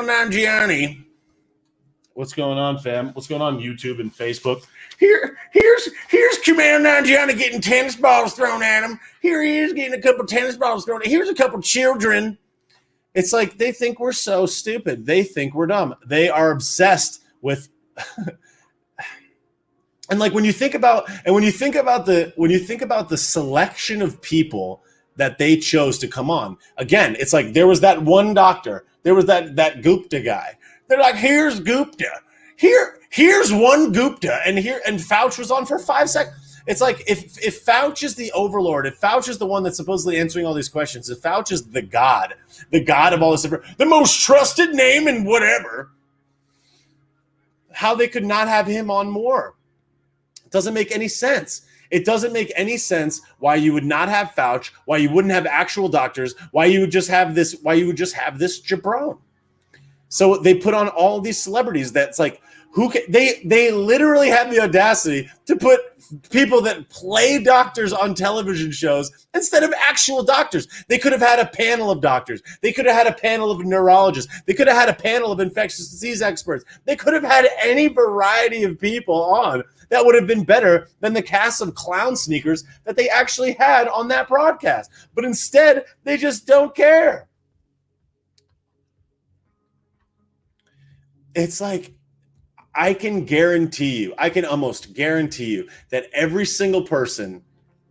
Nanjiani. What's going on, fam? What's going on YouTube and Facebook? Here's Kumail Nanjiani getting tennis balls thrown at him. Here he is getting a couple tennis balls thrown at him. Here's a couple children. It's like they think we're so stupid. They think we're dumb. They are obsessed with and like when you think about the selection of people that they chose to come on. Again, it's like there was that one doctor. There was that Gupta guy. They're like, here's Gupta. Here's one Gupta, and Fauci was on for 5 seconds. It's like if Fauci is the overlord, if Fauci is the one that's supposedly answering all these questions, if Fauci is the god of all this, the most trusted name and whatever, how they could not have him on more. It doesn't make any sense. It doesn't make any sense why you would not have Fauci, why you wouldn't have actual doctors, why you would just have this jabron. So they put on all these celebrities that's like, they literally have the audacity to put people that play doctors on television shows instead of actual doctors. They could have had a panel of doctors. They could have had a panel of neurologists. They could have had a panel of infectious disease experts. They could have had any variety of people on that would have been better than the cast of clown sneakers that they actually had on that broadcast. But instead, they just don't care. It's like, I can almost guarantee you that every single person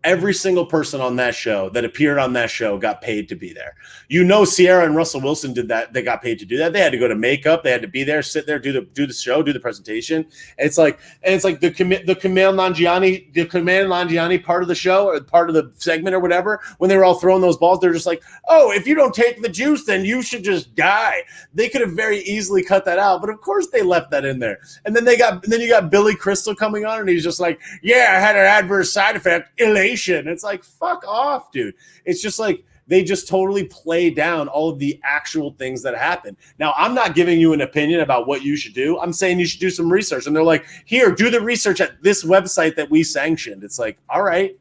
on that show that appeared on that show got paid to be there. You know, Sierra and Russell Wilson did that. They got paid to do that. They had to go to makeup. They had to be there, sit there, do the show, do the presentation. And it's like the Kumail Nanjiani part of the show or part of the segment or whatever, when they were all throwing those balls, they're just like, oh, if you don't take the juice, then you should just die. They could have very easily cut that out, but of course they left that in there. And then you got Billy Crystal coming on, and he's just like, yeah, I had an adverse side effect, elation. It's like, fuck off, dude. It's just like they just totally play down all of the actual things that happen. Now, I'm not giving you an opinion about what you should do. I'm saying you should do some research. And they're like, here, do the research at this website that we sanctioned. It's like, all right.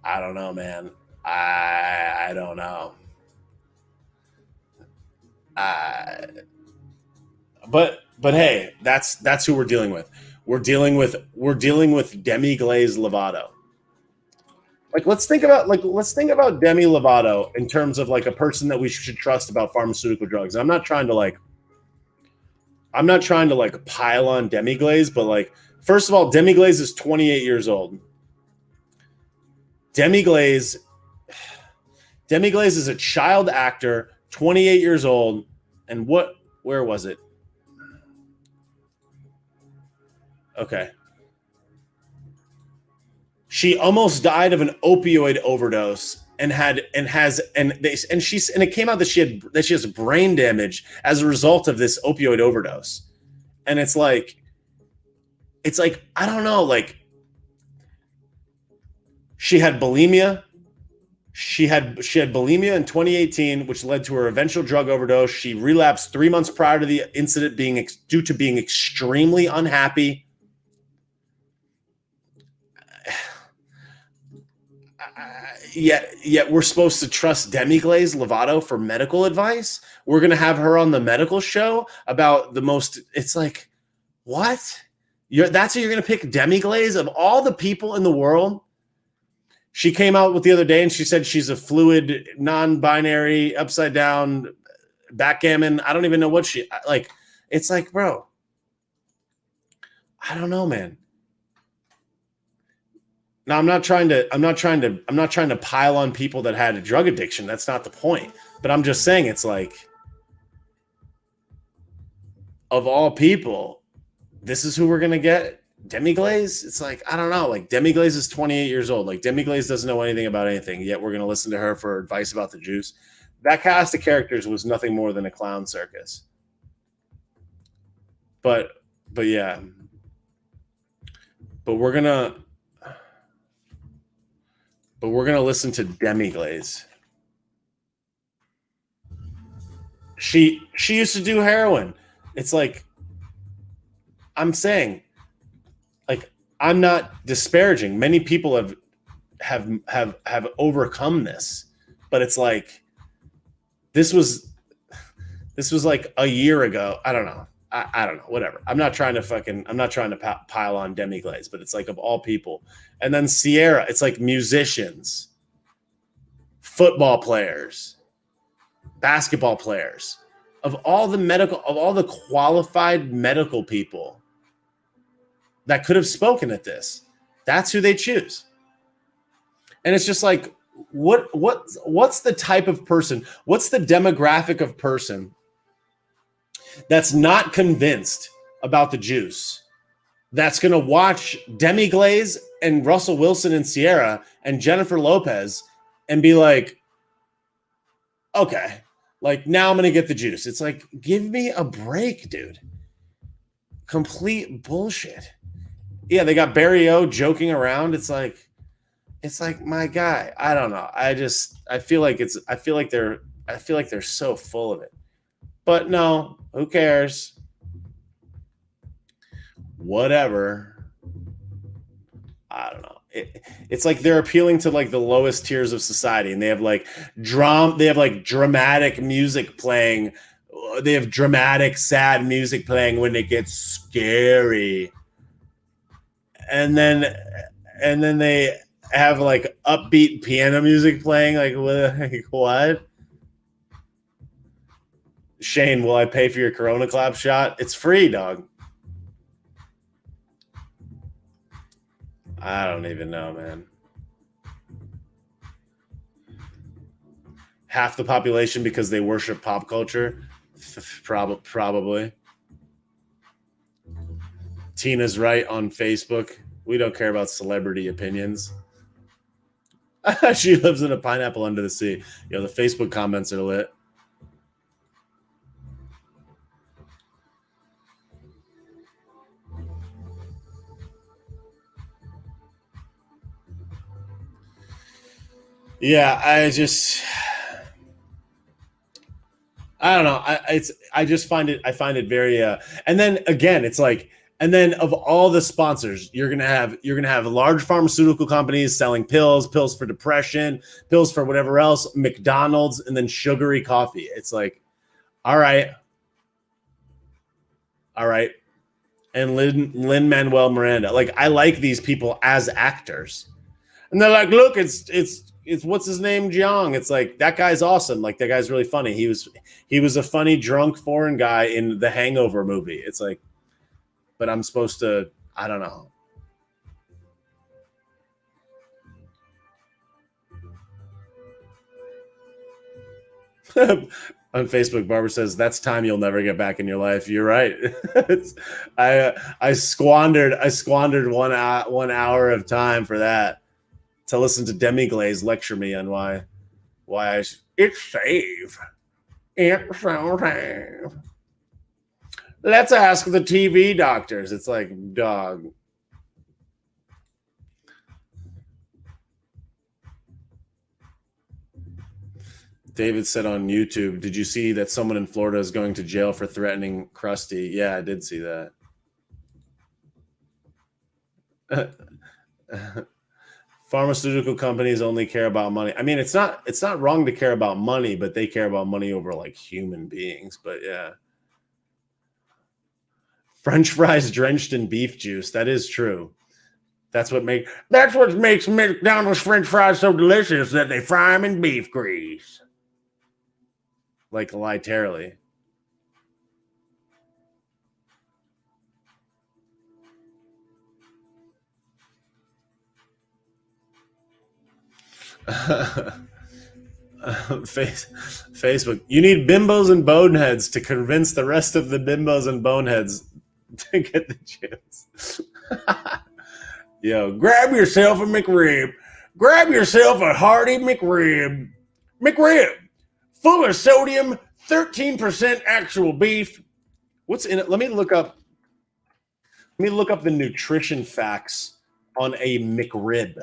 I don't know, man. I don't know. But hey, that's who we're dealing with. We're dealing with Demi Glaze Lovato. Like, let's think about Demi Lovato in terms of like a person that we should trust about pharmaceutical drugs. I'm not trying to pile on Demi Glaze, but like, first of all, Demi Glaze is 28 years old. Demi Glaze is a child actor, 28 years old, and where was it? Okay. She almost died of an opioid overdose and it came out that she has brain damage as a result of this opioid overdose. And it's like I don't know, like, she had bulimia. She had bulimia in 2018, which led to her eventual drug overdose. She relapsed 3 months prior to the incident, due to being extremely unhappy. Yet we're supposed to trust Demi Glaze Lovato for medical advice. We're going to have her on the medical show about the most. It's like, what? That's who you're going to pick, Demi Glaze, of all the people in the world? She came out with the other day and she said she's a fluid, non-binary, upside down, backgammon. I don't even know what she like. It's like, bro, I don't know, man. Now, I'm not trying to pile on people that had a drug addiction. That's not the point. But I'm just saying, it's like, of all people, this is who we're going to get. Demi Glaze? It's like, I don't know. Like, Demi Glaze is 28 years old. Like, Demi Glaze doesn't know anything about anything, yet we're going to listen to her for advice about the juice. That cast of characters was nothing more than a clown circus. But yeah. But we're going to listen to Demi Glaze. She used to do heroin. It's like, I'm saying, like, I'm not disparaging. Many people have overcome this, but it's like, This was like a year ago. I don't know. I don't know. Whatever. I'm not trying to pile on Demi Glaze, but it's like of all people. And then Sierra, it's like musicians, football players, basketball players, of all the qualified medical people that could have spoken at this. That's who they choose. And it's just like, what's the type of person? What's the demographic of person that's not convinced about the juice, that's going to watch Demi Glaze and Russell Wilson and Sierra and Jennifer Lopez and be like, okay, like now I'm going to get the juice. It's like, give me a break, dude. Complete bullshit. Yeah, they got Barry O joking around. It's like, my guy. I don't know. I feel like they're so full of it. But no, who cares? Whatever. I don't know. It's like they're appealing to like the lowest tiers of society, and they have like dramatic music playing. They have dramatic, sad music playing when it gets scary. And then they have like upbeat piano music playing. Like what? Shane, will I pay for your Corona Clap shot? It's free, dog. I don't even know, man. Half the population because they worship pop culture? Probably. Tina's right on Facebook. We don't care about celebrity opinions. She lives in a pineapple under the sea. The Facebook comments are lit. Yeah, I don't know. I find it very and then again, it's like, and then of all the sponsors, you're gonna have large pharmaceutical companies selling pills for depression, pills for whatever else, McDonald's, and then sugary coffee. It's like, all right. And Lin-Manuel Miranda. Like, I like these people as actors. And they're like, look, it's what's his name, Jiang. It's like, that guy's awesome. Like, that guy's really funny. He was a funny drunk foreign guy in the Hangover movie. It's like, but I'm supposed to, I don't know. On Facebook, Barbara says, that's time you'll never get back in your life. You're right. I squandered 1 hour of time for that, to listen to Demi Glaze lecture me on why it's safe. It's so safe. Let's ask the TV doctors. It's like, dog. David said on YouTube, did you see that someone in Florida is going to jail for threatening Krusty? Yeah, I did see that. Pharmaceutical companies only care about money. I mean, it's not wrong to care about money, but they care about money over like human beings. But yeah. French fries drenched in beef juice. That is true. That's what makes McDonald's French fries so delicious, that they fry them in beef grease. Like, literally. Facebook. You need bimbos and boneheads to convince the rest of the bimbos and boneheads to get the chips. Yo, grab yourself a McRib. Grab yourself a hearty McRib. McRib, full of sodium, 13% actual beef. What's in it? Let me look up the nutrition facts on a McRib.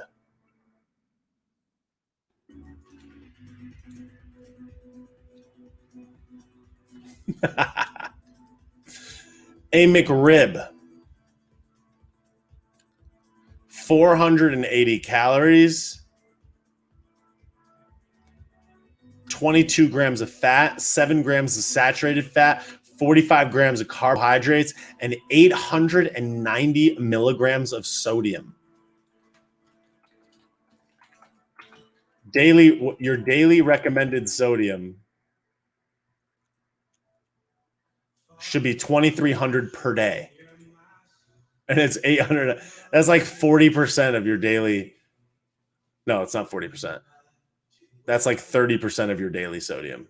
A McRib, 480 calories, 22 grams of fat, 7 grams of saturated fat, 45 grams of carbohydrates, and 890 milligrams of sodium. Your daily recommended sodium should be 2,300 per day. And it's 800. That's like 40% of your daily. No, it's not 40%. That's like 30% of your daily sodium.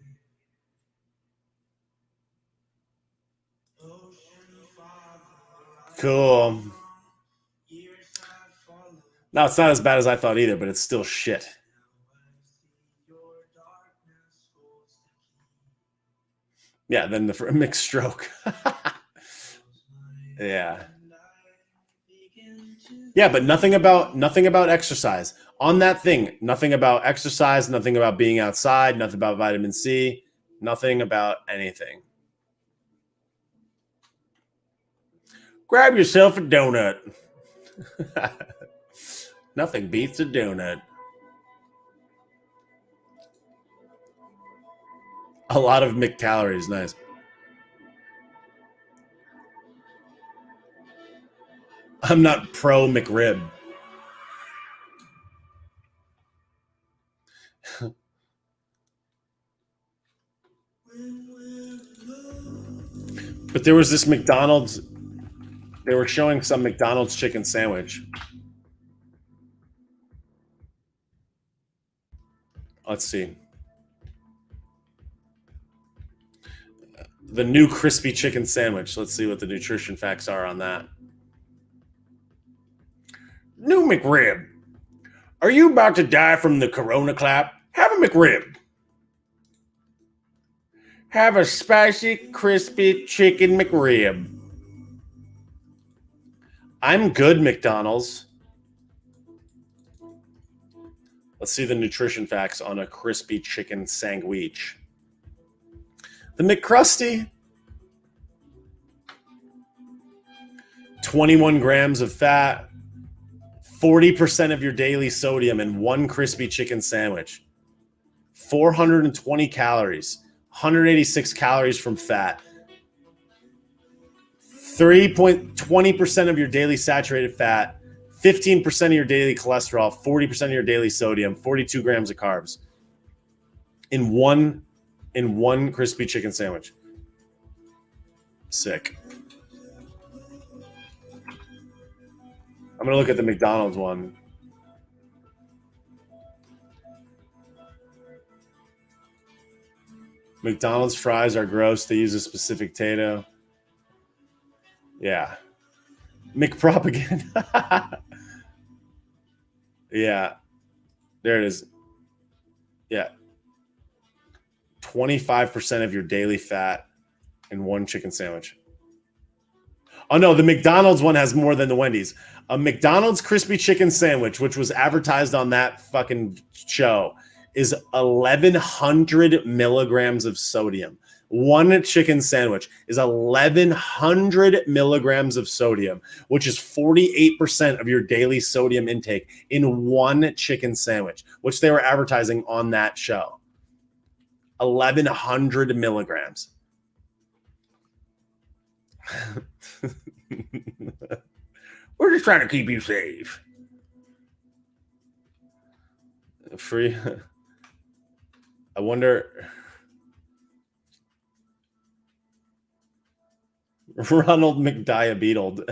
Cool. No, it's not as bad as I thought either, but it's still shit. Yeah, then the mixed stroke. Yeah. Yeah, but nothing about exercise. On that thing, nothing about exercise, nothing about being outside, nothing about vitamin C, nothing about anything. Grab yourself a donut. Nothing beats a donut. A lot of McCalories, nice. I'm not pro McRib. But there was this McDonald's. They were showing some McDonald's chicken sandwich. Let's see. The new crispy chicken sandwich. Let's see what the nutrition facts are on that. New McRib. Are you about to die from the corona clap? Have a McRib. Have a spicy, crispy chicken McRib. I'm good, McDonald's. Let's see the nutrition facts on a crispy chicken sandwich. The McCrusty. 21 grams of fat, 40% of your daily sodium in one crispy chicken sandwich, 420 calories, 186 calories from fat, 3.20% of your daily saturated fat, 15% of your daily cholesterol, 40% of your daily sodium, 42 grams of carbs in one crispy chicken sandwich. Sick. I'm going to look at the McDonald's one. McDonald's fries are gross. They use a specific potato. Yeah. McPropaganda. Yeah. There it is. Yeah. 25% of your daily fat in one chicken sandwich. Oh, no, the McDonald's one has more than the Wendy's. A McDonald's crispy chicken sandwich, which was advertised on that fucking show, is 1,100 milligrams of sodium. One chicken sandwich is 1,100 milligrams of sodium, which is 48% of your daily sodium intake in one chicken sandwich, which they were advertising on that show. 1,100 milligrams. We're just trying to keep you safe. Free. I wonder. Ronald McDiabeetled.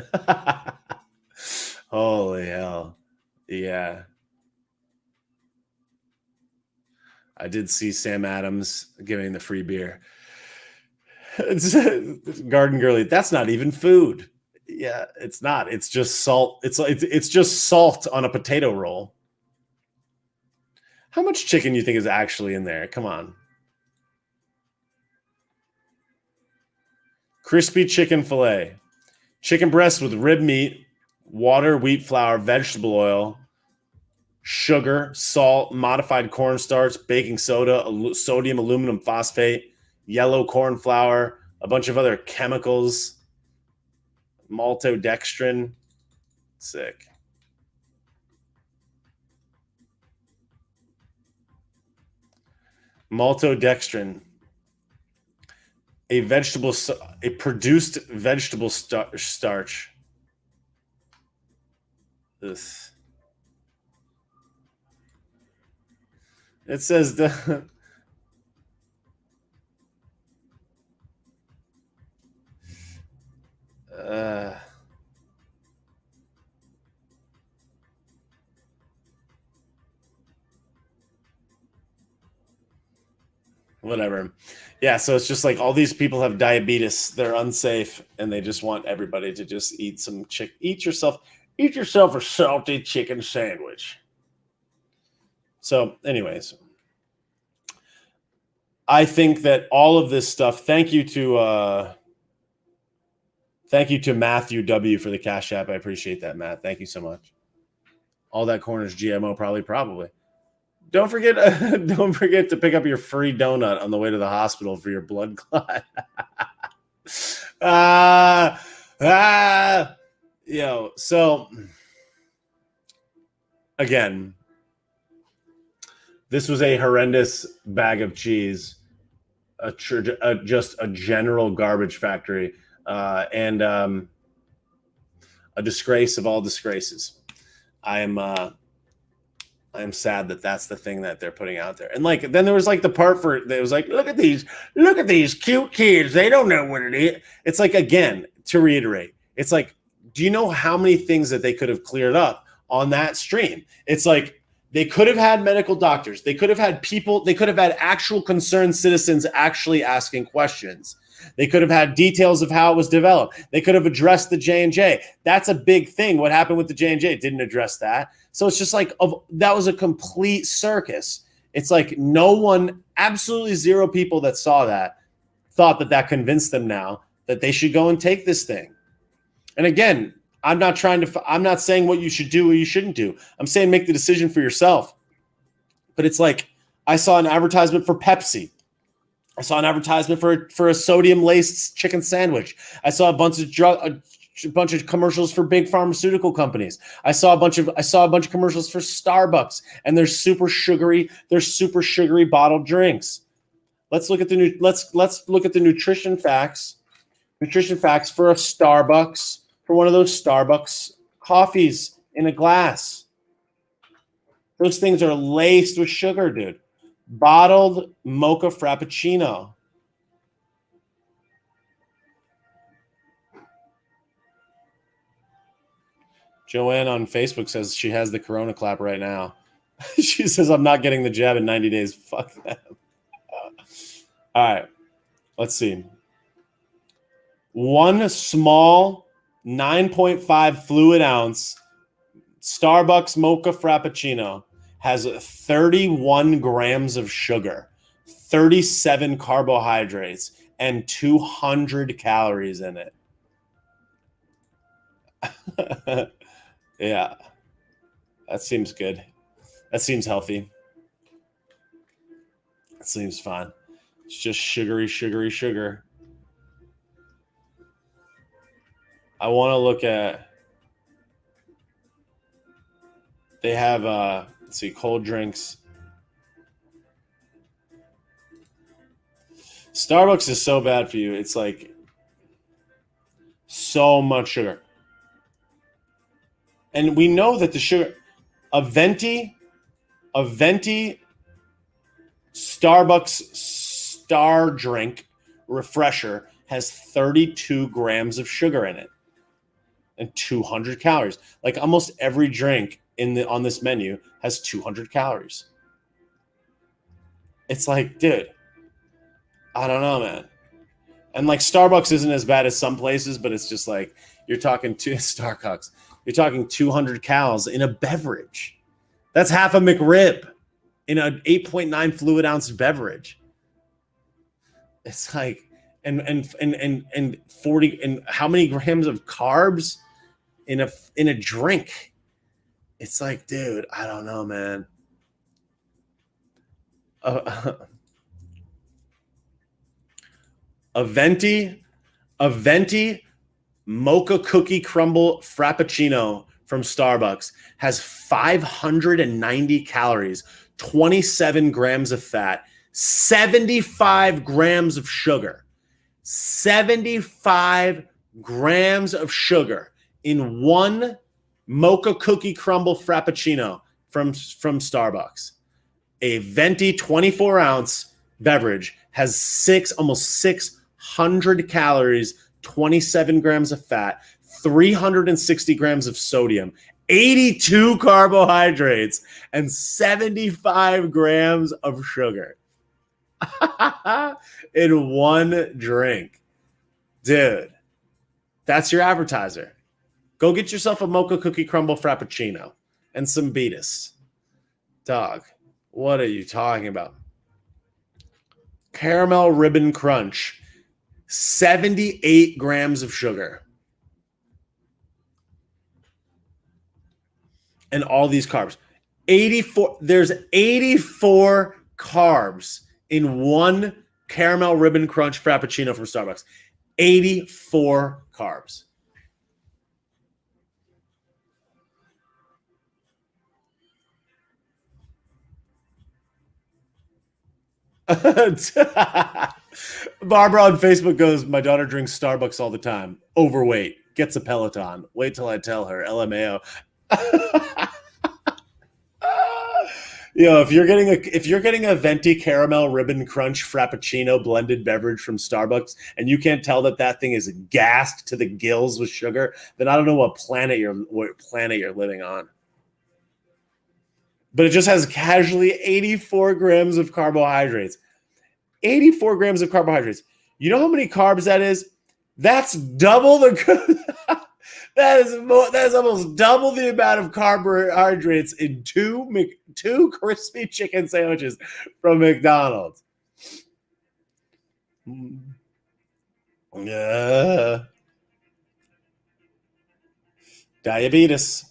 Holy hell. Yeah. I did see Sam Adams giving the free beer. Garden Girly, that's not even food. Yeah, it's not. It's just salt. It's just salt on a potato roll. How much chicken do you think is actually in there? Come on. Crispy chicken fillet. Chicken breast with rib meat, water, wheat flour, vegetable oil, sugar, salt, modified cornstarch, baking soda, sodium aluminum phosphate, yellow corn flour, a bunch of other chemicals, maltodextrin. Sick. Maltodextrin, a produced vegetable starch. This. It says the whatever. Yeah, so it's just like all these people have diabetes, they're unsafe, and they just want everybody to just eat some eat yourself a salty chicken sandwich. So, anyways, I think that all of this stuff, thank you to Matthew W for the Cash App. I appreciate that, Matt. Thank you so much. All that corn is GMO, probably. Don't forget to pick up your free donut on the way to the hospital for your blood clot. So again, this was a horrendous bag of cheese, just a general garbage factory, and a disgrace of all disgraces. I am sad that that's the thing that they're putting out there. And like, then there was like the part for it was like, look at these cute kids. They don't know what it is. It's like, again, to reiterate, it's like, do you know how many things that they could have cleared up on that stream? It's like, they could have had medical doctors. They could have had people. They could have had actual concerned citizens actually asking questions. They could have had details of how it was developed. They could have addressed the J&J. That's a big thing. What happened with the J&J didn't address that. So it's just like, that was a complete circus. It's like no one, absolutely zero people that saw that thought that convinced them now that they should go and take this thing. And again, I'm not saying what you should do or you shouldn't do. I'm saying make the decision for yourself. But it's like, I saw an advertisement for Pepsi. I saw an advertisement for a sodium-laced chicken sandwich. I saw a bunch of commercials for big pharmaceutical companies. I saw a bunch of commercials for Starbucks and their super sugary bottled drinks. Let's look at the nutrition facts. Nutrition facts for a Starbucks, for one of those Starbucks coffees in a glass. Those things are laced with sugar, dude. Bottled mocha frappuccino. Joanne on Facebook says she has the Corona clap right now. She says, I'm not getting the jab in 90 days. Fuck them. All right. Let's see. One small 9.5 fluid ounce Starbucks mocha frappuccino has 31 grams of sugar, 37 carbohydrates, and 200 calories in it. Yeah, that seems good. That seems healthy. That seems fun. It's just sugary sugar. I want to look at, they have, let's see, cold drinks. Starbucks is so bad for you. It's like so much sugar. And we know that the sugar, a venti Starbucks Star Drink Refresher has 32 grams of sugar in it and 200 calories. Like almost every drink on this menu has 200 calories. It's like, dude, I don't know, man. And like Starbucks isn't as bad as some places, but it's just like you're talking to Starbucks. You're talking 200 calories in a beverage. That's half a McRib in an 8.9 fluid ounce beverage. It's like, and 40, and how many grams of carbs in a drink? It's like, dude, I don't know, man. A venti mocha cookie crumble frappuccino from Starbucks has 590 calories, 27 grams of fat, 75 grams of sugar. 75 grams of sugar in one mocha cookie crumble frappuccino from Starbucks. A venti 24-ounce beverage has almost 600 calories, 27 grams of fat, 360 grams of sodium, 82 carbohydrates, and 75 grams of sugar in one drink. Dude, that's your advertiser. Go get yourself a mocha cookie crumble frappuccino and some Beatus. Dog, what are you talking about? Caramel Ribbon Crunch, 78 grams of sugar. And all these carbs. 84. There's 84 carbs in one Caramel Ribbon Crunch Frappuccino from Starbucks. 84 carbs. Barbara on Facebook goes, my daughter drinks Starbucks all the time. Overweight. Gets a Peloton. Wait till I tell her. LMAO. If you're getting a venti caramel ribbon crunch frappuccino blended beverage from Starbucks and you can't tell that thing is gassed to the gills with sugar, then I don't know what planet you're living on. But it just has casually 84 grams of carbohydrates. 84 grams of carbohydrates. You know how many carbs that is? That's double the that is almost double the amount of carbohydrates in two crispy chicken sandwiches from McDonald's. Diabetes.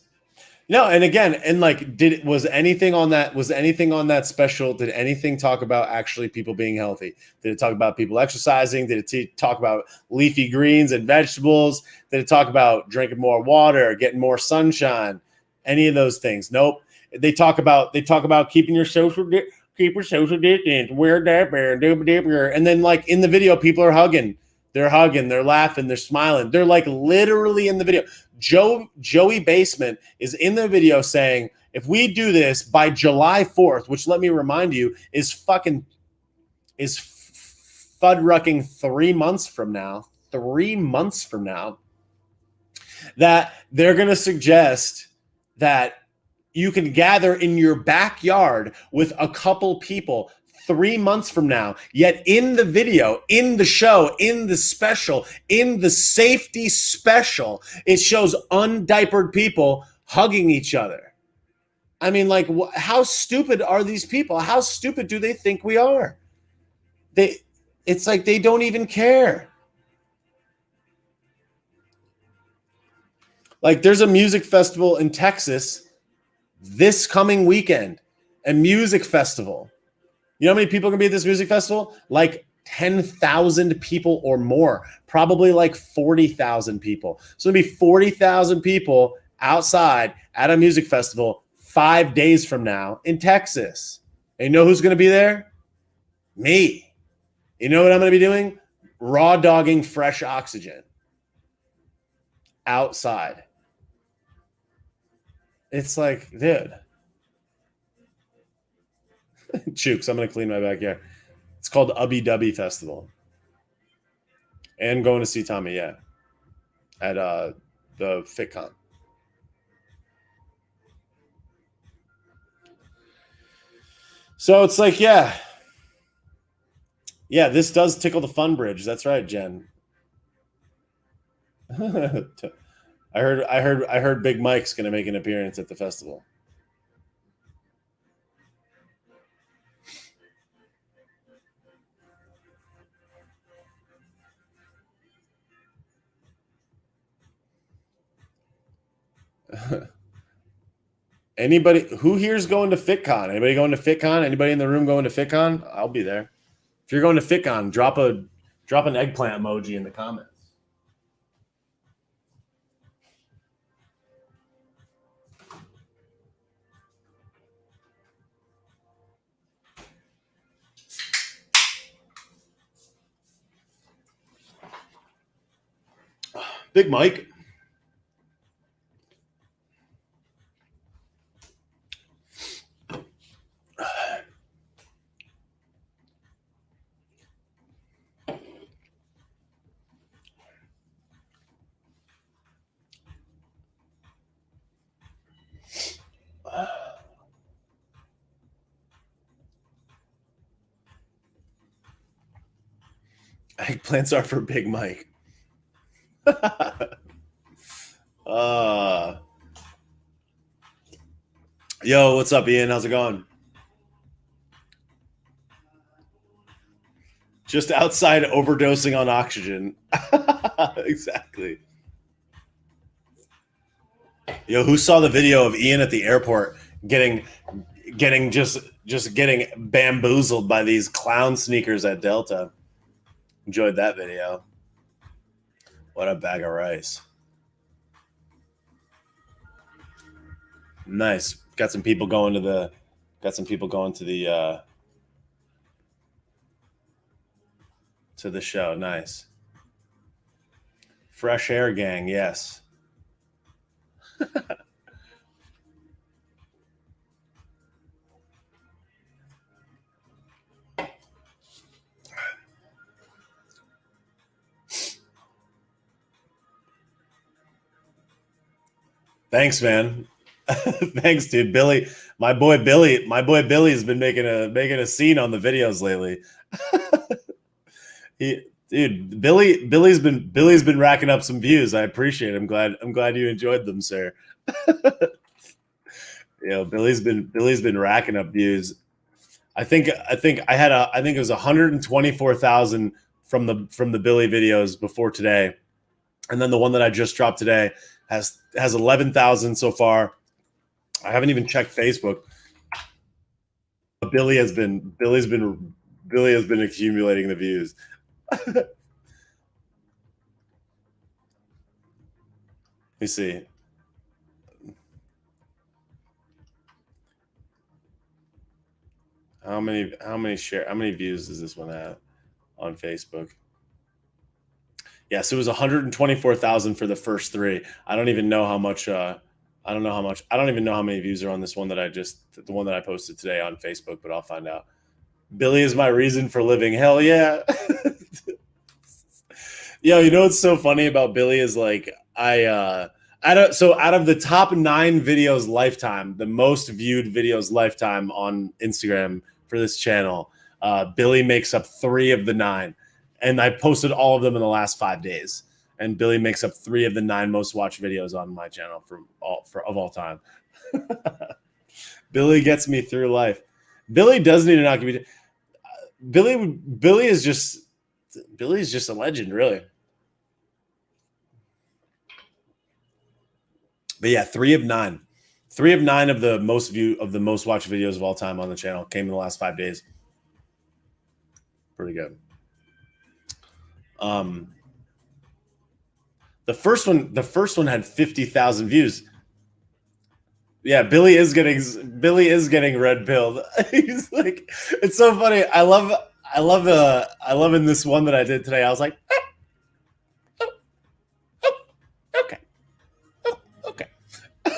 No, and again, and like, was anything on that special? Did anything talk about actually people being healthy? Did it talk about people exercising? Did it talk about leafy greens and vegetables? Did it talk about drinking more water, getting more sunshine? Any of those things? Nope. They talk about keeping your social distance, wear that, and then like in the video, people are hugging. They're hugging, they're laughing, they're smiling. They're like literally in the video. Joey Basement is in the video saying, if we do this by July 4th, which let me remind you is fudrucking 3 months from now, that they're going to suggest that you can gather in your backyard with a couple people 3 months from now. Yet in the video, in the show, in the special, in the safety special, it shows undiapered people hugging each other. I mean, like, how stupid are these people? How stupid do they think we are? It's like they don't even care. Like, there's a music festival in Texas this coming weekend, a music festival. You know how many people are going to be at this music festival? Like 10,000 people or more, probably like 40,000 people. So it'll be 40,000 people outside at a music festival 5 days from now in Texas. And you know who's going to be there? Me. You know what I'm going to be doing? Raw dogging fresh oxygen outside. It's like, dude. Chooks, I'm going to clean my backyard. It's called Ubby Dubby Festival. And going to see Tommy, yeah, at the FitCon. So it's like, yeah, this does tickle the fun bridge. That's right, Jen. I heard Big Mike's going to make an appearance at the festival. Anybody who here's going to FitCon? Anybody going to FitCon? Anybody in the room going to FitCon? I'll be there. If you're going to FitCon, drop an eggplant emoji in the comments. Big Mike. Eggplants are for Big Mike. Yo, what's up, Ian? How's it going? Just outside overdosing on oxygen. Exactly. Yo, who saw the video of Ian at the airport getting getting bamboozled by these clown sneakers at Delta? Enjoyed that video. What a bag of rice. Nice. Got some people going to the to the show. Nice. Fresh Air Gang, yes. Thanks, man. Thanks, dude. Billy, my boy Billy's been making a scene on the videos lately. Billy's been racking up some views. I appreciate it. I'm glad you enjoyed them, sir. Billy's been racking up views. I think it was 124,000 from the Billy videos before today, and then the one that I just dropped today has 11,000 so far. I haven't even checked Facebook. Billy has been accumulating the views. Let me see. How many views does this one have on Facebook? Yes, it was 124,000 for the first three. I don't even know how much. I don't even know how many views are on this one the one that I posted today on Facebook, but I'll find out. Billy is my reason for living. Hell yeah. Yo, you know what's so funny about Billy is like out of the top 9 videos lifetime, the most viewed videos lifetime on Instagram for this channel, Billy makes up 3 of the 9. And I posted all of them in the last 5 days. And Billy makes up 3 of the 9 most watched videos on my channel of all time. Billy gets me through life. Billy does need an occupation. Billy is just a legend, really. But yeah, 3 of 9. 3 of 9 of the most watched videos of all time on the channel came in the last 5 days. Pretty good. The first one had 50,000 views. Yeah, Billy is getting red pilled. He's like, it's so funny. I love in this one that I did today. I was like, okay.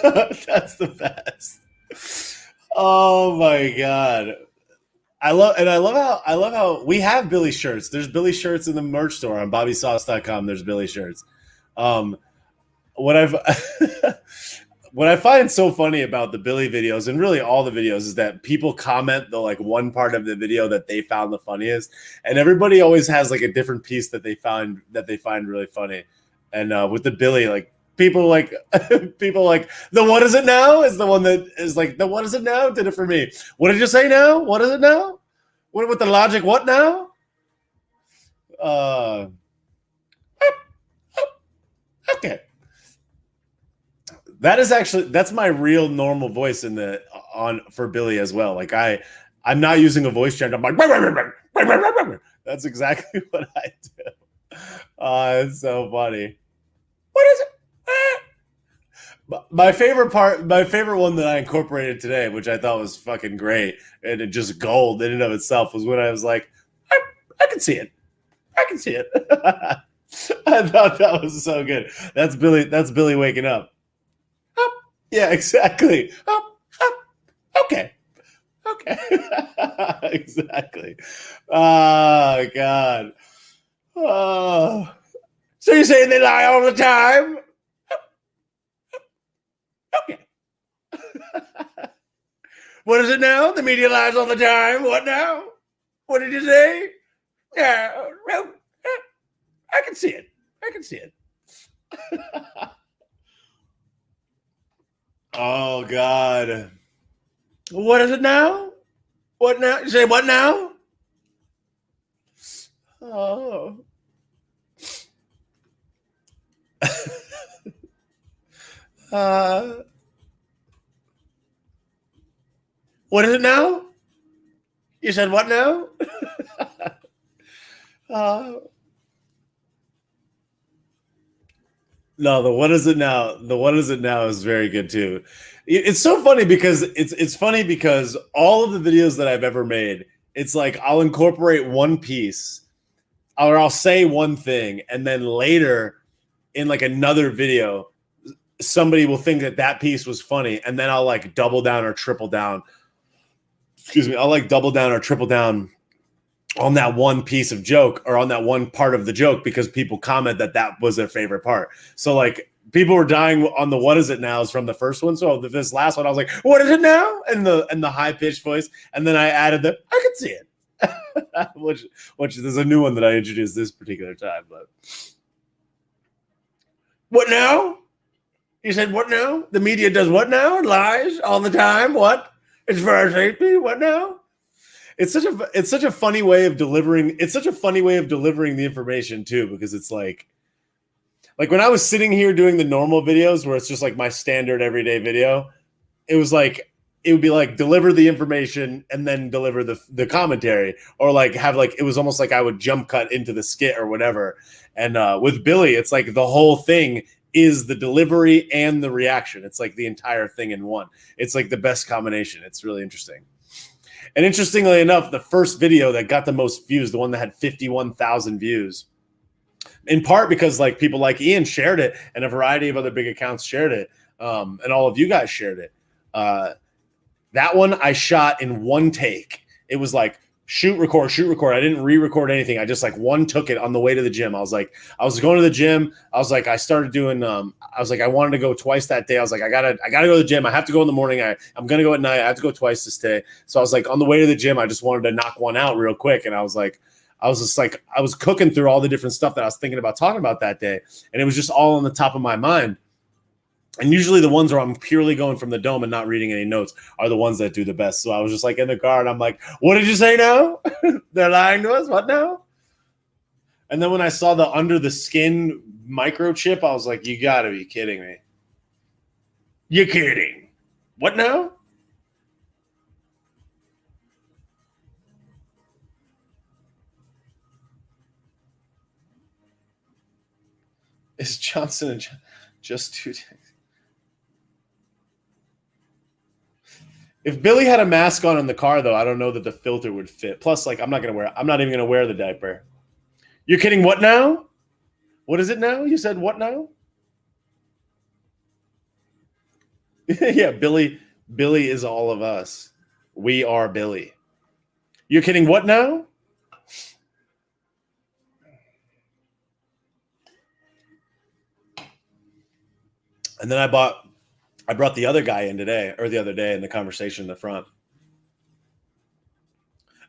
That's the best. Oh my god. I love how we have Billy shirts. There's Billy shirts in the merch store on bobbysauce.com. There's Billy shirts. What I find so funny about the Billy videos and really all the videos is that people comment the like one part of the video that they found the funniest, and everybody always has like a different piece that they find really funny. And with the Billy, like people like the what is it now is the one that is like the what is it now did it for me. What did you say now? What is it now? What with the logic? What now? Okay. That's my real normal voice for Billy as well. Like I'm not using a voice changer. I'm like that's exactly what I do. It's so funny. What is it? My favorite one that I incorporated today, which I thought was fucking great, and it just gold in and of itself, was when I was like, I can see it. I can see it. I thought that was so good. That's Billy. That's Billy waking up. Up. Yeah, exactly. Up, up. Okay. Okay. Exactly. Oh God. Oh. So you're saying they lie all the time? Okay. What is it now? The media lies all the time. What now? What did you say? Yeah, well, I can see it. I can see it. Oh God. What is it now? What now? You say what now? Oh. uh, what is it now? You said what now? uh, no, the what is it now? The what is it now is very good too. It's so funny because it's funny because all of the videos that I've ever made, it's like I'll incorporate one piece or I'll say one thing, and then later in like another video, somebody will think that that piece was funny, and then I'll like double down or triple down. Excuse me, I'll like double down or triple down on that one piece of joke or on that one part of the joke because people comment that that was their favorite part. So like people were dying on the what is it now is from the first one. So this last one, I was like, what is it now? And the high pitched voice, and then I added the I can see it, which is a new one that I introduced this particular time. But what now? You said what now? The media does what now? Lies all the time. What? It's for our safety. What now? It's such a funny way of delivering. It's such a funny way of delivering the information too, because it's like when I was sitting here doing the normal videos where it's just like my standard everyday video, it was like it would be like deliver the information and then deliver the commentary, or like have like it was almost like I would jump cut into the skit or whatever. And with Billy, it's like the whole thing is the delivery and the reaction. It's like the entire thing in one. It's like the best combination. It's really interesting. And interestingly enough, the first video that got the most views, the one that had 51,000 views, in part because like people like Ian shared it and a variety of other big accounts shared it, and all of you guys shared it. That one I shot in one take. It was like shoot, record. I didn't re-record anything. I just like one took it on the way to the gym. I was going to the gym. I was like, I started doing, I was like, I wanted to go twice that day. I was like, I gotta go to the gym. I have to go in the morning. I'm going to go at night. I have to go twice this day. So I was like, on the way to the gym, I just wanted to knock one out real quick. And I was cooking through all the different stuff that I was thinking about talking about that day. And it was just all on the top of my mind. And usually the ones where I'm purely going from the dome and not reading any notes are the ones that do the best. So I was just like in the car and I'm like, what did you say now? They're lying to us? What now? And then when I saw the under the skin microchip, I was like, you gotta be kidding me. You're kidding. What now? Is Johnson and just 2 days? If Billy had a mask on in the car, though, I don't know that the filter would fit. Plus, like, I'm not even gonna wear the diaper. You're kidding? What now? What is it now? You said what now? Yeah, Billy is all of us. We are Billy. You're kidding? What now? And then I brought the other guy in today, or the other day, in the conversation in the front.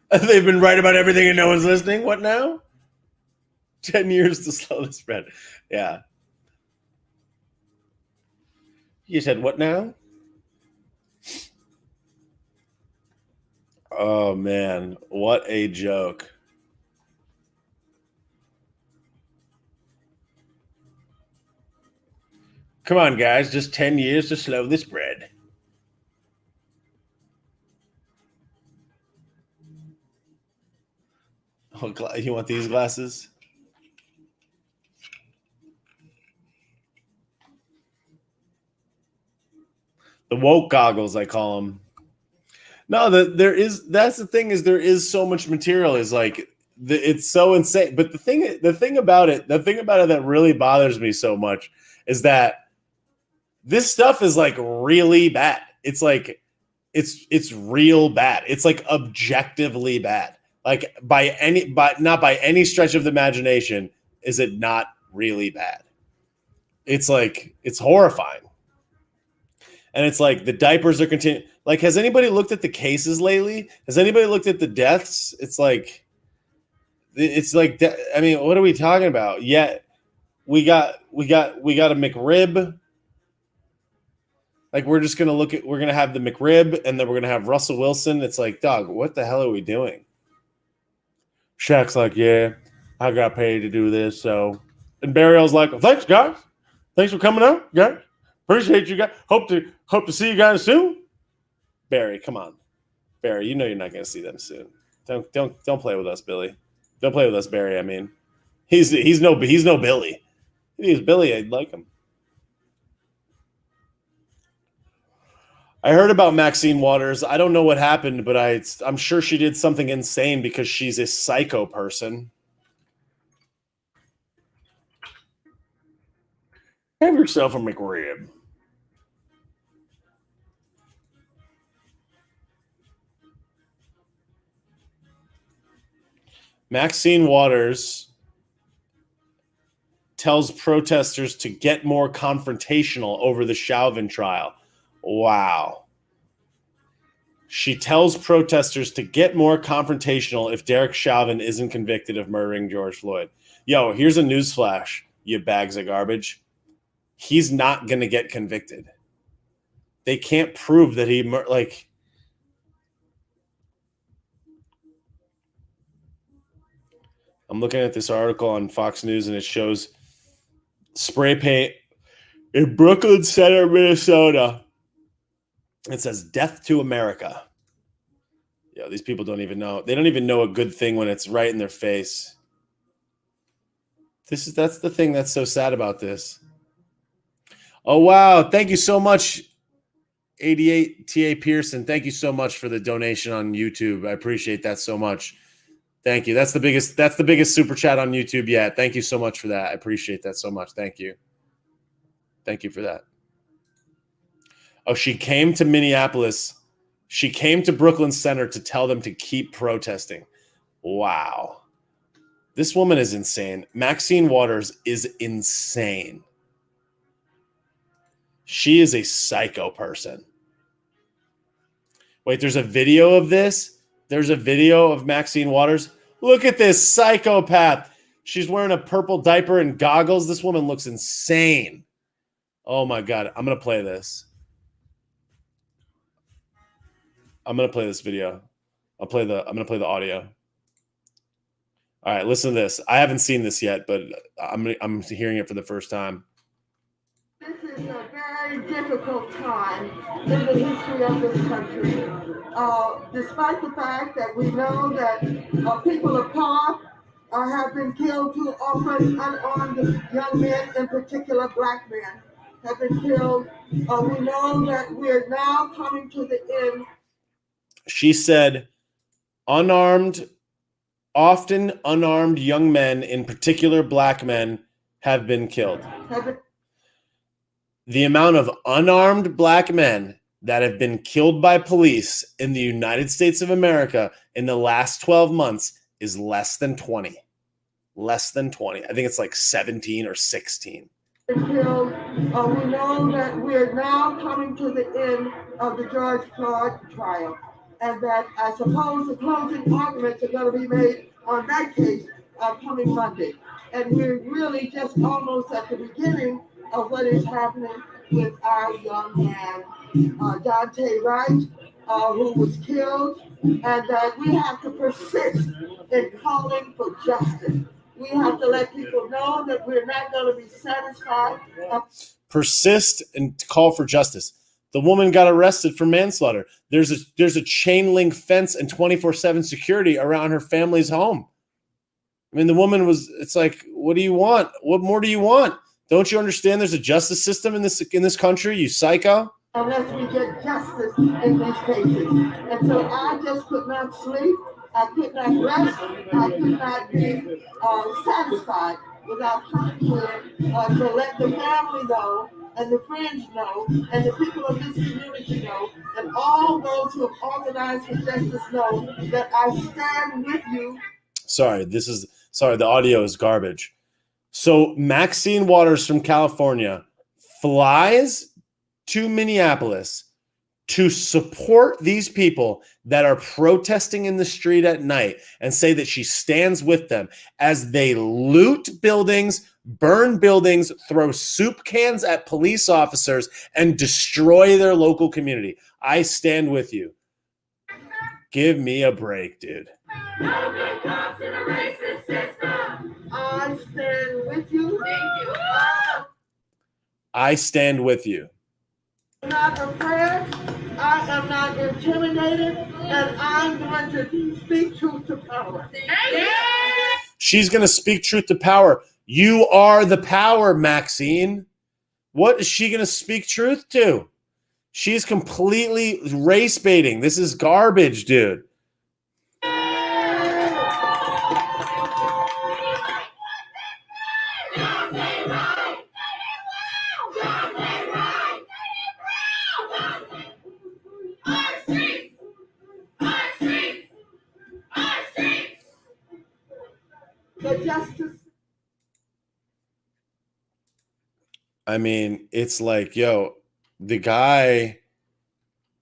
They've been right about everything and no one's listening. What now? 10 years to slow the spread. Yeah. You said what now? Oh, man. What a joke. Come on, guys. Just 10 years to slow the spread. Oh, you want these glasses? The woke goggles, I call them. No, that's the thing is there is so much material. Is like It's so insane. But the thing about it that really bothers me so much is that this stuff is like really bad. It's like it's real bad. It's like objectively bad. Like not by any stretch of the imagination is it not really bad. It's like it's horrifying. And it's like the diapers are continuing. Like, has anybody looked at the cases lately? Has anybody looked at the deaths? It's like, I mean, what are we talking about? Yeah, we got a McRib. Like, we're gonna have the McRib, and then we're gonna have Russell Wilson. It's like, dog, what the hell are we doing? Shaq's like, yeah, I got paid to do this. So, and Burial's like, well, thanks, guys. Thanks for coming out, guys. Appreciate you guys. Hope to see you guys soon. Barry, come on, Barry. You know you're not going to see them soon. Don't play with us, Billy. Don't play with us, Barry. I mean, he's no Billy. If he was Billy, I'd like him. I heard about Maxine Waters. I don't know what happened, but I'm sure she did something insane because she's a psycho person. Have yourself a McRib. Maxine Waters tells protesters to get more confrontational over the Chauvin trial. Wow. She tells protesters to get more confrontational if Derek Chauvin isn't convicted of murdering George Floyd. Yo, here's a newsflash, you bags of garbage. He's not going to get convicted. They can't prove that he I'm looking at this article on Fox News, and it shows spray paint in Brooklyn Center, Minnesota. It says "Death to America." Yeah, these people don't even know. They don't even know a good thing when it's right in their face. That's the thing that's so sad about this. Oh, wow. Thank you so much, 88 TA Pearson. Thank you so much for the donation on YouTube. I appreciate that so much. Thank you. That's the biggest super chat on YouTube yet. Thank you so much for that. I appreciate that so much. Thank you. Thank you for that. Oh, she came to Minneapolis. She came to Brooklyn Center to tell them to keep protesting. Wow. This woman is insane. Maxine Waters is insane. She is a psycho person. Wait, there's a video of this? There's a video of Maxine Waters? Look at this psychopath. She's wearing a purple diaper and goggles. This woman looks insane. Oh my God. I'm going to play this. I'm going to play this video. I'm going to play the audio. All right, listen to this. I haven't seen this yet, but I'm hearing it for the first time. This is a very difficult time in the history of this country. Despite the fact that we know that people of color have been killed too often, unarmed young men, in particular black men, have been killed. We know that we're now coming to the end. She said, often unarmed young men, in particular black men, have been killed. The amount of unarmed black men that have been killed by police in the United States of America in the last 12 months is less than 20. Less than 20. I think it's like 17 or 16. Killed. We know that we're now coming to the end of the George Floyd trial, and that I suppose the closing arguments are going to be made on that case coming Monday. And we're really just almost at the beginning of what is happening with our young man, Daunte Wright, who was killed, and that we have to persist in calling for justice. We have to let people know that we're not going to be satisfied. Persist and call for justice. The woman got arrested for manslaughter. There's a chain link fence and 24/7 security around her family's home. I mean, the woman it's like, what do you want? What more do you want? Don't you understand there's a justice system in this country, you psycho? Unless we get justice in these cases. And so I just could not sleep. I could not rest. I could not be satisfied without coming here to let the family know and the friends know and the people of this community know and all those who have organized for justice know that I stand with you. Sorry, the audio is garbage. So Maxine Waters from California flies to Minneapolis to support these people that are protesting in the street at night and say that she stands with them as they loot buildings, burn buildings, throw soup cans at police officers, and destroy their local community. I stand with you. Give me a break, dude. No good cops in a racist system. I stand with you. Thank you. I stand with you. I'm not afraid. I am not intimidated, and I'm going to speak truth to power. She's going to speak truth to power. You are the power, Maxine. What is she going to speak truth to? She's completely race baiting. This is garbage, dude. I mean, it's like, yo, the guy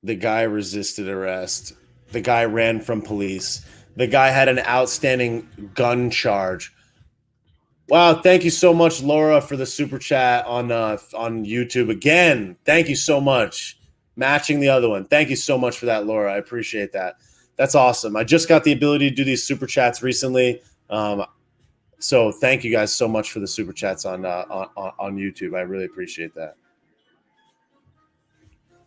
resisted arrest. The guy ran from police. The guy had an outstanding gun charge. Wow, thank you so much, Laura, for the super chat on YouTube. Again, thank you so much. Matching the other one. Thank you so much for that, Laura. I appreciate that. That's awesome. I just got the ability to do these super chats recently. So thank you guys so much for the super chats on YouTube. I really appreciate that.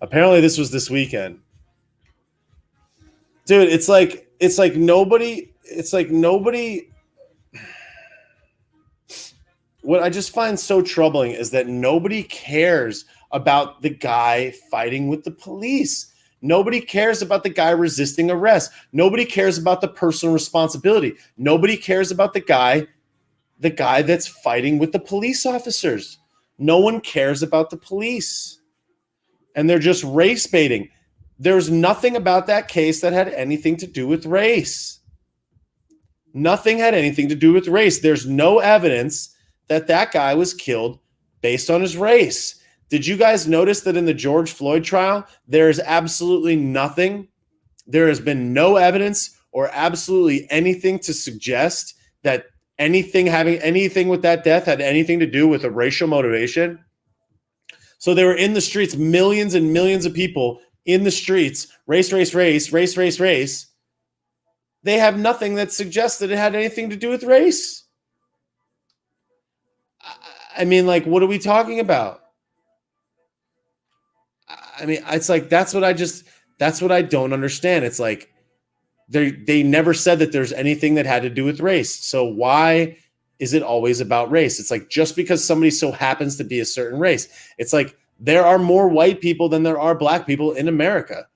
Apparently this was this weekend. Dude, it's like nobody what I just find so troubling is that nobody cares about the guy fighting with the police. Nobody cares about the guy resisting arrest. Nobody cares about the personal responsibility. Nobody cares about the guy that's fighting with the police officers. No one cares about the police. And they're just race baiting. There's nothing about that case that had anything to do with race. Nothing had anything to do with race. There's no evidence that guy was killed based on his race. Did you guys notice that in the George Floyd trial, there is absolutely nothing? There has been no evidence or absolutely anything to suggest that having anything with that death had anything to do with a racial motivation. So they were in the streets, millions and millions of people in the streets, race, race, race, race, race, race. They have nothing that suggests that it had anything to do with race. I mean, like, what are we talking about? I mean, it's like, that's what I don't understand. It's like, they never said that there's anything that had to do with race. So why is it always about race? It's like, just because somebody so happens to be a certain race, it's like there are more white people than there are black people in America,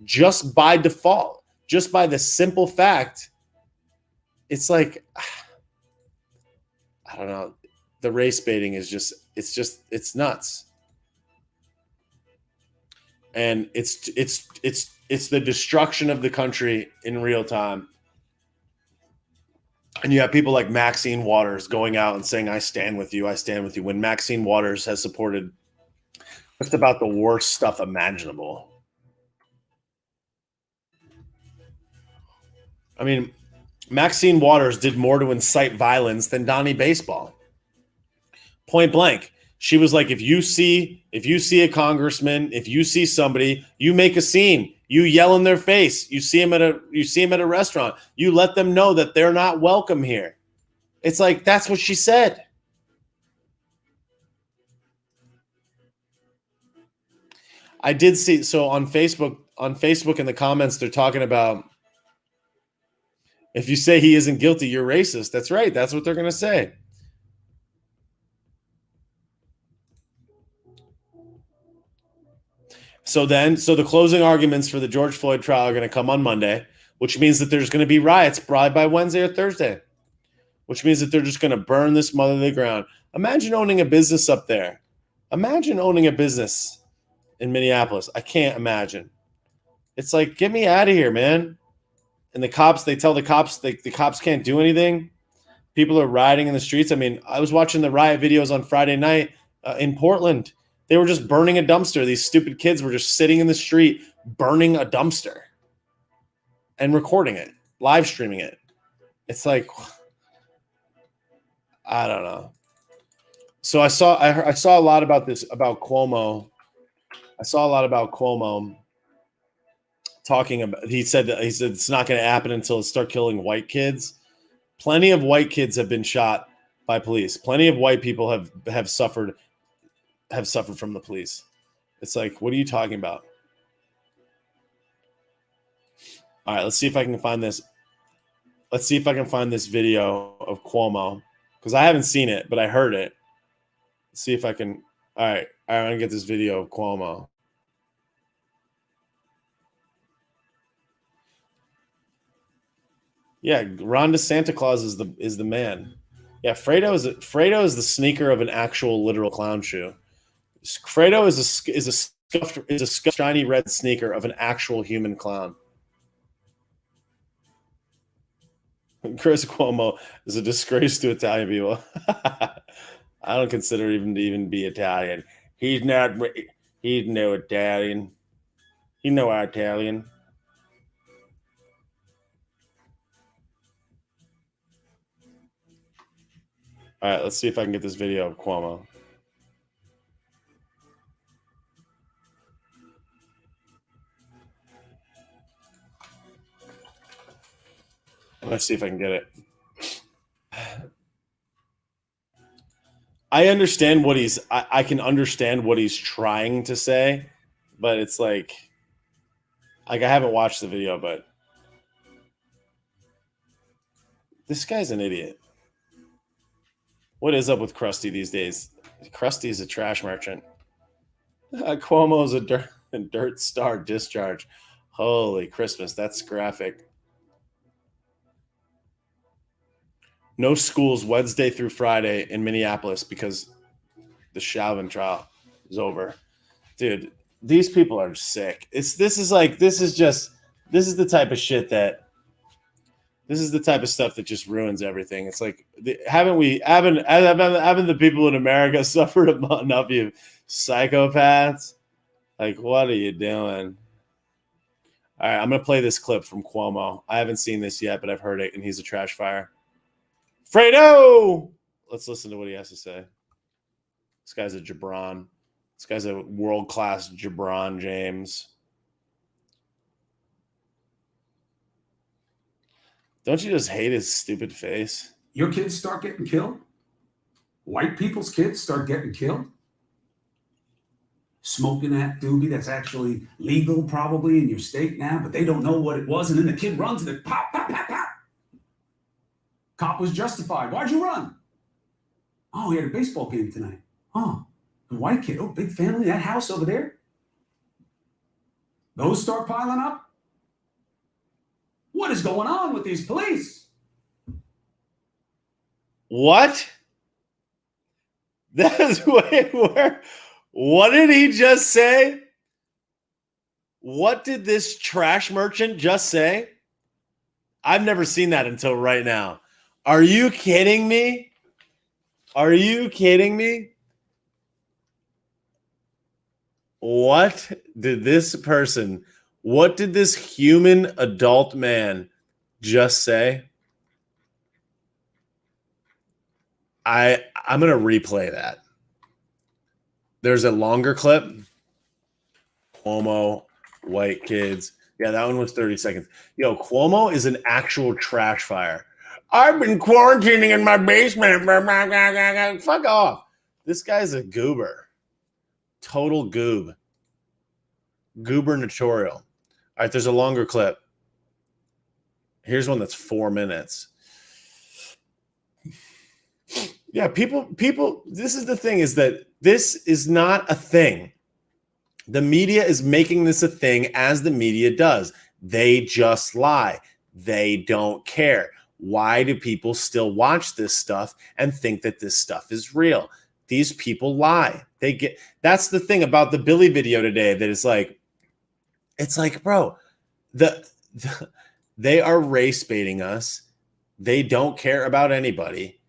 just by default, just by the simple fact. It's like, I don't know. The race baiting is it's nuts. And it's the destruction of the country in real time. And you have people like Maxine Waters going out and saying, I stand with you, when Maxine Waters has supported just about the worst stuff imaginable. I mean, Maxine Waters did more to incite violence than Donnie Baseball. Point blank. She was like, if you see a congressman, if you see somebody, you make a scene, you yell in their face, you see them at a restaurant, you let them know that they're not welcome here. It's like, that's what she said. I did see, so on Facebook in the comments, they're talking about, if you say he isn't guilty, you're racist. That's right. That's what they're going to say. So the closing arguments for the George Floyd trial are going to come on Monday. which means that there's going to be riots probably by Wednesday or Thursday, which means that they're just going to burn this mother to the ground. Imagine owning a business up there. Imagine owning a business in Minneapolis. I can't imagine. It's like, get me out of here, man. And the cops, they tell the cops the cops can't do anything. People are rioting in the streets. I mean, I was watching the riot videos on Friday night in Portland. They were just burning a dumpster. These stupid kids were just sitting in the street burning a dumpster and recording it, live streaming it. It's like, I don't know. So I saw a lot about this, about Cuomo. I saw a lot about Cuomo talking about, he said it's not going to happen until it start killing white kids. Plenty of white kids have been shot by police. Plenty of white people have suffered from the police. It's like, what are you talking about? All right, let's see if I can find this. Let's see if I can find this video of Cuomo, because I haven't seen it, but I heard it. Let's see if I can. All right, I'm gonna get this video of Cuomo. Yeah, Ron DeSanta is the man. Yeah, Fredo is the sneaker of an actual literal clown shoe. Fredo is a scuffed shiny red sneaker of an actual human clown. Chris Cuomo is a disgrace to Italian people. I don't consider him to even be Italian. He's no Italian. He's no Italian. All right, let's see if I can get this video of Cuomo. Let's see if I can get it. I understand what I can understand what he's trying to say, but it's like I haven't watched the video, but this guy's an idiot. What is up with Krusty these days? Krusty is a trash merchant. Cuomo's a dirt star discharge. Holy Christmas, that's graphic. No schools Wednesday through Friday in Minneapolis because the Chauvin trial is over. Dude, these people are sick. This is the type of shit that this is the type of stuff that just ruins everything. It's like, haven't the people in America suffered enough, you psychopaths? Like, what are you doing? All right, I'm going to play this clip from Cuomo. I haven't seen this yet, but I've heard it, and he's a trash fire. Fredo! Let's listen to what he has to say. This guy's a Jabron. This guy's a world-class Jabron James. Don't you just hate his stupid face? Your kids start getting killed? White people's kids start getting killed? Smoking that doobie that's actually legal probably in your state now, but they don't know what it was, and then the kid runs and it pop, pop, pop, pop. Cop was justified. Why'd you run? Oh, he had a baseball game tonight. Oh, the white kid. Oh, big family, that house over there. Those start piling up. What is going on with these police? What? That is where. What did he just say? What did this trash merchant just say? I've never seen that until right now. Are you kidding me? Are you kidding me? What did this human adult man just say? I'm going to replay that. There's a longer clip. Cuomo, white kids. Yeah, that one was 30 seconds. Yo, Cuomo is an actual trash fire. I've been quarantining in my basement. Fuck off. This guy's a goober. Total goob. Gubernatorial. All right, there's a longer clip. Here's one that's 4 minutes. Yeah, people, this is the thing, is that this is not a thing. The media is making this a thing, as the media does. They just lie. They don't care. Why do people still watch this stuff and think that this stuff is real? These people lie. That's the thing about the Billy video today, that it's like, bro, they are race baiting us. They don't care about anybody.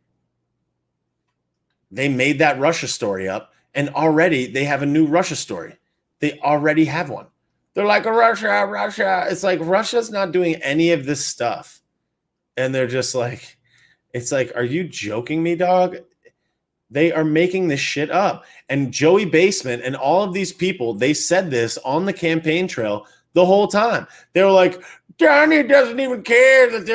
They made that Russia story up, and already they have a new Russia story. They already have one. They're like, Russia. It's like, Russia's not doing any of this stuff. And they're just like, it's like, are you joking me, dog? They are making this shit up. And Joey Basement and all of these people, they said this on the campaign trail the whole time. They were like, Johnny doesn't even care that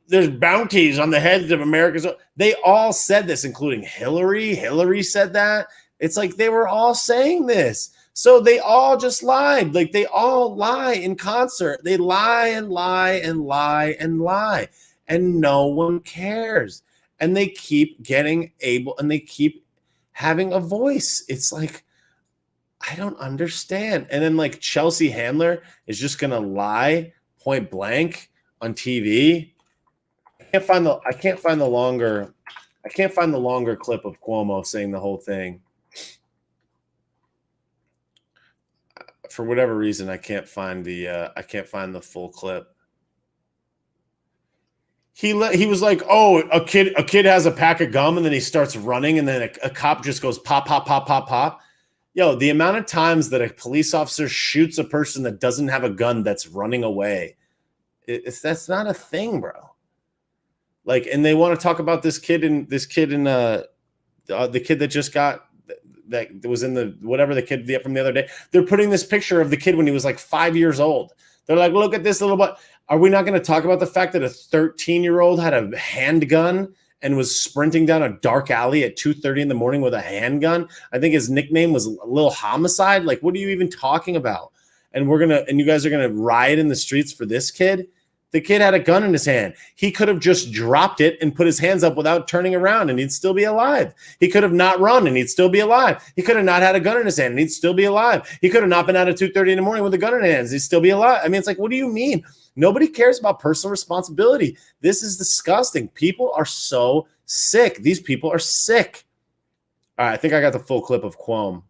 there's bounties on the heads of America's. They all said this, including Hillary. Hillary said that. It's like they were all saying this. So they all just lied. Like, they all lie in concert. They lie and lie and lie and lie. And no one cares. And they keep getting able, and they keep having a voice. It's like, I don't understand. And then like Chelsea Handler is just going to lie point blank on TV. I can't find the longer clip of Cuomo saying the whole thing. For whatever reason, I can't find the full clip. He was like, oh, a kid has a pack of gum, and then he starts running, and then a cop just goes pop, pop, pop, pop, pop. Yo, the amount of times that a police officer shoots a person that doesn't have a gun that's running away, that's not a thing, bro. Like, and they want to talk about the kid that just got, that was in the, whatever, the kid from the other day. They're putting this picture of the kid when he was like 5 years old. They're like, look at this little boy. Are we not going to talk about the fact that a 13-year-old had a handgun and was sprinting down a dark alley at 2:30 in the morning with a handgun? I think his nickname was Lil Homicide. Like, what are you even talking about? And you guys are going to riot in the streets for this kid? The kid had a gun in his hand. He could have just dropped it and put his hands up without turning around, and he'd still be alive. He could have not run, and he'd still be alive. He could have not had a gun in his hand, and he'd still be alive. He could have not been out at 2:30 in the morning with a gun in his hands. He'd still be alive. I mean, it's like, what do you mean? Nobody cares about personal responsibility. This is disgusting. People are so sick. These people are sick. All right, I think I got the full clip of Cuomo.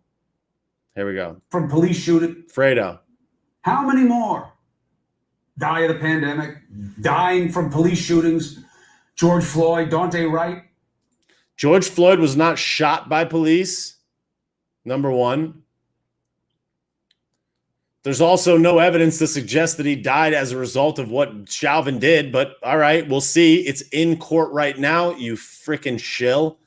Here we go. From police shooting. Fredo. How many more die of the pandemic, dying from police shootings? George Floyd, Daunte Wright. George Floyd was not shot by police, number one. There's also no evidence to suggest that he died as a result of what Chauvin did, but all right, we'll see. It's in court right now, you freaking shill.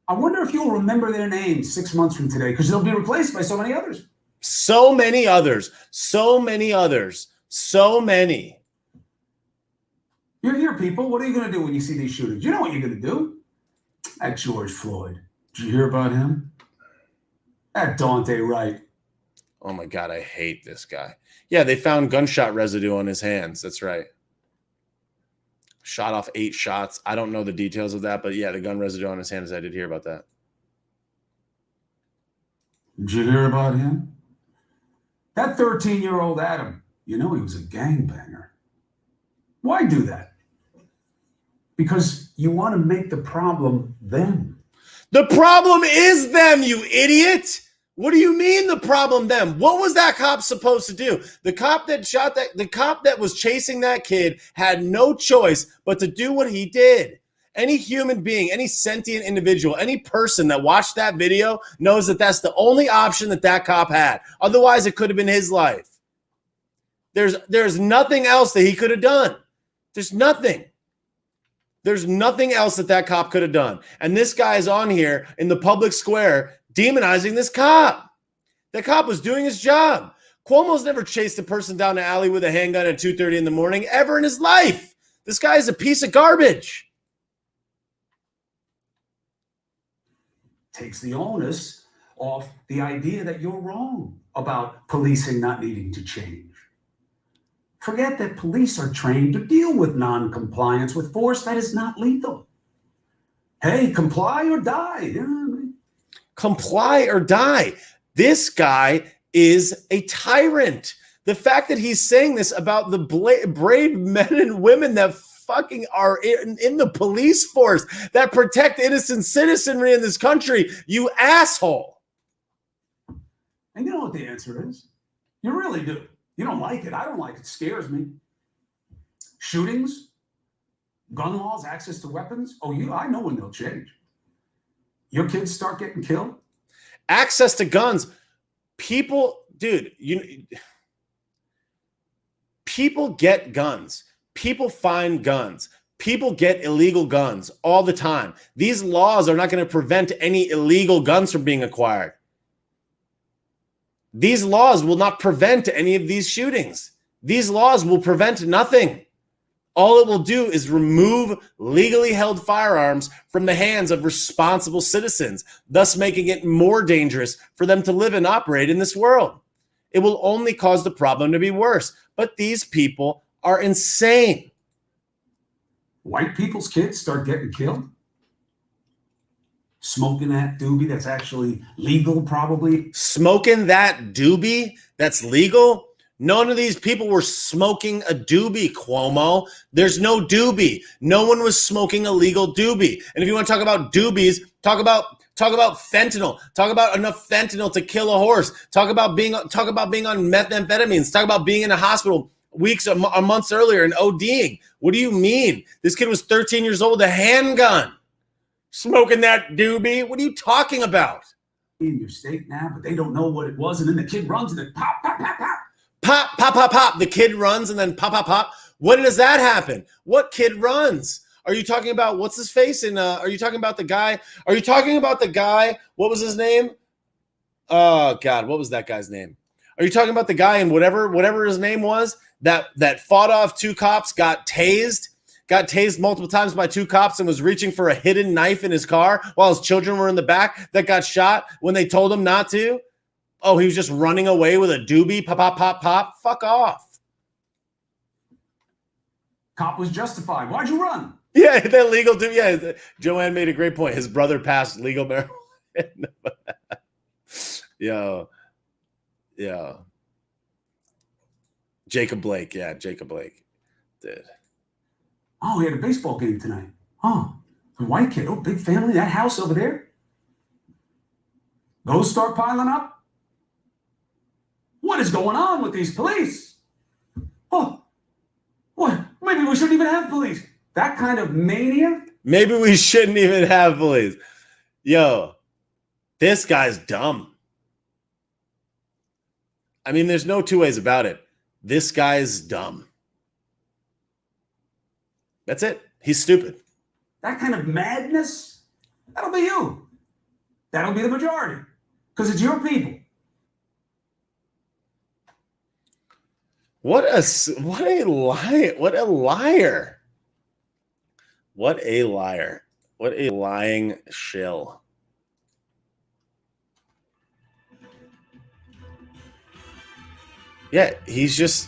I wonder if you'll remember their names 6 months from today, because they'll be replaced by so many others. So many others. So many others. So many. You're here, people. What are you going to do when you see these shootings? You know what you're going to do. That George Floyd. Did you hear about him? That Daunte Wright. Oh my God, I hate this guy. Yeah, they found gunshot residue on his hands. That's right. Shot off 8 shots. I don't know the details of that, but yeah, the gun residue on his hands. I did hear about that. Did you hear about him? That 13-year-old Adam. You know he was a gangbanger. Why do that? Because you want to make the problem them. The problem is them, you idiot. What do you mean the problem them? What was that cop supposed to do? The cop that was chasing that kid had no choice but to do what he did. Any human being, any sentient individual, any person that watched that video knows that that's the only option that cop had. Otherwise, it could have been his life. There's nothing else that he could have done. There's nothing. There's nothing else that cop could have done. And this guy is on here in the public square demonizing this cop. That cop was doing his job. Cuomo's never chased a person down the alley with a handgun at 2:30 in the morning ever in his life. This guy is a piece of garbage. Takes the onus off the idea that you're wrong about policing not needing to change. Forget that police are trained to deal with non-compliance with force that is not lethal. Hey, comply or die. Comply or die. This guy is a tyrant. The fact that he's saying this about the brave men and women that fucking are in the police force that protect innocent citizenry in this country, you asshole. And you know what the answer is? You really do. You don't like it. I don't like it. It scares me. Shootings, gun laws, access to weapons. Oh, I know when they'll change. Your kids start getting killed. Access to guns. People, dude, people get guns. People find guns. People get illegal guns all the time. These laws are not going to prevent any illegal guns from being acquired. These laws will not prevent any of these shootings. These laws will prevent nothing. All it will do is remove legally held firearms from the hands of responsible citizens, thus making it more dangerous for them to live and operate in this world. It will only cause the problem to be worse. But these people are insane. White people's kids start getting killed? Smoking that doobie that's actually legal, probably. Smoking that doobie that's legal? None of these people were smoking a doobie, Cuomo. There's no doobie. No one was smoking a legal doobie. And if you want to talk about doobies, talk about fentanyl. Talk about enough fentanyl to kill a horse. Talk about being on methamphetamines. Talk about being in a hospital weeks or months earlier and ODing. What do you mean? This kid was 13 years old with a handgun. Smoking that doobie? What are you talking about? In your state now, but they don't know what it was. And then the kid runs and then pop, pop, pop, pop. Pop, pop, pop, pop. The kid runs and then pop, pop, pop. When does that happen? What kid runs? Are you talking about what's his face? Are you talking about the guy? Are you talking about the guy? What was his name? Oh God, what was that guy's name? Are you talking about the guy in whatever his name was that fought off two cops, got tased multiple times by two cops and was reaching for a hidden knife in his car while his children were in the back, that got shot when they told him not to? Oh, he was just running away with a doobie. Pop, pop, pop, pop. Fuck off. Cop was justified. Why'd you run? Yeah, that legal doobie. Yeah, Joanne made a great point. His brother passed legal marijuana. Yo. Jacob Blake. Yeah, Jacob Blake did. Oh, he had a baseball game tonight. Oh, the white kid. Oh, big family. That house over there. Those start piling up. What is going on with these police? Oh, what? Maybe we shouldn't even have police. That kind of mania? Maybe we shouldn't even have police. Yo, this guy's dumb. I mean, there's no two ways about it. This guy's dumb. That's it. He's stupid. That kind of madness? That'll be you. That'll be the majority. Because it's your people. What a liar. What a liar. What a liar. What a lying shill. Yeah, he's just...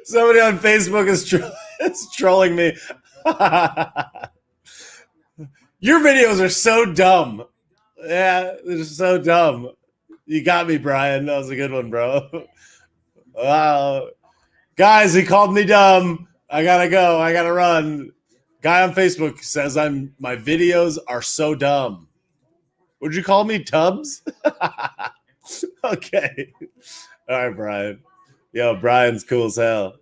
Somebody on Facebook is trolling me. Your videos are so dumb. Yeah, they're so dumb. You got me, Brian. That was a good one, bro. Wow. Guys, he called me dumb. I gotta go. I gotta run. Guy on Facebook says my videos are so dumb. Would you call me Tubbs? Okay. All right, Brian. Yo, Brian's cool as hell.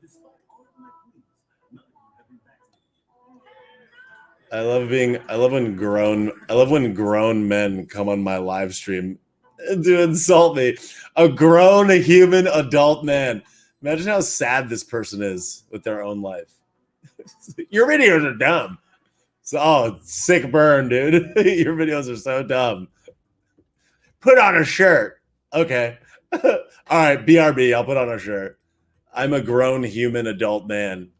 I love when grown men come on my live stream to insult me. A grown human adult man. Imagine how sad this person is with their own life. Your videos are dumb. So, sick burn, dude. Your videos are so dumb. Put on a shirt. Okay. All right, BRB, I'll put on a shirt. I'm a grown human adult man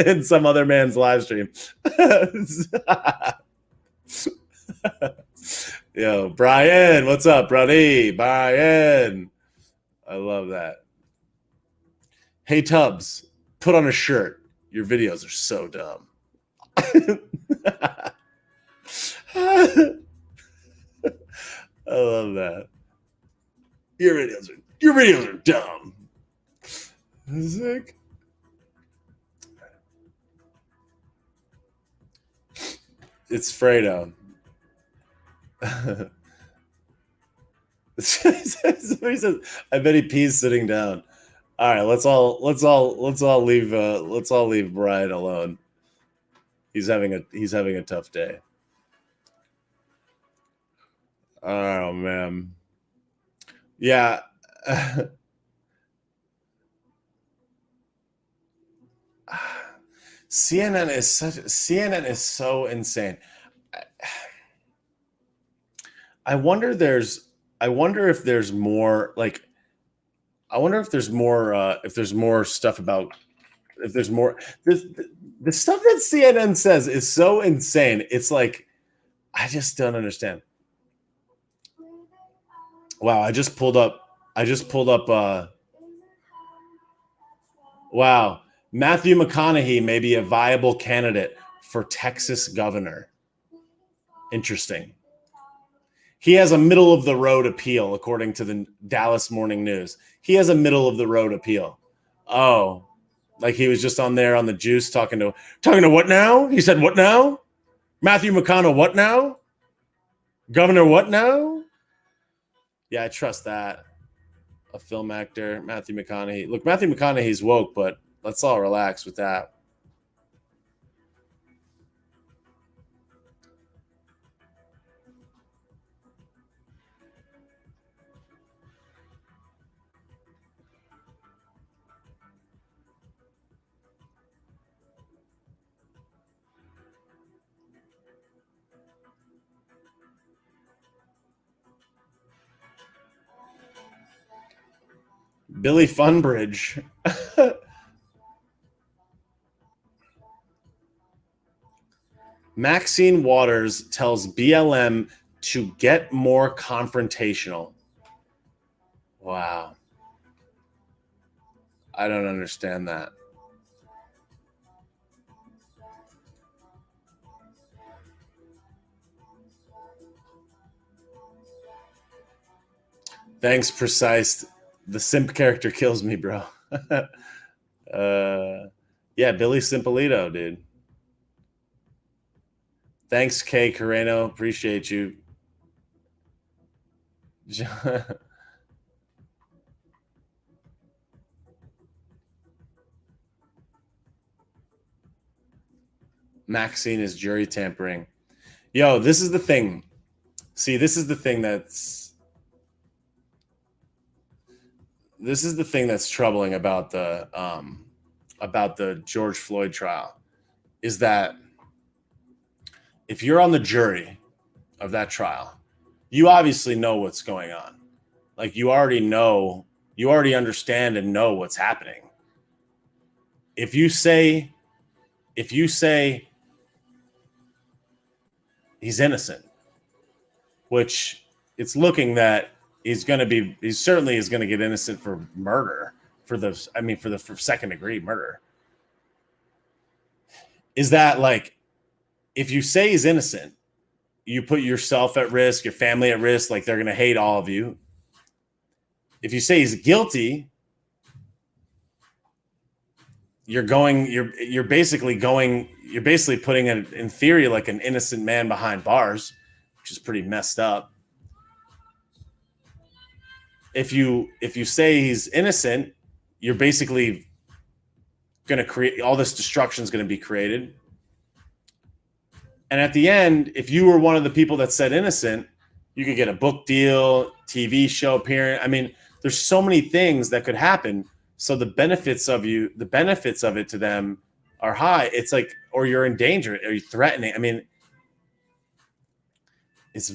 in some other man's live stream. Yo, Brian, what's up, buddy? Brian. I love that. Hey, Tubbs, put on a shirt. Your videos are so dumb. I love that. Your videos are dumb. Sick. It's Fredo. Somebody says, "I bet he pees sitting down." All right, let's all leave Brian alone. He's having a tough day. Oh man, yeah. CNN is so insane. I wonder if there's more if there's more stuff about if there's more the stuff that CNN says is so insane. It's like I just don't understand. Wow, I just pulled up wow, Matthew McConaughey may be a viable candidate for Texas governor. Interesting. He has a middle of the road appeal, according to the Dallas Morning News. He has a middle of the road appeal. Oh, like he was just on there on the juice talking to what now? He said, what now? Matthew McConaughey, what now? Governor, what now? Yeah, I trust that. A film actor, Matthew McConaughey. Look, Matthew McConaughey's woke, but let's all relax with that. Billy Funbridge. Maxine Waters tells BLM to get more confrontational. Wow. I don't understand that. Thanks, Precise. The simp character kills me, bro. Yeah, Billy Simpolito, dude. Thanks, Kay Carreno. Appreciate you. Maxine is jury tampering. Yo, this is the thing. See, this is the thing that's troubling about the George Floyd trial is that if you're on the jury of that trial, you obviously know what's going on. Like you already understand and know what's happening. If you say he's innocent, which it's looking that he certainly is going to get innocent for murder, for second degree murder. Is that like, if you say he's innocent, you put yourself at risk, your family at risk, like they're going to hate all of you. If you say he's guilty, you're basically putting in theory like an innocent man behind bars, which is pretty messed up. If you say he's innocent, you're basically going to create all this destruction is going to be created. And at the end, if you were one of the people that said innocent, you could get a book deal, TV show appearance. I mean, there's so many things that could happen. So the benefits of it to them are high. It's like, or you're in danger, or you're threatening. I mean, it's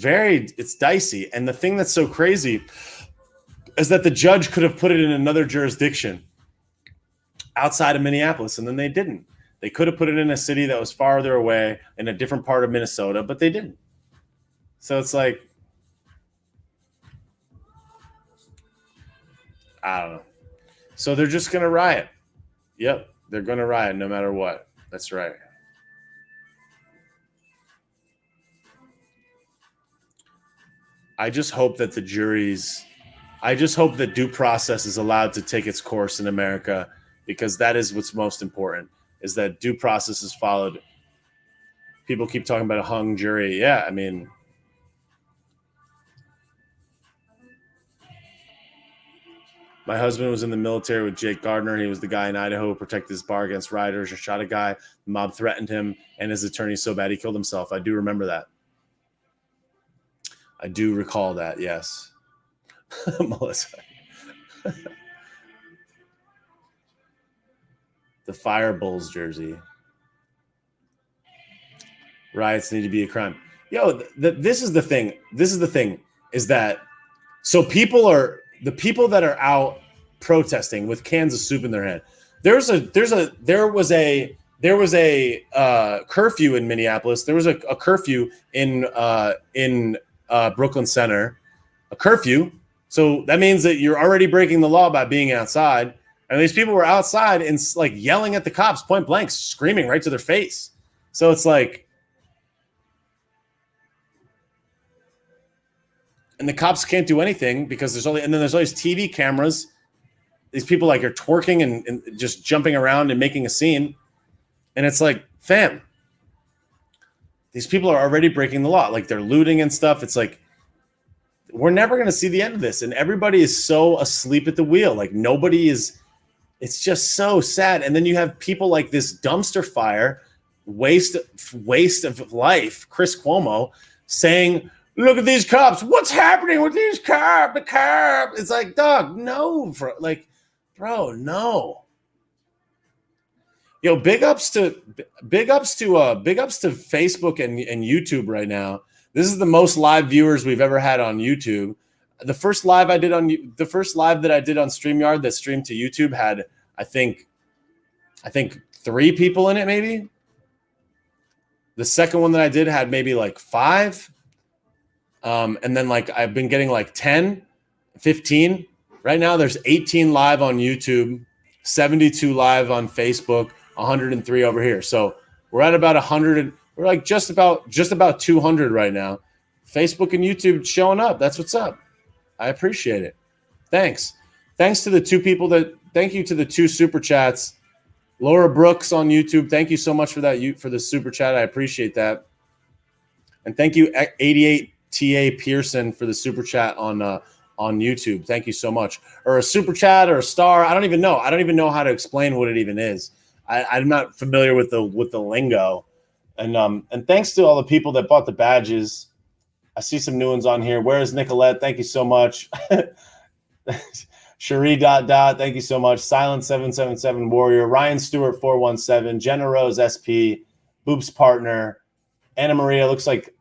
dicey. And the thing that's so crazy is that the judge could have put it in another jurisdiction outside of Minneapolis, and then they didn't. They could have put it in a city that was farther away in a different part of Minnesota, but they didn't. So it's like, I don't know. So they're just going to riot. Yep. They're going to riot no matter what. That's right. I just hope that due process is allowed to take its course in America, because that is what's most important, is that due process is followed. People keep talking about a hung jury. Yeah, I mean, my husband was in the military with Jake Gardner. He was the guy in Idaho who protected his bar against rioters or shot a guy. The mob threatened him and his attorney so bad he killed himself. I do remember that. I do recall that, yes. Melissa. The Fire Bulls jersey. Riots need to be a crime. Yo, this is the thing. This is the thing, is that so the people that are out protesting with cans of soup in their hand. There was a curfew in Minneapolis. There was a curfew in Brooklyn Center, a curfew. So that means that you're already breaking the law by being outside. And these people were outside and like yelling at the cops point blank, screaming right to their face. So it's like, and the cops can't do anything because there's all these TV cameras. These people like are twerking and just jumping around and making a scene. And it's like, fam, these people are already breaking the law. Like they're looting and stuff. It's like, we're never going to see the end of this. And everybody is so asleep at the wheel. Like nobody is, it's just so sad. And then you have people like this dumpster fire, waste of life, Chris Cuomo, saying, look at these cops. What's happening with these cops? The cop. It's like, dog, no, bro, no. Yo, big ups to Facebook and YouTube right now. This is the most live viewers we've ever had on YouTube. The first live that I did on StreamYard that streamed to YouTube had, I think 3 people in it, maybe. The second one that I did had maybe like 5. And then like I've been getting like 10, 15. Right now there's 18 live on YouTube, 72 live on Facebook, 103 over here. So we're at about 100. We're like just about 200 right now. Facebook and YouTube showing up. That's what's up. I appreciate it. Thanks to the 2 people thank you to the 2 super chats. Laura Brooks on YouTube. Thank you so much for that, for the super chat. I appreciate that. And thank you 88 TA Pearson for the super chat on YouTube. Thank you so much. Or a super chat or a star. I don't even know. I don't even know how to explain what it even is. I'm not familiar with the lingo. And thanks to all the people that bought the badges. I see some new ones on here. Where is Nicolette? Thank you so much. Cherie ... Thank you so much. Silent 777 Warrior. Ryan Stewart 417. Jenna Rose SP. Boob's partner. Anna Maria looks like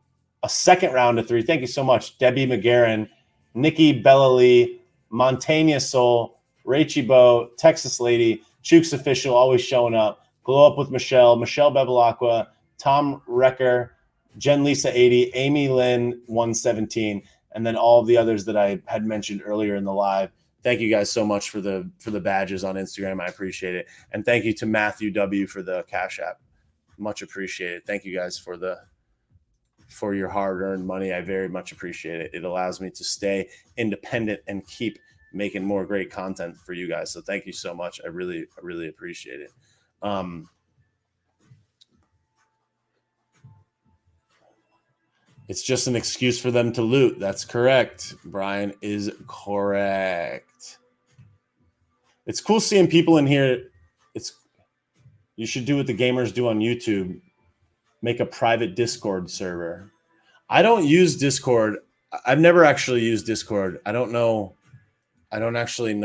a second round of 3. Thank you so much. Debbie McGarren. Nikki Bella Lee. Montaigne Soul. Rachie Bo. Texas Lady. Chooks Official always showing up. Glow Up with Michelle. Michelle Bevilacqua. Tom Recker. Jen Lisa 80. Amy Lynn 117. And then all of the others that I had mentioned earlier in the live. Thank you guys so much for the badges on Instagram. I appreciate it. And thank you to Matthew W for the Cash App. Much appreciated. Thank you guys for your hard-earned money. I very much appreciate it. It allows me to stay independent and keep making more great content for you guys. So thank you so much. I really appreciate it. It's just an excuse for them to loot. That's correct. Brian is correct. It's cool seeing people in here. You should do what the gamers do on YouTube. Make a private Discord server. I don't use Discord. I've never actually used Discord. I don't know. I don't even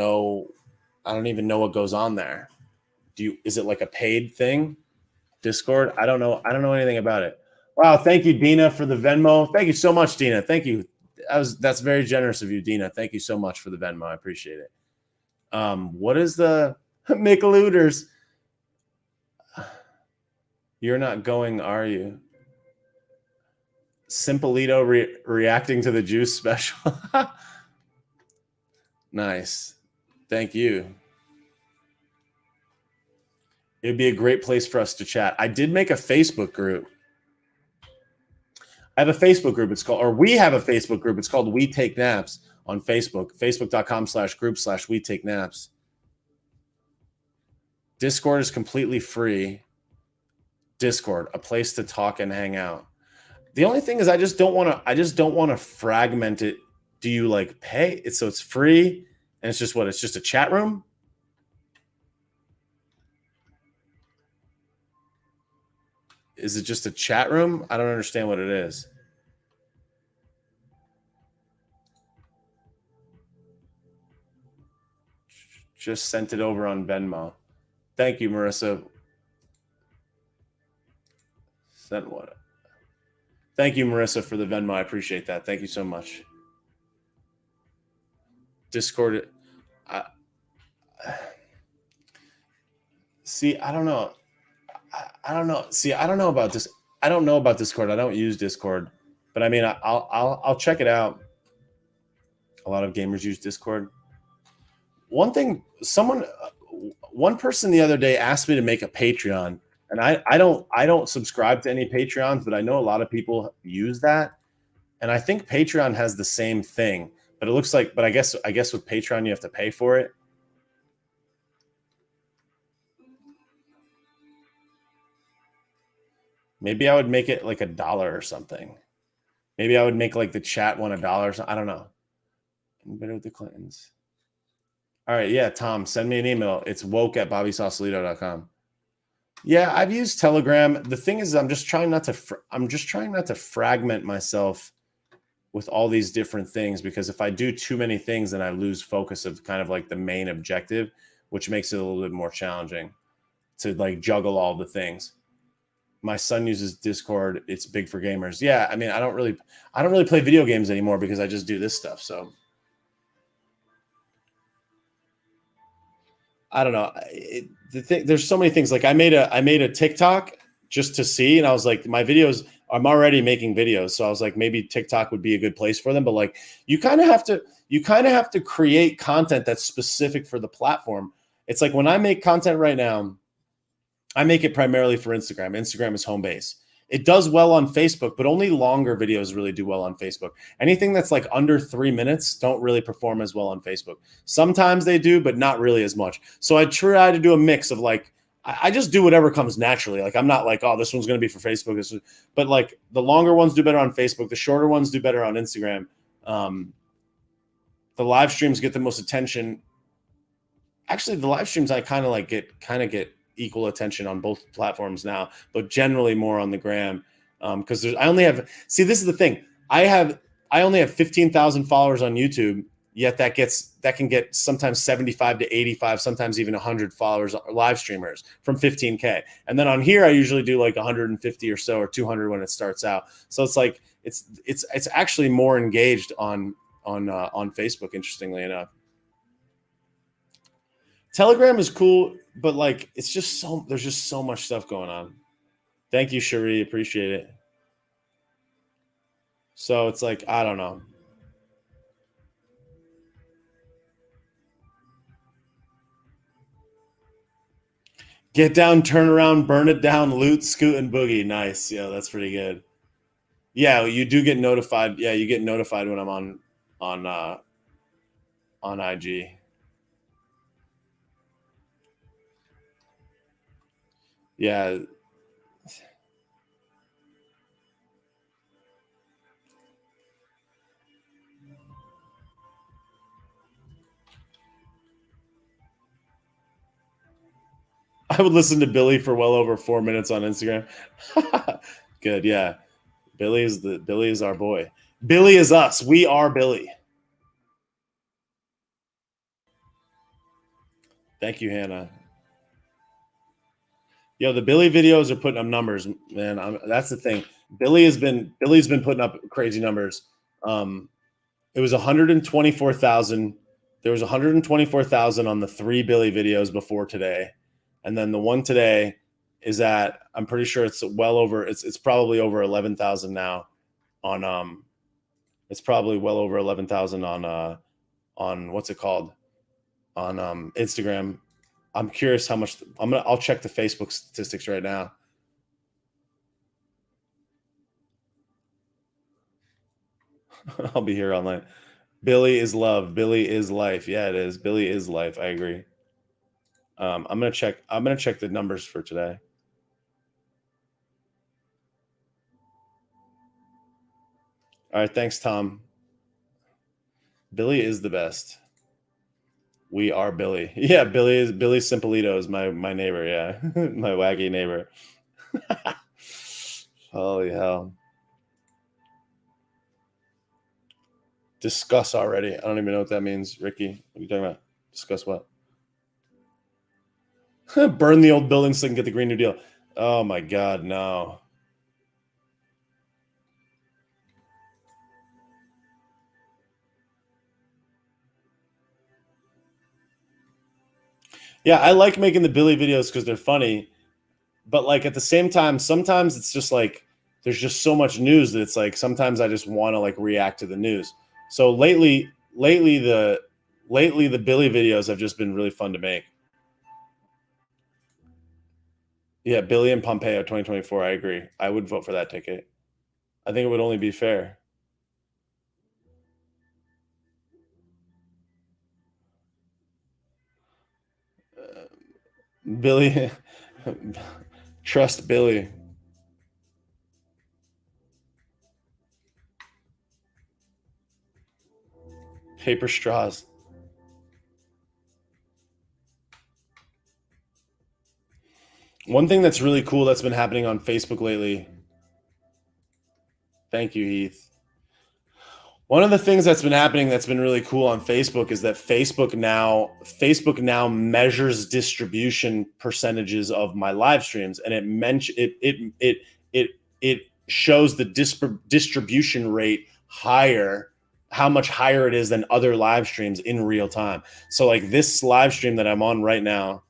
know what goes on there. Is it like a paid thing? Discord? I don't know. I don't know anything about it. Wow, thank you, Dina, for the Venmo. Thank you so much, Dina. Thank you. That's very generous of you, Dina. Thank you so much for the Venmo. I appreciate it. What is the McLooters? You're not going, are you? Simpolito reacting to the juice special. Nice. Thank you. It'd be a great place for us to chat. I did make a Facebook group. I have a Facebook group. We have a Facebook group. It's called We Take Naps on Facebook. Facebook.com/group/We Take Naps. Discord is completely free. Discord, a place to talk and hang out. The only thing is I just don't want to fragment it. Do you like pay? So it's free and it's just what? It's just a chat room? Is it just a chat room? I don't understand what it is. Just sent it over on Venmo. Thank you, Marissa. Sent what? Thank you, Marissa, for the Venmo. I appreciate that. Thank you so much. Discord. See, I don't know. I don't know. See, I don't know about this. I don't know about Discord. I don't use Discord, but I mean, I'll check it out. A lot of gamers use Discord. One person the other day asked me to make a Patreon, and I don't subscribe to any Patreons, but I know a lot of people use that, and I think Patreon has the same thing. But it looks like, I guess with Patreon you have to pay for it. Maybe I would make it like $1 or something. Maybe I would make like the chat one $1. I don't know. Better with the Clintons. All right, yeah, Tom, send me an email. It's woke@bobbysausalito.com. Yeah, I've used Telegram. The thing is, I'm just trying not to fragment myself with all these different things, because if I do too many things, then I lose focus of kind of like the main objective, which makes it a little bit more challenging to like juggle all the things. My son uses Discord. It's big for gamers. Yeah, I mean, I don't really play video games anymore because I just do this stuff. So I don't know. There's so many things. Like I made a TikTok just to see, and I was like, my videos, I'm already making videos, so I was like, maybe TikTok would be a good place for them. But like, you kind of have to create content that's specific for the platform. It's like when I make content right now, I make it primarily for Instagram. Instagram is home base. It does well on Facebook, but only longer videos really do well on Facebook. Anything that's like under 3 minutes don't really perform as well on Facebook. Sometimes they do, but not really as much. So I try to do a mix of like, I just do whatever comes naturally. Like I'm not like, oh, this one's going to be for Facebook. But like the longer ones do better on Facebook. The shorter ones do better on Instagram. The live streams get the most attention. Actually, the live streams I kind of get equal attention on both platforms now, but generally more on the gram. Because this is the thing. I only have 15,000 followers on YouTube, yet that can get sometimes 75 to 85, sometimes even 100 followers, live streamers from 15K. And then on here, I usually do like 150 or so, or 200 when it starts out. So it's like, it's actually more engaged on Facebook, interestingly enough. Telegram is cool, but like there's just so much stuff going on. Thank you, Cherie. Appreciate it. So it's like, I don't know. Get down, turn around, burn it down, loot, scoot, and boogie. Nice. Yeah, that's pretty good. Yeah, you do get notified. Yeah, you get notified when I'm on IG. Yeah. I would listen to Billy for well over 4 minutes on Instagram. Good, yeah. Billy is our boy. Billy is us. We are Billy. Thank you, Hannah. Yo, the Billy videos are putting up numbers, man. That's the thing. Billy's been putting up crazy numbers. It was 124,000. There was 124,000 on the 3 Billy videos before today, and then the one today is at, I'm pretty sure it's well over. It's probably over 11,000 now. It's probably well over 11,000 on what's it called, on Instagram. I'm curious how much. I'll check the Facebook statistics right now. I'll be here all night. Billy is love. Billy is life. Yeah, it is. Billy is life. I agree. I'm gonna check the numbers for today. All right, thanks, Tom. Billy is the best. We are Billy. Yeah, Billy Simpolito is my neighbor. Yeah, my wacky neighbor. Holy hell! Discuss already. I don't even know what that means, Ricky. What are you talking about? Discuss what? Burn the old buildings so they can get the Green New Deal. Oh my God, no. Yeah, I like making the Billy videos because they're funny, but like at the same time, sometimes it's just like there's just so much news that it's like sometimes I just want to like react to the news. So lately the Billy videos have just been really fun to make. Yeah, Billy and Pompeo 2024. I agree. I would vote for that ticket. I think it would only be fair. Billy, trust Billy. Paper straws. One thing that's really cool that's been happening on Facebook lately. Thank you, Heath. One of the things that's been happening that's been really cool on Facebook is that Facebook now measures distribution percentages of my live streams, and it shows the distribution rate higher, how much higher it is than other live streams in real time. So like this live stream that I'm on right now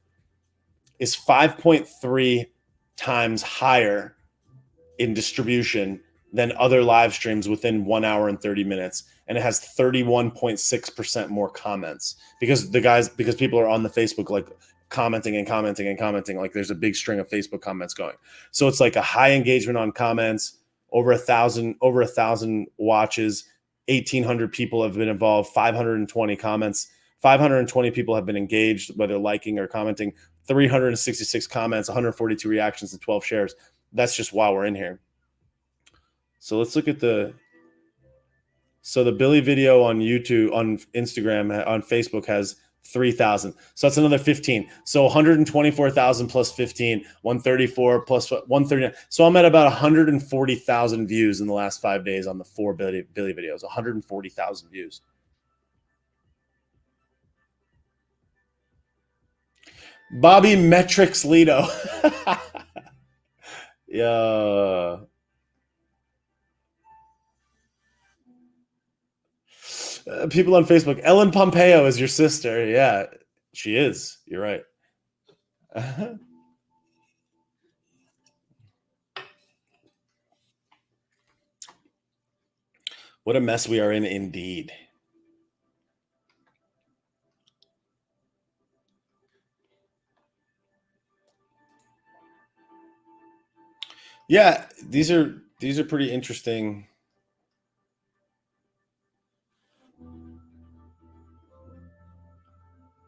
is 5.3 times higher in distribution than other live streams within 1 hour and 30 minutes. And it has 31.6% more comments because people are on the Facebook, like commenting and commenting and commenting. Like there's a big string of Facebook comments going. So it's like a high engagement on comments, over 1,000 watches, 1,800 people have been involved, 520 comments, 520 people have been engaged, whether liking or commenting, 366 comments, 142 reactions, and 12 shares. That's just while we're in here. So let's look at the Billy video on YouTube, on Instagram, on Facebook has 3,000. So that's another 15. So 124,000 plus 15, 134 plus 139. So I'm at about 140,000 views in the last 5 days on the 4 Billy videos. 140,000 views. Bobby Metrics Lido. Yeah. People on Facebook. Ellen Pompeo is your sister. Yeah, she is. You're right. What a mess we are in, indeed. Yeah, these are pretty interesting.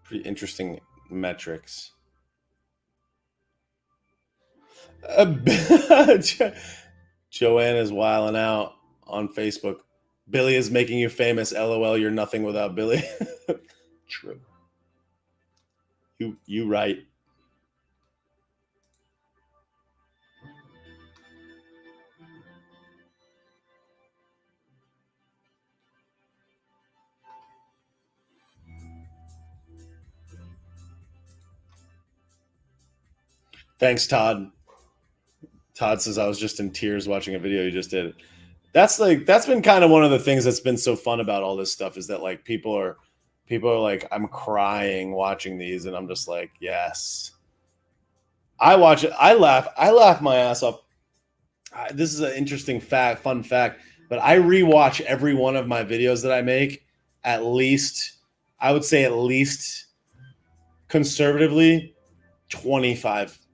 Pretty interesting metrics. Joanne is wilding out on Facebook. Billy is making you famous. LOL, you're nothing without Billy. True. You right. Thanks, Todd. Todd says I was just in tears watching a video you just did. That's been kind of one of the things that's been so fun about all this stuff is that like people are like, I'm crying watching these, and I'm just like, yes. I watch it. I laugh my ass off. This is an interesting fun fact, but I rewatch every one of my videos that I make at least, I would say at least, conservatively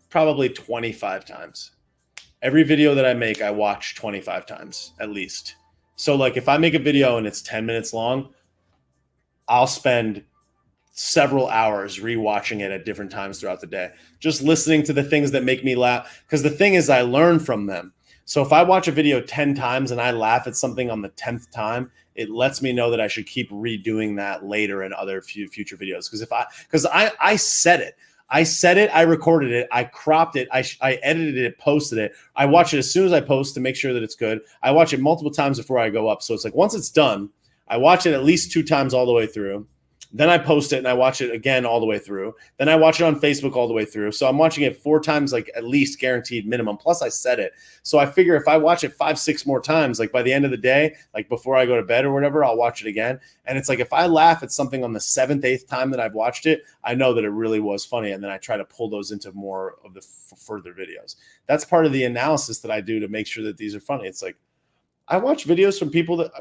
probably 25 times. Every video that I make, I watch 25 times at least. So like if I make a video and it's 10 minutes long, I'll spend several hours rewatching it at different times throughout the day, just listening to the things that make me laugh. Because the thing is, I learn from them. So if I watch a video 10 times and I laugh at something on the 10th time, it lets me know that I should keep redoing that later in other future videos. Because I said it. I recorded it, I cropped it, I edited it, posted it. I watch it as soon as I post to make sure that it's good. I watch it multiple times before I go up. So it's like once it's done, I watch it at least 2 times all the way through. Then I post it and I watch it again all the way through. Then I watch it on Facebook all the way through. So I'm watching it 4 times, like at least guaranteed minimum. Plus I said it. So I figure if I watch it 5, 6 more times, like by the end of the day, like before I go to bed or whatever, I'll watch it again. And it's like, if I laugh at something on the 7th, 8th time that I've watched it, I know that it really was funny. And then I try to pull those into more of the further videos. That's part of the analysis that I do to make sure that these are funny. It's like, I watch videos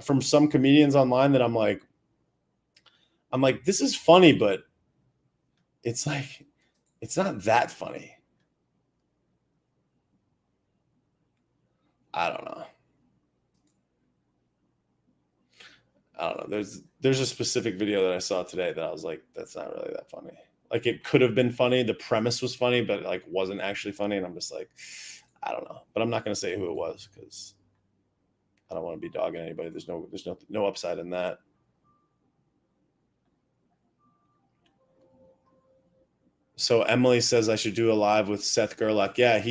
from some comedians online that I'm like, this is funny, but it's like, it's not that funny. I don't know. There's a specific video that I saw today that I was like, that's not really that funny. Like it could have been funny. The premise was funny, but like wasn't actually funny. And I'm just like, I don't know, but I'm not going to say who it was because I don't want to be dogging anybody. There's no upside in that. So Emily says I should do a live with Seth Gerlach. Yeah,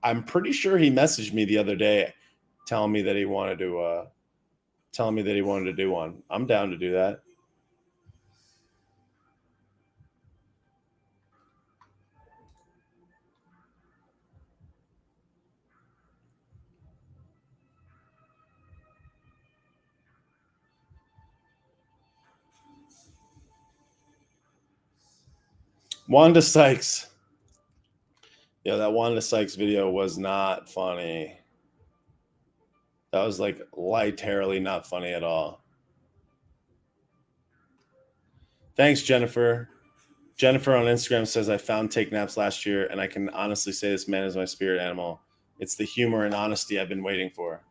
I'm pretty sure he messaged me the other day telling me that he wanted to do one. I'm down to do that. Wanda Sykes. Yeah, that Wanda Sykes video was not funny. That was like literally not funny at all. Thanks, Jennifer. Jennifer on Instagram says, I found Take Naps last year, and I can honestly say this man is my spirit animal. It's the humor and honesty I've been waiting for.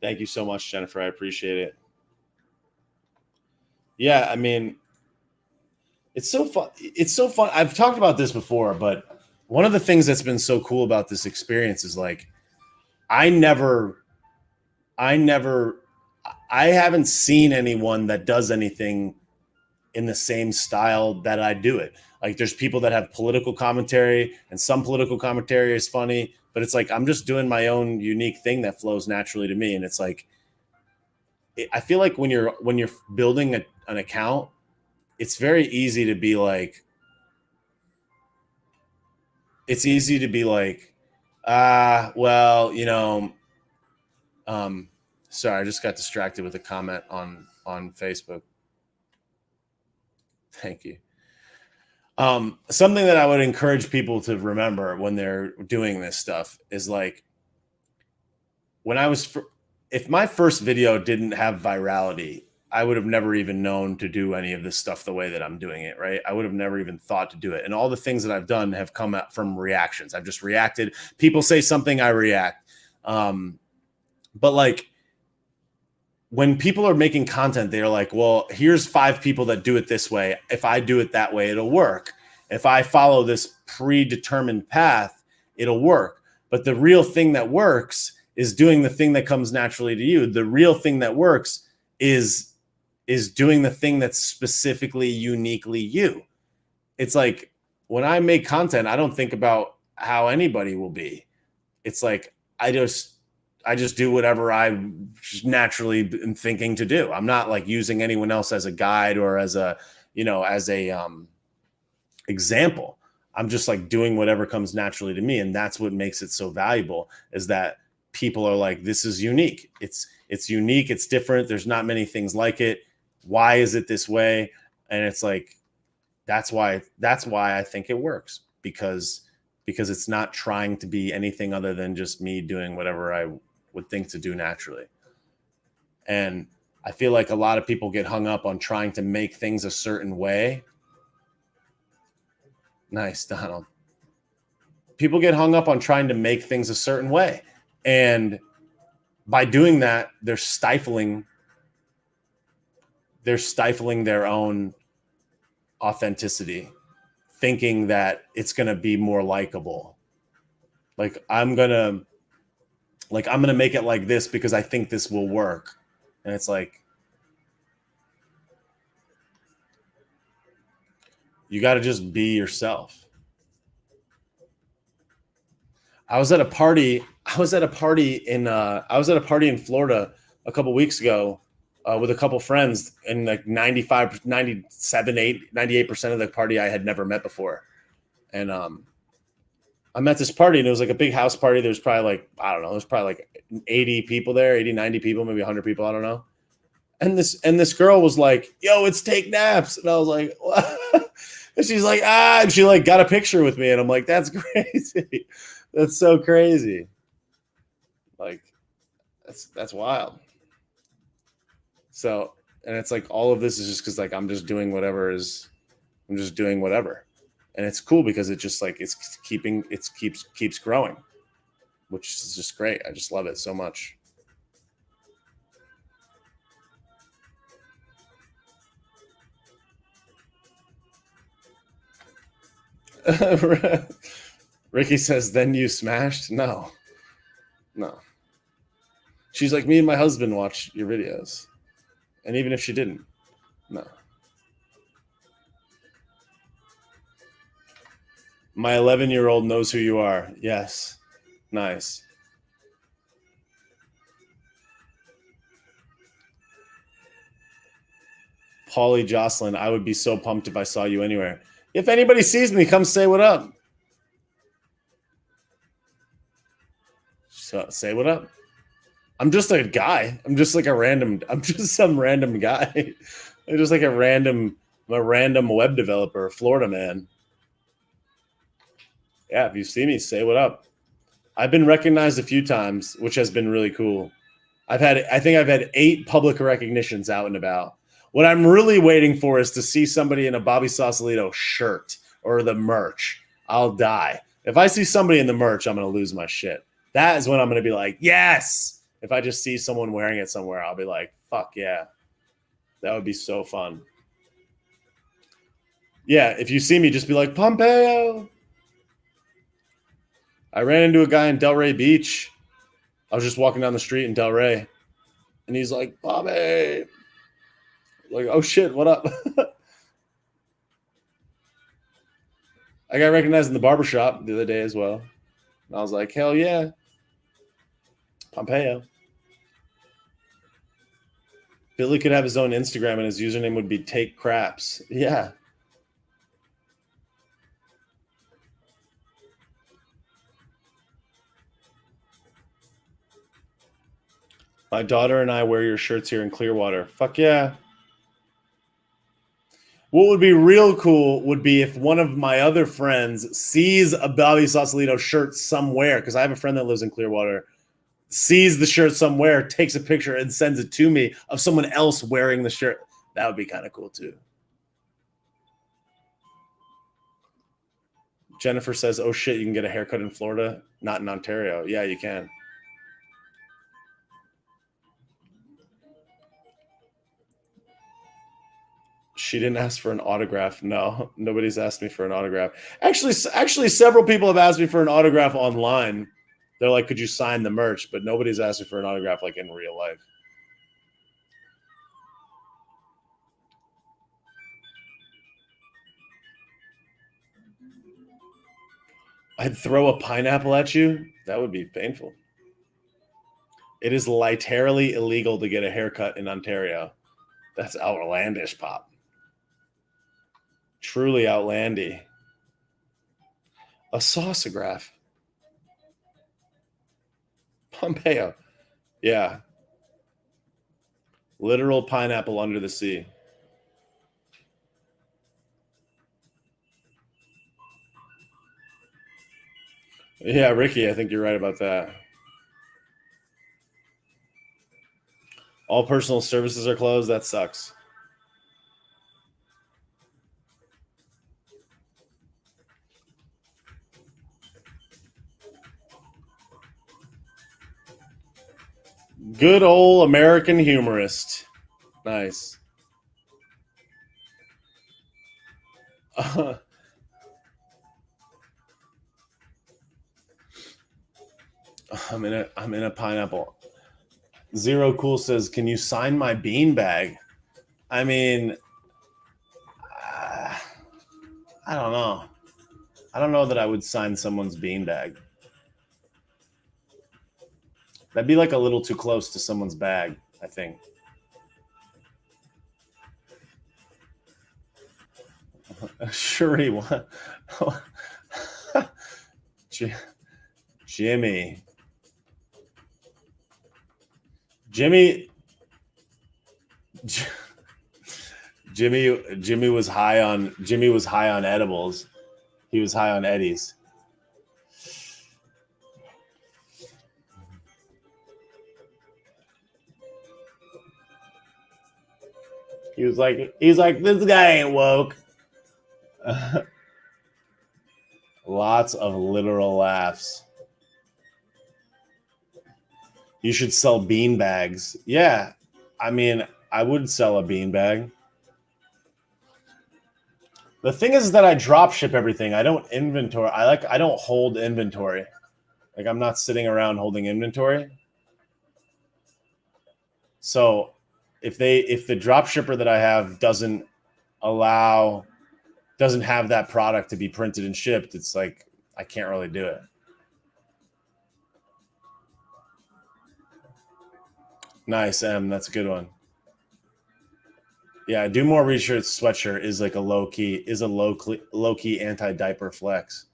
Thank you so much, Jennifer. I appreciate it. Yeah, I mean, it's so fun. It's so fun. I've talked about this before, but one of the things that's been so cool about this experience is like, I haven't seen anyone that does anything in the same style that I do it. Like there's people that have political commentary and some political commentary is funny, but it's like, I'm just doing my own unique thing that flows naturally to me. And it's like, I feel like when you're building an account, it's very easy to be like, well, you know, sorry, I just got distracted with a comment on Facebook. Thank you. Something that I would encourage people to remember when they're doing this stuff is like, if my first video didn't have virality, I would have never even known to do any of this stuff the way that I'm doing it, right? I would have never even thought to do it. And all the things that I've done have come out from reactions. I've just reacted. People say something, I react. But like, when people are making content, they're like, well, here's 5 people that do it this way. If I do it that way, it'll work. If I follow this predetermined path, it'll work. But the real thing that works is doing the thing that comes naturally to you. The real thing that works is doing the thing that's specifically uniquely you. It's like when I make content, I don't think about how anybody will be. It's like, I just do whatever I naturally am thinking to do. I'm not like using anyone else as a guide or as a example. I'm just like doing whatever comes naturally to me. And that's what makes it so valuable, is that people are like, this is unique. It's unique. It's different. There's not many things like it. Why is it this way? And it's like, that's why I think it works, because it's not trying to be anything other than just me doing whatever I would think to do naturally. And I feel like a lot of people get hung up on trying to make things a certain way. Nice, Donald. People get hung up on trying to make things a certain way. And by doing that, they're stifling their own authenticity, thinking that it's going to be more likable. Like I'm going to make it like this because I think this will work. And it's like, you got to just be yourself. I was at a party in Florida a couple weeks ago with a couple friends, and like 95, 97, 98% of the party I had never met before. And I'm at this party, and it was like a big house party. There's probably like, I don't know, there's probably like 80 people there, 80, 90 people, maybe 100 people, I don't know. And this girl was like, yo, it's Take Naps. And I was like, what? And she's like, and she like got a picture with me. And I'm like, that's crazy. That's so crazy. Like, that's wild. So, and it's like, all of this is just because like, I'm just doing whatever. And it's cool because it just like, keeps growing, which is just great. I just love it so much. Ricky says, then you smashed? No. She's like, me and my husband watch your videos. And even if she didn't, no. My 11-year-old knows who you are. Yes. Nice. Paulie Jocelyn, I would be so pumped if I saw you anywhere. If anybody sees me, come say what up. So say what up. I'm just a guy. I'm just some random guy. I'm just like a random web developer, Florida man. Yeah, if you see me, say what up. I've been recognized a few times, which has been really cool. I think I've had 8 public recognitions out and about. What I'm really waiting for is to see somebody in a Bobby Sausalito shirt or the merch. I'll die. If I see somebody in the merch, I'm going to lose my shit. That is when I'm going to be like, yes. If I just see someone wearing it somewhere, I'll be like, fuck yeah. That would be so fun. Yeah, if you see me, just be like, Pompeo. I ran into a guy in Delray Beach. I was just walking down the street in Delray. And he's like, Bobby. Like, oh shit, what up? I got recognized in the barbershop the other day as well. And I was like, hell yeah. Pompeo. Billy could have his own Instagram and his username would be Take Craps. Yeah. My daughter and I wear your shirts here in Clearwater. Fuck yeah. What would be real cool would be if one of my other friends sees a Bobby Sausalito shirt somewhere, because I have a friend that lives in Clearwater, sees the shirt somewhere, takes a picture and sends it to me of someone else wearing the shirt. That would be kind of cool too. Jennifer says, oh shit, you can get a haircut in Florida, not in Ontario. Yeah, you can. She didn't ask for an autograph. No, nobody's asked me for an autograph. Actually, several people have asked me for an autograph online. They're like, could you sign the merch? But nobody's asked me for an autograph like in real life. I'd throw a pineapple at you? That would be painful. It is literally illegal to get a haircut in Ontario. That's outlandish, Pop. Truly outlandy. A sauceograph. Pompeo. Yeah. Literal pineapple under the sea. Yeah, Ricky, I think you're right about that. All personal services are closed. That sucks. Good old American humorist. Nice. I'm in a pineapple. Zero Cool says, "Can you sign my beanbag?" I mean, I don't know. I don't know that I would sign someone's beanbag. That'd be like a little too close to someone's bag, I think. Shuri, what? Jimmy. Jimmy was high on edibles. He was high on Eddies. He's like, this guy ain't woke. Lots of literal laughs. You should sell bean bags. Yeah. I mean, I would sell a bean bag. The thing is that I drop ship everything. I don't inventory. I don't hold inventory. Like, I'm not sitting around holding inventory. So if the drop shipper that I have doesn't have that product to be printed and shipped, it's like I can't really do it. Nice, M. That's a good one. Yeah, do more research. Sweatshirt is like a low key anti-diaper flex.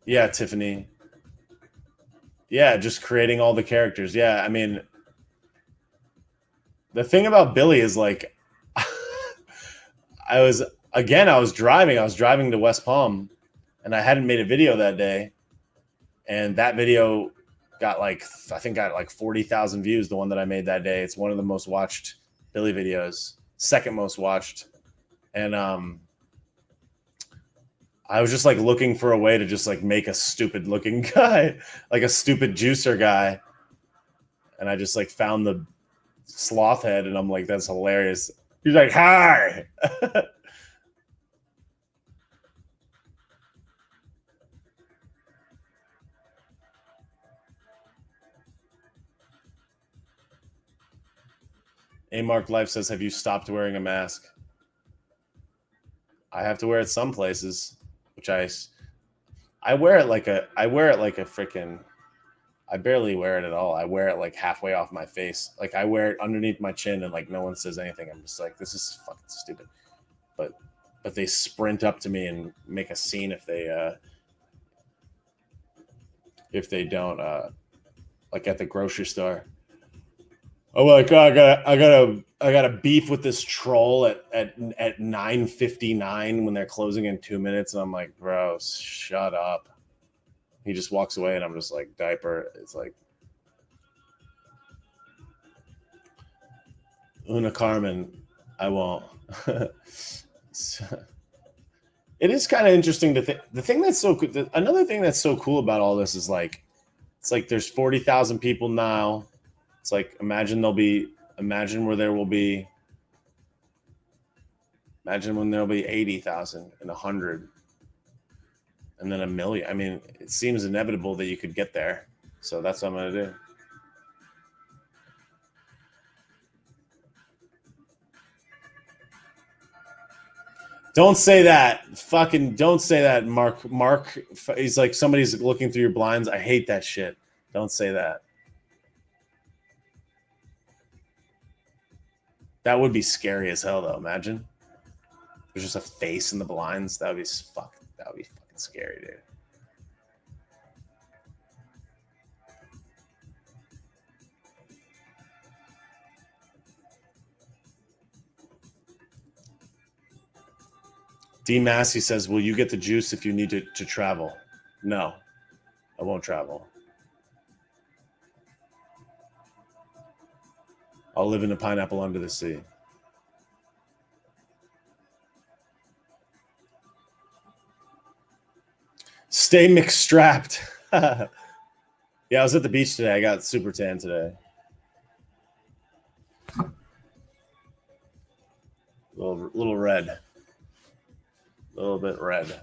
Yeah, Tiffany. Yeah, just creating all the characters. Yeah, I mean, the thing about Billy is like, I was driving to West Palm, and I hadn't made a video that day, and that video got like 40,000 views. The one that I made that day, it's one of the most watched Billy videos, second most watched, and I was just like looking for a way to just like make a stupid looking guy, like a stupid juicer guy. And I just like found the sloth head, and I'm like, that's hilarious. He's like, hi. A Mark Life says, have you stopped wearing a mask? I have to wear it some places, which I wear it like a freaking, I barely wear it at all. I wear it like halfway off my face. Like I wear it underneath my chin, and like no one says anything. I'm just like, this is fucking stupid. But they sprint up to me and make a scene if they don't, like at the grocery store. Oh my god! I got a beef with this troll at 9:59 when they're closing in 2 minutes, and I'm like, bro, shut up. He just walks away, and I'm just like, diaper. It's like Una Carmen. I won't. It is kind of interesting to think. The thing that's so cool. Another thing that's so cool about all this is like, it's like there's 40,000 people now. It's like imagine when there will be 80,000 and 100 and then 1 million. I mean, it seems inevitable that you could get there. So that's what I'm going to do. Don't say that. Fucking don't say that, Mark. Mark, he's like somebody's looking through your blinds. I hate that shit. Don't say that. That would be scary as hell, though. Imagine there's just a face in the blinds. That would be fucking scary, dude. D. Massey says, will you get the juice if you need to travel? No, I won't travel. I'll live in a pineapple under the sea. Stay mixed strapped. Yeah, I was at the beach today. I got super tan today. Little red. A little bit red.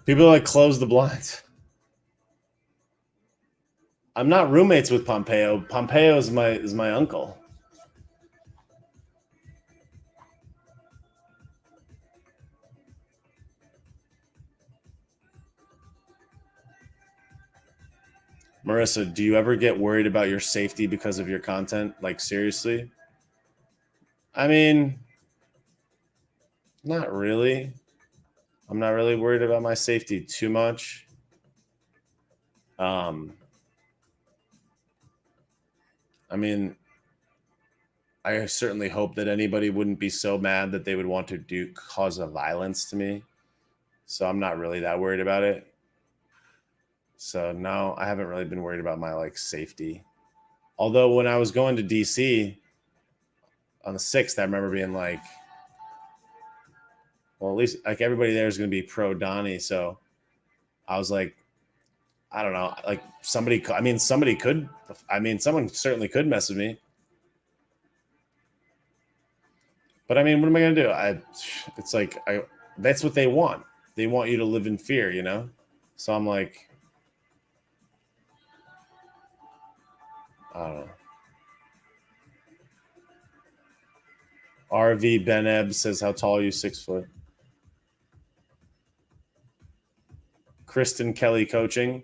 People like close the blinds. I'm not roommates with Pompeo. Pompeo is my uncle. Marissa, do you ever get worried about your safety because of your content? Like, seriously? I mean, not really. I'm not really worried about my safety too much. I mean, I certainly hope that anybody wouldn't be so mad that they would want to cause a violence to me. So I'm not really that worried about it. So no, I haven't really been worried about my like safety. Although when I was going to DC on the 6th, I remember being like, well, at least like everybody there is going to be pro Donnie. So I was like, I don't know, like someone certainly could mess with me. But I mean, what am I going to do? It's like, that's what they want. They want you to live in fear, you know? So I'm like, I don't know. RV Beneb says, how tall are you? 6 foot. Kristen Kelly coaching.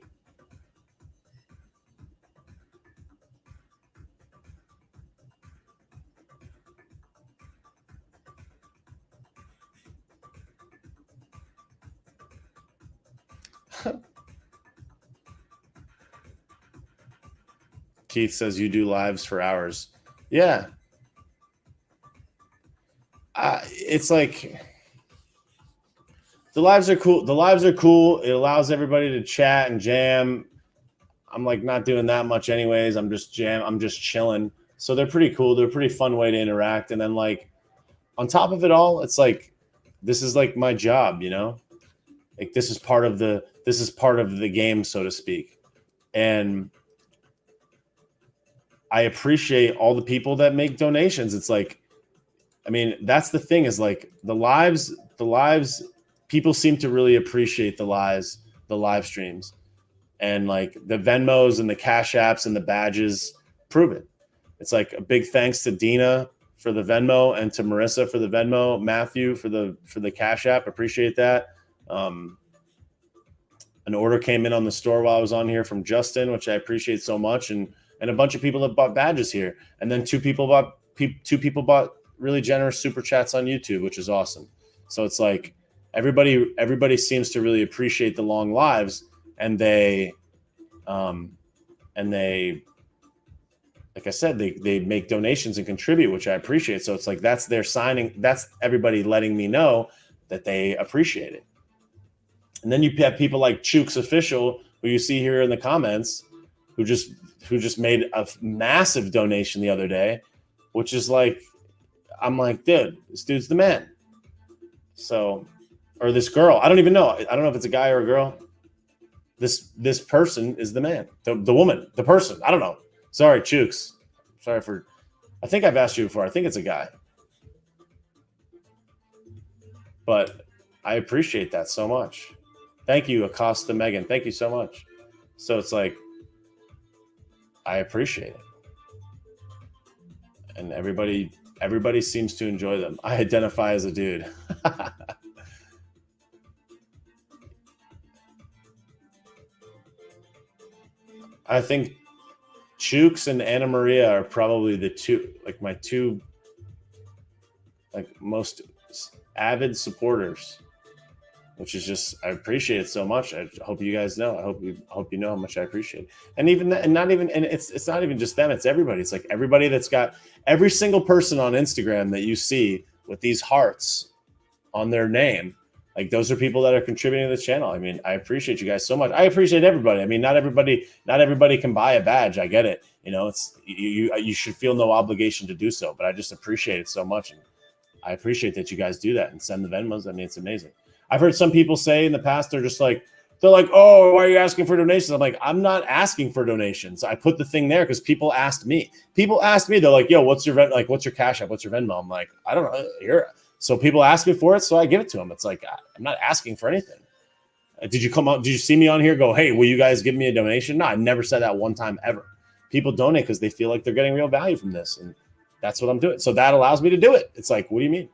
Keith says you do lives for hours. Yeah. It's like the lives are cool. The lives are cool. It allows everybody to chat and jam. I'm like not doing that much anyways. I'm just chilling. So they're pretty cool. They're a pretty fun way to interact. And then like on top of it all, it's like this is like my job, you know? Like this is part of the game, so to speak. And I appreciate all the people that make donations. It's like, I mean, that's the thing is like the lives, people seem to really appreciate the live streams, and like the Venmos and the Cash Apps and the badges prove it. It's like a big thanks to Dina for the Venmo and to Marissa for the Venmo, Matthew for the Cash App. Appreciate that. An order came in on the store while I was on here from Justin, which I appreciate so much. And a bunch of people that bought badges here. And then two people bought really generous super chats on YouTube, which is awesome. So it's like everybody seems to really appreciate the long lives, and they like I said, they make donations and contribute, which I appreciate. So it's like that's their signing, that's everybody letting me know that they appreciate it. And then you have people like Chooks Official, who you see here in the comments, who just made a massive donation the other day, which is like, I'm like, dude, this dude's the man. So, or this girl, I don't even know. I don't know if it's a guy or a girl. This person is the man, the woman, the person. I don't know. Sorry, Chooks. I think I've asked you before. I think it's a guy. But I appreciate that so much. Thank you, Acosta Megan. Thank you so much. So it's like, I appreciate it. And everybody seems to enjoy them. I identify as a dude. I think Chooks and Anna Maria are probably the two, like my two, like most avid supporters, which is just, I appreciate it so much. I hope you guys know. I hope you know how much I appreciate it. And even that, and it's not even just them, it's everybody. It's like everybody that's got every single person on Instagram that you see with these hearts on their name. Like those are people that are contributing to the channel. I mean, I appreciate you guys so much. I appreciate everybody. I mean, not everybody can buy a badge. I get it. You know, it's you should feel no obligation to do so, but I just appreciate it so much. And I appreciate that you guys do that and send the Venmos. I mean, it's amazing. I've heard some people say in the past, they're like, oh, why are you asking for donations? I'm like, I'm not asking for donations. I put the thing there because people asked me. They're like, yo, what's your Cash App? What's your Venmo? I'm like, I don't know. So people ask me for it, so I give it to them. It's like, I'm not asking for anything. Did you see me on here go, hey, will you guys give me a donation? No, I never said that one time ever. People donate because they feel like they're getting real value from this. And that's what I'm doing. So that allows me to do it. It's like, what do you mean?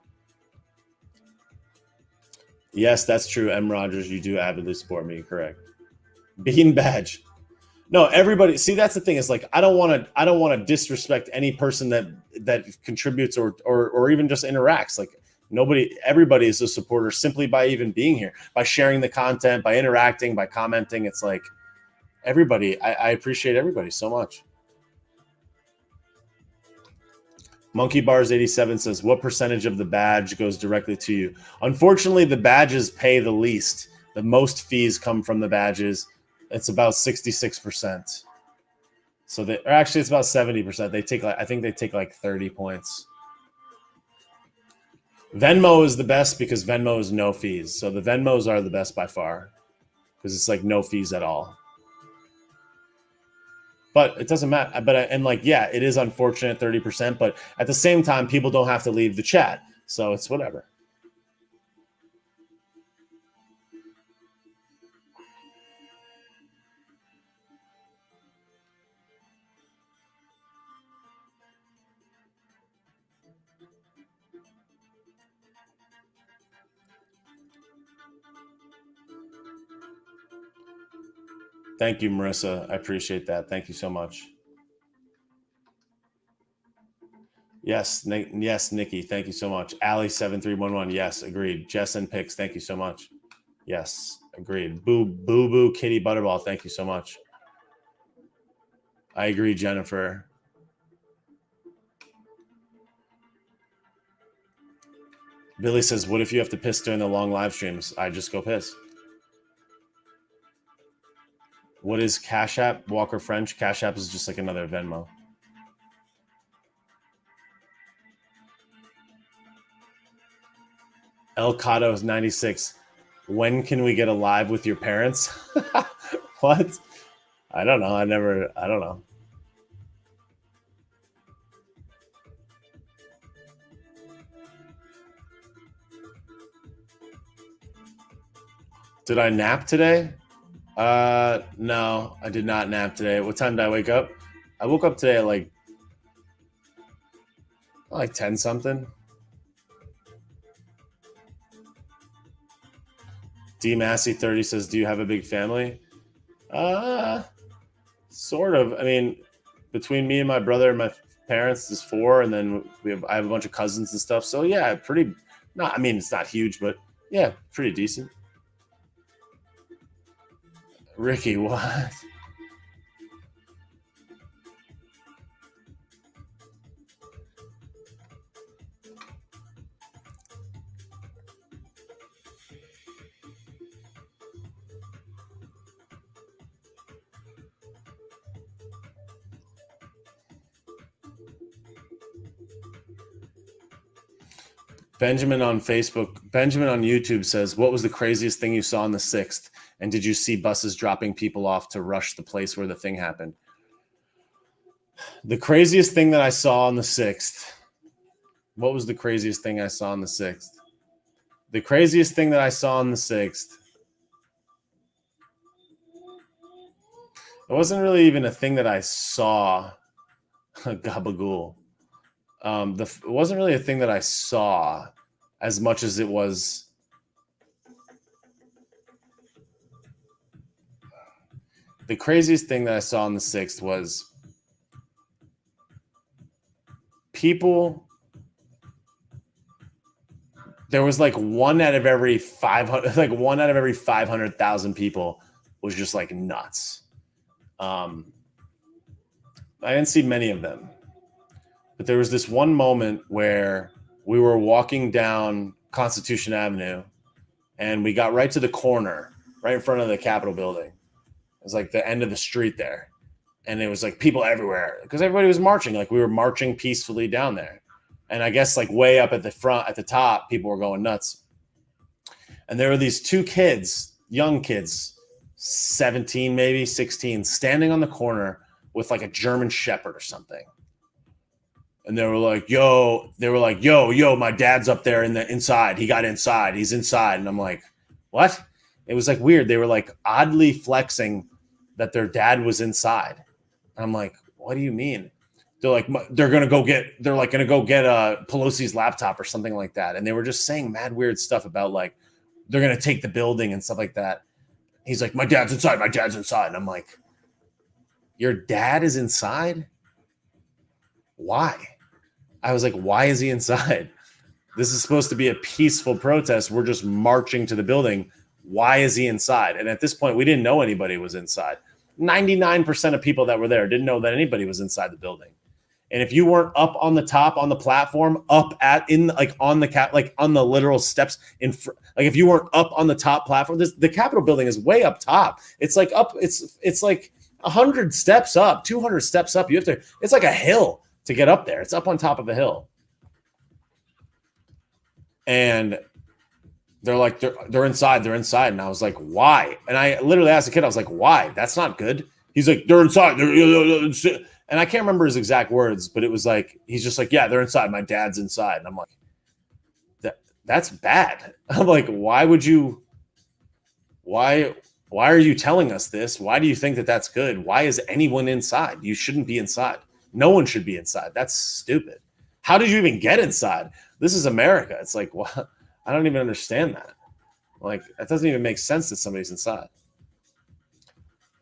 Yes, that's true. M. Rogers, you do avidly support me. Correct. Bean badge. No, everybody. See, that's the thing. Is like I don't want to disrespect any person that contributes or even just interacts. Like everybody is a supporter simply by even being here, by sharing the content, by interacting, by commenting. It's like everybody. I appreciate everybody so much. Monkey Bars 87 says, what percentage of the badge goes directly to you? Unfortunately, the badges pay the least. The most fees come from the badges. It's about 66%. So it's about 70%. I think they take like 30 points. Venmo is the best because Venmo is no fees. So the Venmos are the best by far because it's like no fees at all. But it doesn't matter. It is unfortunate 30%, but at the same time, people don't have to leave the chat. So it's whatever. Thank you, Marissa. I appreciate that. Thank you so much. Yes, Nikki. Thank you so much. Ali7311. Yes, agreed. Jess and Pix. Thank you so much. Yes, agreed. Boo Kitty Butterball. Thank you so much. I agree, Jennifer. Billy says, what if you have to piss during the long live streams? I just go piss. What is Cash App? Walker French. Cash App is just like another Venmo. El Cato is 96. When can we get a live with your parents? What? I don't know. I don't know. Did I nap today? No, I did not nap today. What time did I wake up? I woke up today at like 10 something. D Massey 30 says, do you have a big family? Sort of. I mean, between me and my brother and my parents is 4, and then I have a bunch of cousins and stuff. So yeah, it's not huge, but yeah, pretty decent. Ricky, what? Benjamin on YouTube says, what was the craziest thing you saw on the 6th? And did you see buses dropping people off to rush the place where the thing happened? The craziest thing that I saw on the 6th. What was the craziest thing I saw on the 6th? The craziest thing that I saw on the 6th. It wasn't really even a thing that I saw. Gabagool. It wasn't really a thing that I saw as much as it was. The craziest thing that I saw on the 6th was people. There was like one out of every 500,000 people was just like nuts. I didn't see many of them. But there was this one moment where we were walking down Constitution Avenue and we got right to the corner, right in front of the Capitol building. It was like the end of the street there. And it was like people everywhere because everybody was marching. Like we were marching peacefully down there. And I guess like way up at the front, at the top, people were going nuts. And there were these two kids, young kids, 17, maybe 16, standing on the corner with like a German Shepherd or something. And they were like, yo, my dad's up there inside. He got inside. He's inside. And I'm like, what? It was like weird. They were like oddly flexing that their dad was inside. And I'm like, what do you mean? They're like, they're going to go get Pelosi's laptop or something like that. And they were just saying mad weird stuff about like, they're going to take the building and stuff like that. He's like, my dad's inside. And I'm like, your dad is inside? Why? I was like, why is he inside? This is supposed to be a peaceful protest. We're just marching to the building. Why is he inside? And at this point, we didn't know anybody was inside. 99% of people that were there didn't know that anybody was inside the building. And if you weren't up on the top, on the platform, on the literal steps like if you weren't up on the top platform, the Capitol building is way up top. It's like up, it's like 100 steps up, 200 steps up. It's like a hill to get up there. It's up on top of a hill. And they're like, they're inside. And I was like, why? And I literally asked the kid, I was like, why? That's not good. He's like, they're inside. And I can't remember his exact words, but it was like, he's just like, yeah, they're inside. My dad's inside. And I'm like, that's bad. I'm like, why are you telling us this? Why do you think that that's good? Why is anyone inside? You shouldn't be inside. No one should be inside. That's stupid. How did you even get inside? This is America. It's like, what? I don't even understand that. Like, that doesn't even make sense that somebody's inside.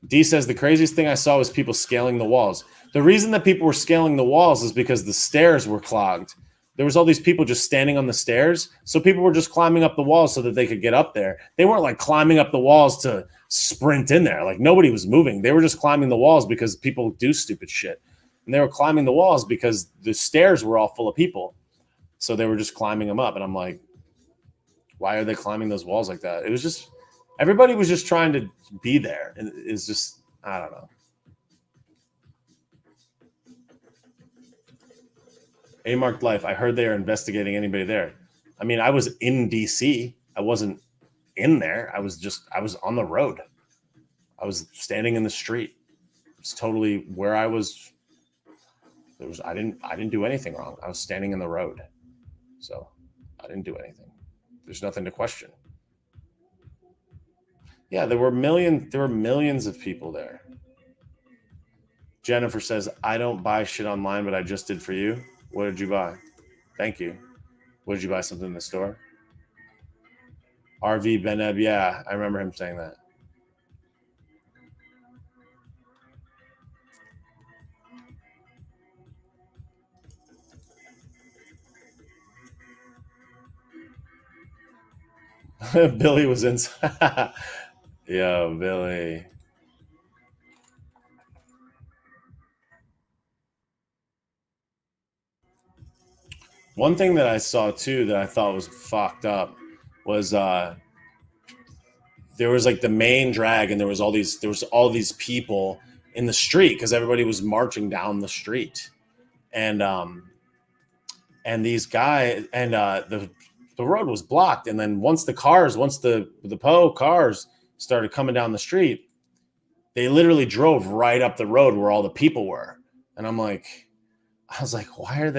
D says, the craziest thing I saw was people scaling the walls. The reason that people were scaling the walls is because the stairs were clogged. There was all these people just standing on the stairs. So people were just climbing up the walls so that they could get up there. They weren't like climbing up the walls to sprint in there. Like nobody was moving. They were just climbing the walls because people do stupid shit. And they were climbing the walls because the stairs were all full of people. So they were just climbing them up. And I'm like, why are they climbing those walls like that? It was just, everybody was just trying to be there. And it's just, I don't know. A-marked life. I heard they are investigating anybody there. I mean, I was in DC. I wasn't in there. I was on the road. I was standing in the street. It's totally where I was. I didn't do anything wrong. I was standing in the road. So I didn't do anything. There's nothing to question. Yeah, there were millions of people there. Jennifer says, I don't buy shit online, but I just did for you. What did you buy? Thank you. What did you buy? Something in the store? RV Beneb. Yeah, I remember him saying that. Billy was inside. Yo, Billy. One thing that I saw too that I thought was fucked up was there was like the main drag and there was all these people in the street because everybody was marching down the street. And these guys and the road was blocked. And then once the PO cars started coming down the street, they literally drove right up the road where all the people were. And I was like, why are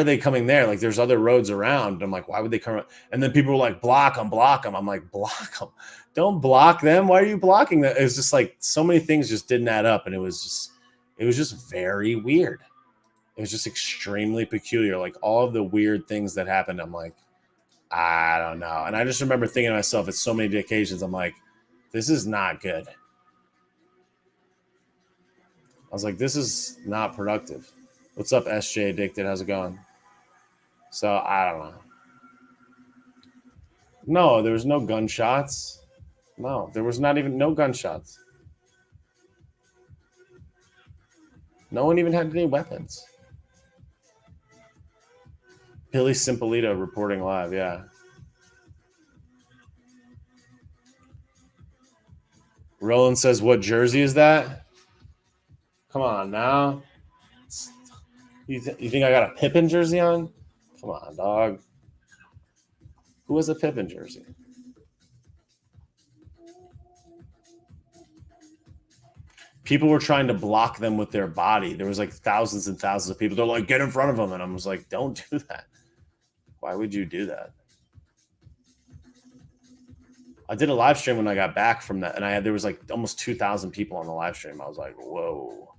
they coming there? Like there's other roads around. I'm like, why would they come? And then people were like, block them. I'm like, block them. Don't block them. Why are you blocking them? It was just like so many things just didn't add up. And it was just very weird. It was just extremely peculiar. Like all of the weird things that happened. I'm like, I don't know. And I just remember thinking to myself at so many occasions, I'm like, this is not good. I was like, this is not productive. What's up, SJ Addicted? How's it going? So, I don't know. No, there was no gunshots. No, there was no gunshots. No one even had any weapons. Billy Simpolito reporting live, yeah. Roland says, what jersey is that? Come on now. You think I got a Pippen jersey on? Come on, dog. Who has a Pippen jersey? People were trying to block them with their body. There was like thousands and thousands of people. They're like, get in front of them. And I was like, don't do that. Why would you do that? I did a live stream when I got back from that, and there was like almost 2,000 people on the live stream. I was like, whoa.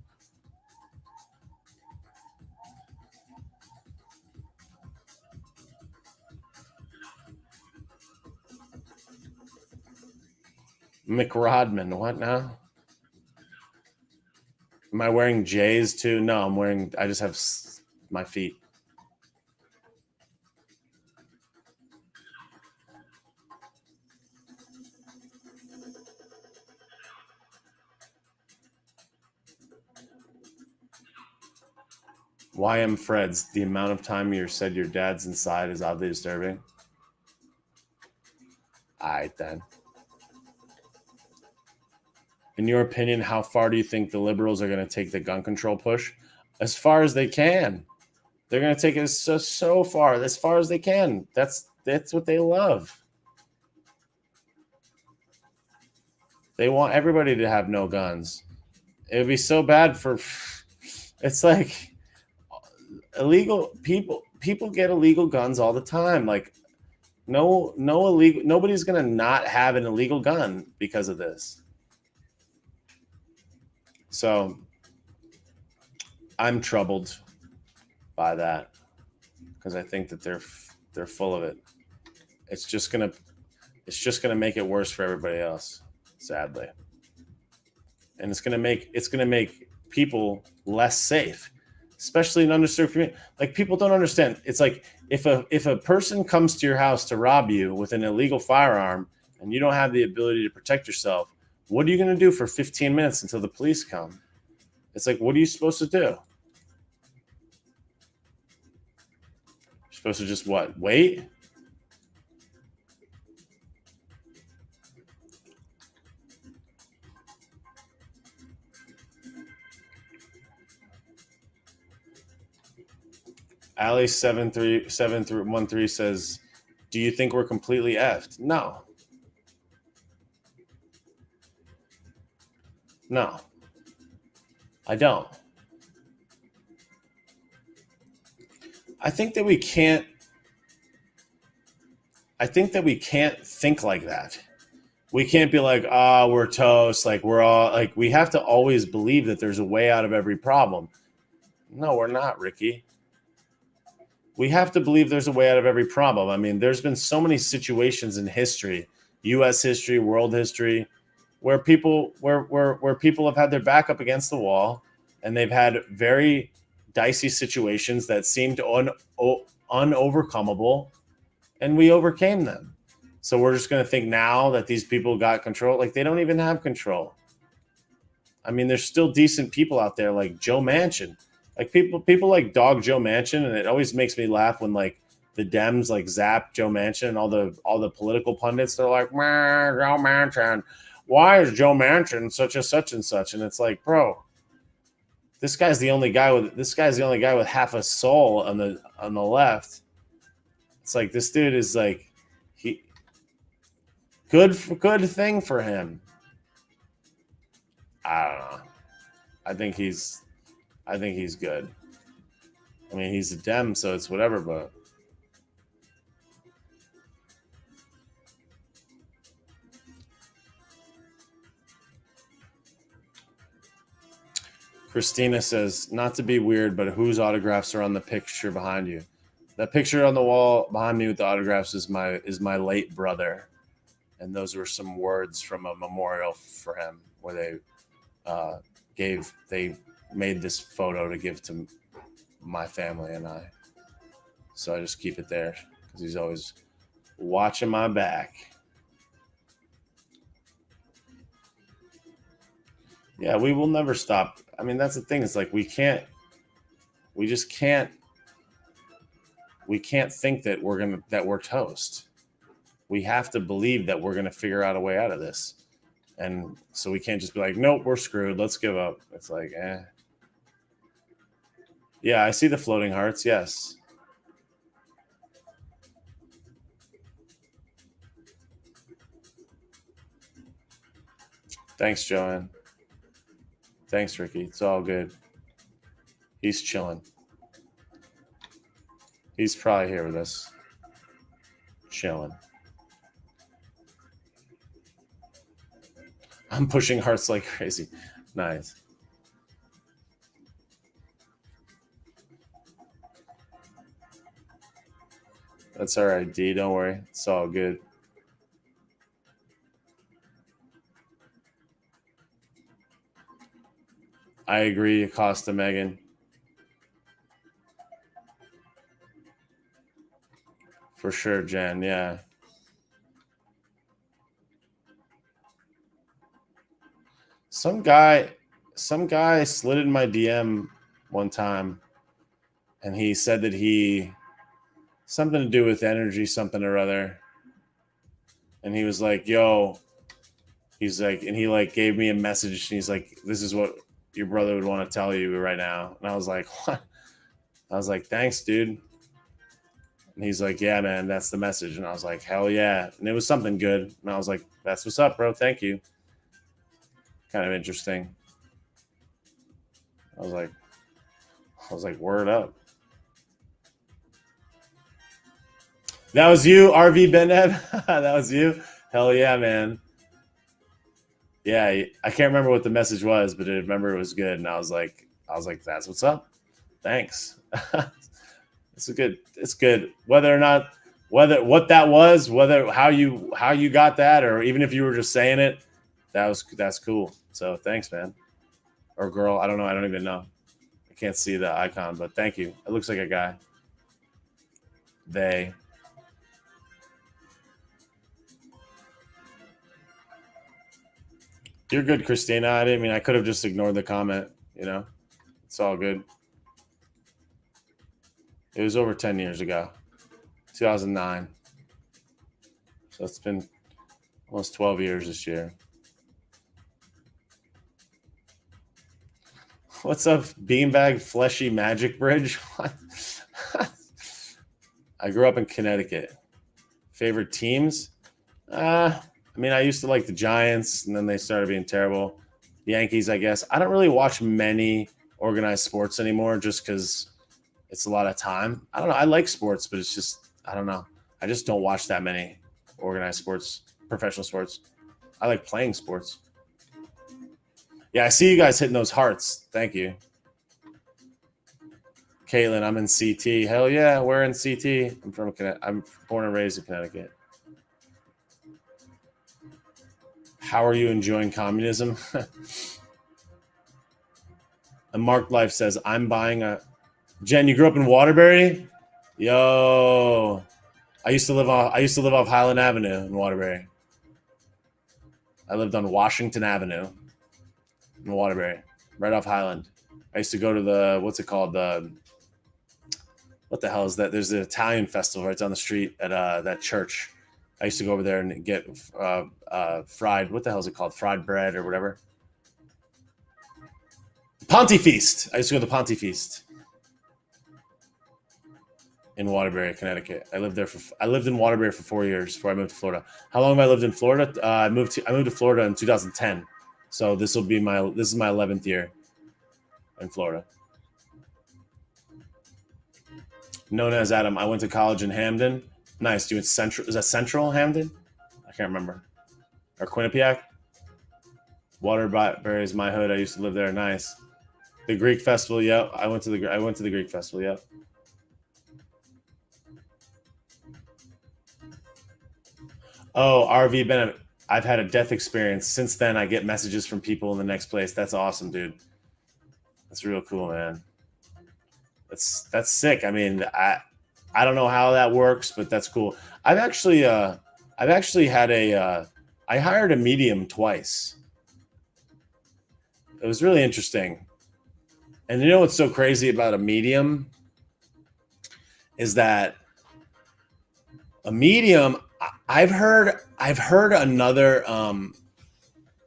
McRodman, what now? Am I wearing J's too? No, I just have my feet. YM Freds, the amount of time you said your dad's inside is oddly disturbing. All right, then. In your opinion, how far do you think the liberals are going to take the gun control push? As far as they can. They're going to take it so far, as far as they can. That's what they love. They want everybody to have no guns. It would be so bad for... It's like... illegal people get illegal guns all the time. Like no illegal, nobody's gonna not have an illegal gun because of this. So I'm troubled by that because I think that they're full of it. It's just gonna make it worse for everybody else, sadly. And it's gonna make people less safe. Especially in underserved community. Like people don't understand. It's like if a person comes to your house to rob you with an illegal firearm and you don't have the ability to protect yourself, what are you going to do for 15 minutes until the police come? It's like, what are you supposed to do? You're supposed to just what? Wait? Ali 7313 says, do you think we're completely effed? No. No. I don't. I think that we can't think like that. We can't be like, we're toast, like we're all like we have to always believe that there's a way out of every problem. No, we're not, Ricky. We have to believe there's a way out of every problem. I mean, there's been so many situations in history, U.S. history, world history, where people have had their back up against the wall, and they've had very dicey situations that seemed unovercomable, and we overcame them. So we're just going to think now that these people got control. Like, they don't even have control. I mean, there's still decent people out there like Joe Manchin. Like people like dog Joe Manchin, and it always makes me laugh when like the Dems like zap Joe Manchin and all the political pundits. They're like, man, Joe Manchin, why is Joe Manchin such and such? And it's like, bro, this guy's the only guy with half a soul on the left. It's like this dude is like good thing for him. I don't know. I think he's good. I mean, he's a Dem, so it's whatever, but Christina says, not to be weird, but whose autographs are on the picture behind you? That picture on the wall behind me with the autographs is my late brother. And those were some words from a memorial for him where they made this photo to give to my family and I. So I just keep it there because he's always watching my back. Yeah, we will never stop. I mean, that's the thing. It's like we can't think that we're toast. We have to believe that we're going to figure out a way out of this. And so we can't just be like, nope, we're screwed. Let's give up. It's like, Yeah, I see the floating hearts. Yes. Thanks, Joanne. Thanks, Ricky. It's all good. He's chilling. He's probably here with us. Chilling. I'm pushing hearts like crazy. Nice. That's all right, D. Don't worry. It's all good. I agree, Acosta Megan. For sure, Jen. Yeah. Some guy slid in my DM one time, and he said that something to do with energy, something or other. And he was like, yo, he's like, and he like gave me a message, and he's like, this is what your brother would want to tell you right now. And I was like, what? I was like, thanks, dude. And he's like, yeah, man, that's the message. And I was like, hell yeah. And it was something good. And I was like, that's what's up, bro. Thank you. Kind of interesting. I was like, word up. That was you, RV Bened. That was you. Hell yeah, man. Yeah, I can't remember what the message was, but I remember it was good. And I was like, that's what's up. Thanks. It's good. Whether or not, what that was, how you got that, or even if you were just saying it, that's cool. So thanks, man. Or girl, I don't know. I don't even know. I can't see the icon, but thank you. It looks like a guy. They. You're good, Christina. I could have just ignored the comment, It's all good. It was over 10 years ago, 2009. So it's been almost 12 years this year. What's up, Beanbag Fleshy Magic Bridge? I grew up in Connecticut. Favorite teams? I used to like the Giants, and then they started being terrible. Yankees, I guess. I don't really watch many organized sports anymore just because it's a lot of time. I don't know. I like sports, but it's just, I don't know. I just don't watch that many organized sports, professional sports. I like playing sports. Yeah, I see you guys hitting those hearts. Thank you. Caitlin, I'm in CT. Hell yeah, we're in CT. I'm born and raised in Connecticut. How are you enjoying communism? And Mark Life says, I'm buying a... Jen, you grew up in Waterbury? Yo. I used to live off Highland Avenue in Waterbury. I lived on Washington Avenue in Waterbury, right off Highland. I used to go to the, what's it called? What the hell is that? There's an Italian festival right down the street at that church. I used to go over there and get fried, what the hell is it called? Fried bread or whatever. Ponte Feast. I used to go to the Ponte Feast in Waterbury, Connecticut. I lived in Waterbury for 4 years before I moved to Florida. How long have I lived in Florida? I moved to Florida in 2010. So this is my 11th year in Florida. Known as Adam, I went to college in Hamden. Nice. You went Central? Is that Central Hamden? I can't remember. Or Quinnipiac? Waterbury is my hood. I used to live there. Nice. The Greek festival. Yep. I went to the Greek festival. Yep. Oh, RV Bennett. I've had a death experience. Since then, I get messages from people in the next place. That's awesome, dude. That's real cool, man. That's sick. I don't know how that works, but that's cool. I've actually had I hired a medium twice. It was really interesting. And you know what's so crazy about a medium is that a medium, I've heard another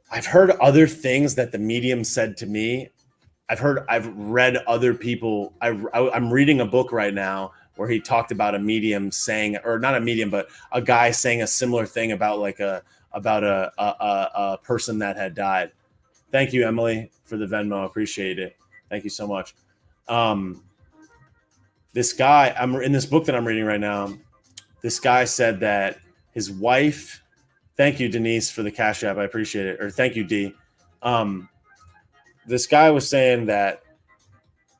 I've heard other things that the medium said to me. I've read other people. I'm reading a book right now where he talked about a medium saying, or not a medium, but a guy saying a similar thing about like a person that had died. Thank you, Emily, for the Venmo. Appreciate it. Thank you so much. This guy, I'm in this book that I'm reading right now. This guy said that his wife. Thank you, Denise, for the Cash App. I appreciate it. Or thank you, D. This guy was saying that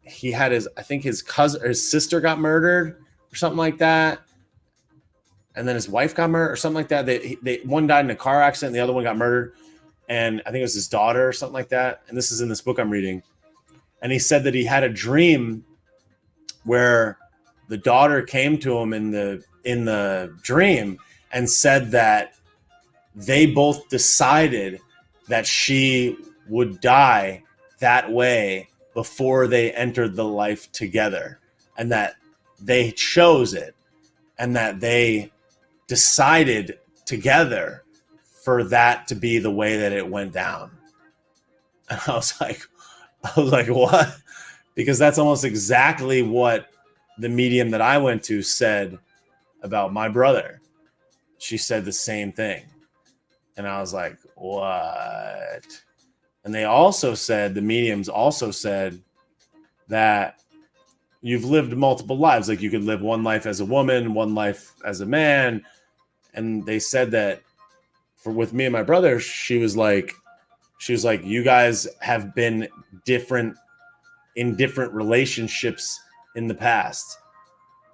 he had I think his cousin or his sister got murdered or something like that. And then his wife got murdered or something like that. They one died in a car accident. The other one got murdered. And I think it was his daughter or something like that. And this is in this book I'm reading. And he said that he had a dream where the daughter came to him in the dream and said that they both decided that she would die that way before they entered the life together, and that they chose it, and that they decided together for that to be the way that it went down. And I was like, what? Because that's almost exactly what the medium that I went to said about my brother. She said the same thing. And I was like, what? And they also said, the mediums also said that you've lived multiple lives. Like you could live one life as a woman, one life as a man. And they said that with me and my brother, she was like, you guys have been in different relationships in the past.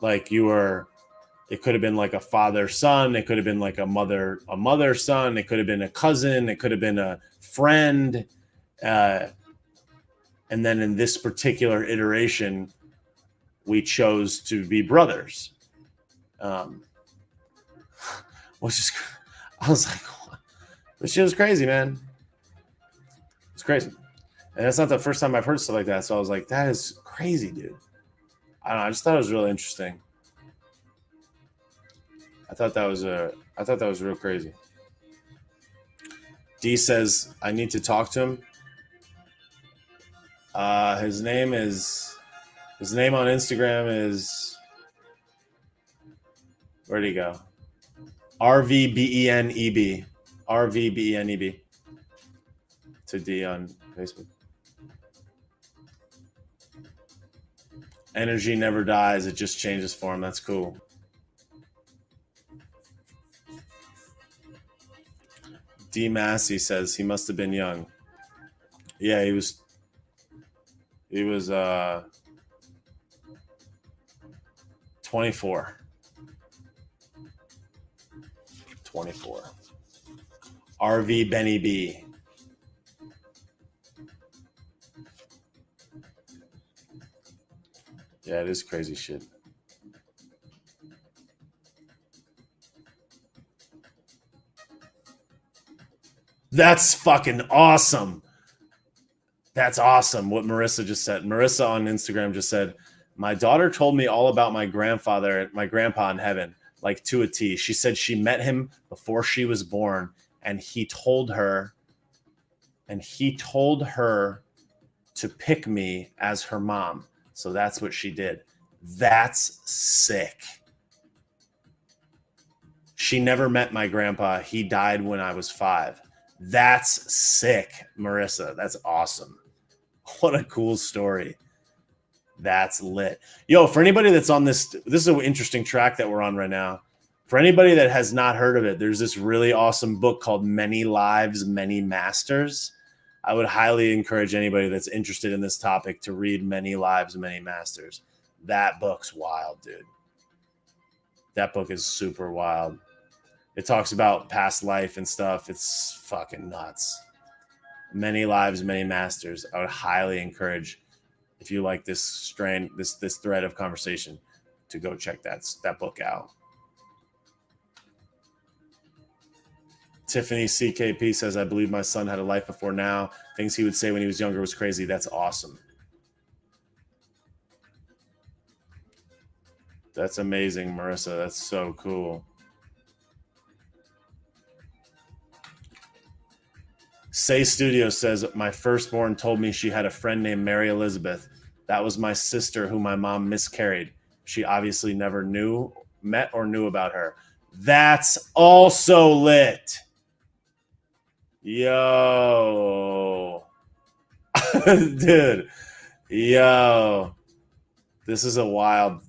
Like it could have been like a father-son. It could have been like a mother-son. It could have been a cousin. It could have been a friend. And then in this particular iteration, we chose to be brothers. Which is, I was like, what? This shit was crazy, man. It's crazy. And that's not the first time I've heard stuff like that. So I was like, that is crazy, dude. I don't know. I just thought it was really interesting. I thought that was real crazy. D says, I need to talk to him. His name on Instagram is, where'd he go? RVBENEB. RVBENEB. To D on Facebook. Energy never dies. It just changes form. That's cool. D Massey says he must have been young. Yeah, he was 24. 24. RV Benny B. Yeah, it is crazy shit. That's fucking awesome. That's awesome what Marissa just said. Marissa on Instagram just said, my daughter told me all about my grandpa in heaven, like to a T. She said she met him before she was born, and he told her to pick me as her mom. So that's what she did. That's sick. She never met my grandpa. He died when I was 5. That's sick, Marissa. That's awesome. What a cool story. That's lit. Yo, for anybody that's on this is an interesting track that we're on right now. For anybody that has not heard of it, there's this really awesome book called Many Lives, Many Masters. I would highly encourage anybody that's interested in this topic to read Many Lives, Many Masters. That book's wild, dude. That book is super wild. It talks about past life and stuff. It's fucking nuts. Many Lives, Many Masters. I would highly encourage, if you like this thread of conversation, to go check that book out. Tiffany CKP says, I believe my son had a life before now. Things he would say when he was younger was crazy. That's awesome. That's amazing, Marissa. That's so cool. Say Studio says, my firstborn told me she had a friend named Mary Elizabeth. That was my sister who my mom miscarried. She obviously never met or knew about her. That's also lit. Yo. Dude. Yo. This is a wild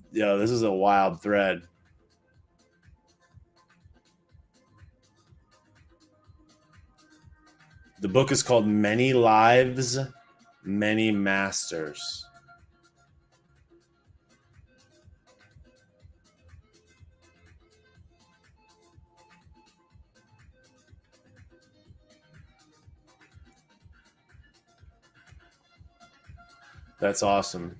thread. The book is called Many Lives, Many Masters. That's awesome.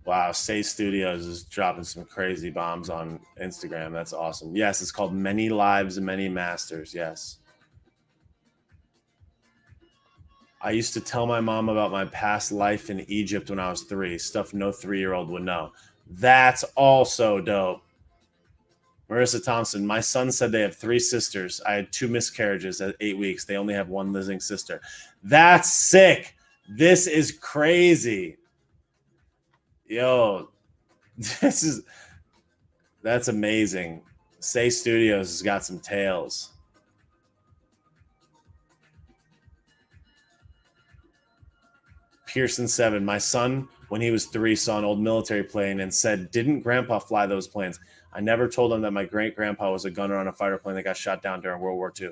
Wow, Say Studios is dropping some crazy bombs on Instagram. That's awesome. Yes, it's called Many Lives, Many Masters. Yes. I used to tell my mom about my past life in Egypt when I was 3. Stuff no 3-year-old would know. That's also dope. Marissa Thompson, my son said they have 3 sisters. I had 2 miscarriages at 8 weeks. They only have 1 living sister. That's sick. This is crazy. Yo, that's amazing. Say Studios has got some tales. Pearson 7, my son, when he was 3, saw an old military plane and said, didn't grandpa fly those planes? I never told him that my great-grandpa was a gunner on a fighter plane that got shot down during World War II.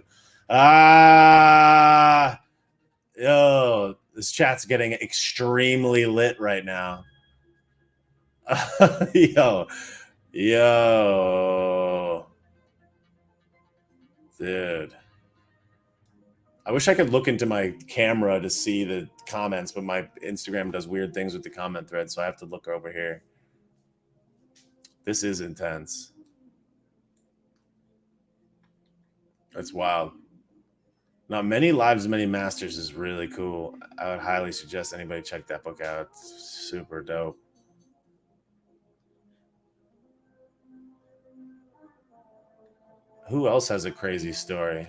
Yo, this chat's getting extremely lit right now. Yo, dude. I wish I could look into my camera to see the comments, but my Instagram does weird things with the comment thread, so I have to look over here. This is intense. That's wild. Now, Many Lives, Many Masters is really cool. I would highly suggest anybody check that book out. It's super dope. Who else has a crazy story?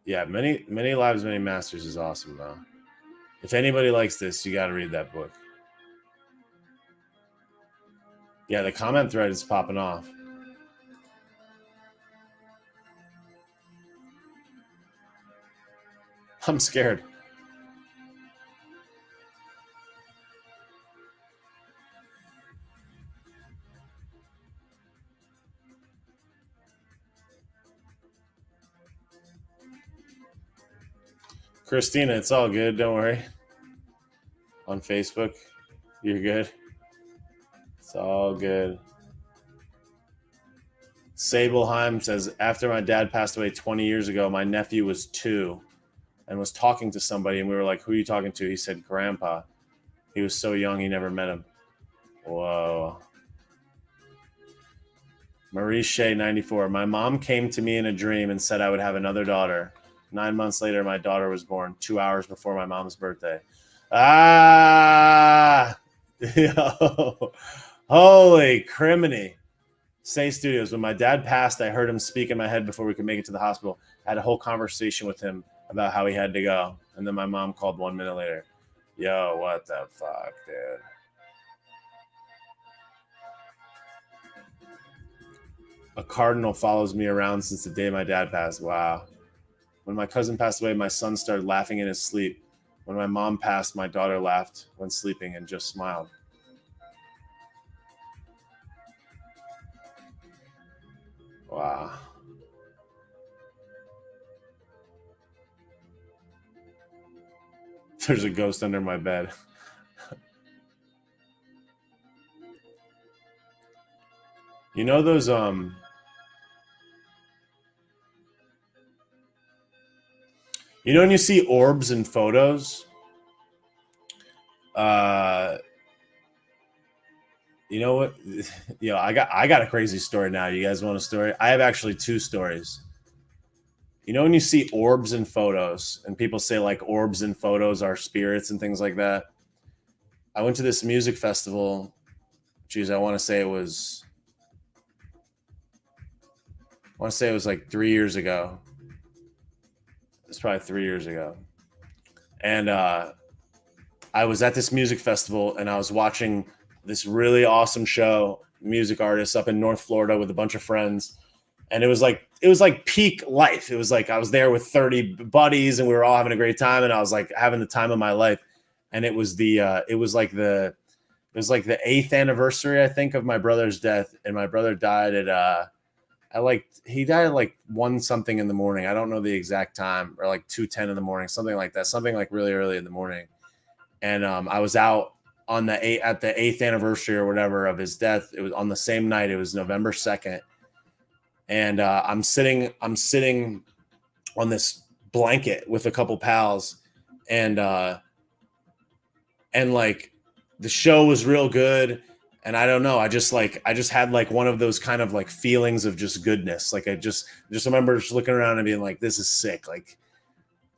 Yeah, Many Lives, Many Masters is awesome, though. If anybody likes this, you got to read that book. Yeah, the comment thread is popping off. I'm scared. Christina, it's all good. Don't worry. On Facebook, you're good. It's all good. Sableheim says, after my dad passed away 20 years ago, my nephew was 2 and was talking to somebody, and we were like, who are you talking to? He said, Grandpa. He was so young, he never met him. Whoa. Marie Shea, 94. My mom came to me in a dream and said I would have another daughter. 9 months later, my daughter was born 2 hours before my mom's birthday. Yo. Holy criminy. Say Studios. When my dad passed, I heard him speak in my head before we could make it to the hospital. I had a whole conversation with him about how he had to go. And then my mom called 1 minute later. Yo, what the fuck, dude? A cardinal follows me around since the day my dad passed. Wow. When my cousin passed away, my son started laughing in his sleep. When my mom passed, my daughter laughed when sleeping and just smiled. Wow. There's a ghost under my bed. You know those you know when you see orbs in photos? You know what? Yo, I got a crazy story now. You guys want a story? I have actually 2 stories. You know when you see orbs in photos and people say like orbs in photos are spirits and things like that? I went to this music festival. Geez, I want to say it was want to say it was like 3 years ago. It's probably 3 years ago. And I was at this music festival and I was watching this really awesome show, music artists up in North Florida with a bunch of friends. And it was like peak life. It was like I was there with 30 buddies and we were all having a great time. And I was like having the time of my life. And it was like the 8th anniversary, I think, of my brother's death. And my brother died at he died at like 1 something in the morning. I don't know the exact time, or like 2:10 in the morning, something like that, something like really early in the morning. And I was out on the 8th anniversary or whatever of his death. It was on the same night. It was November 2nd. And I'm sitting on this blanket with a couple pals, and like the show was real good. And I don't know, I just had like one of those kind of like feelings of just goodness. Like I just remember just looking around and being like, this is sick. Like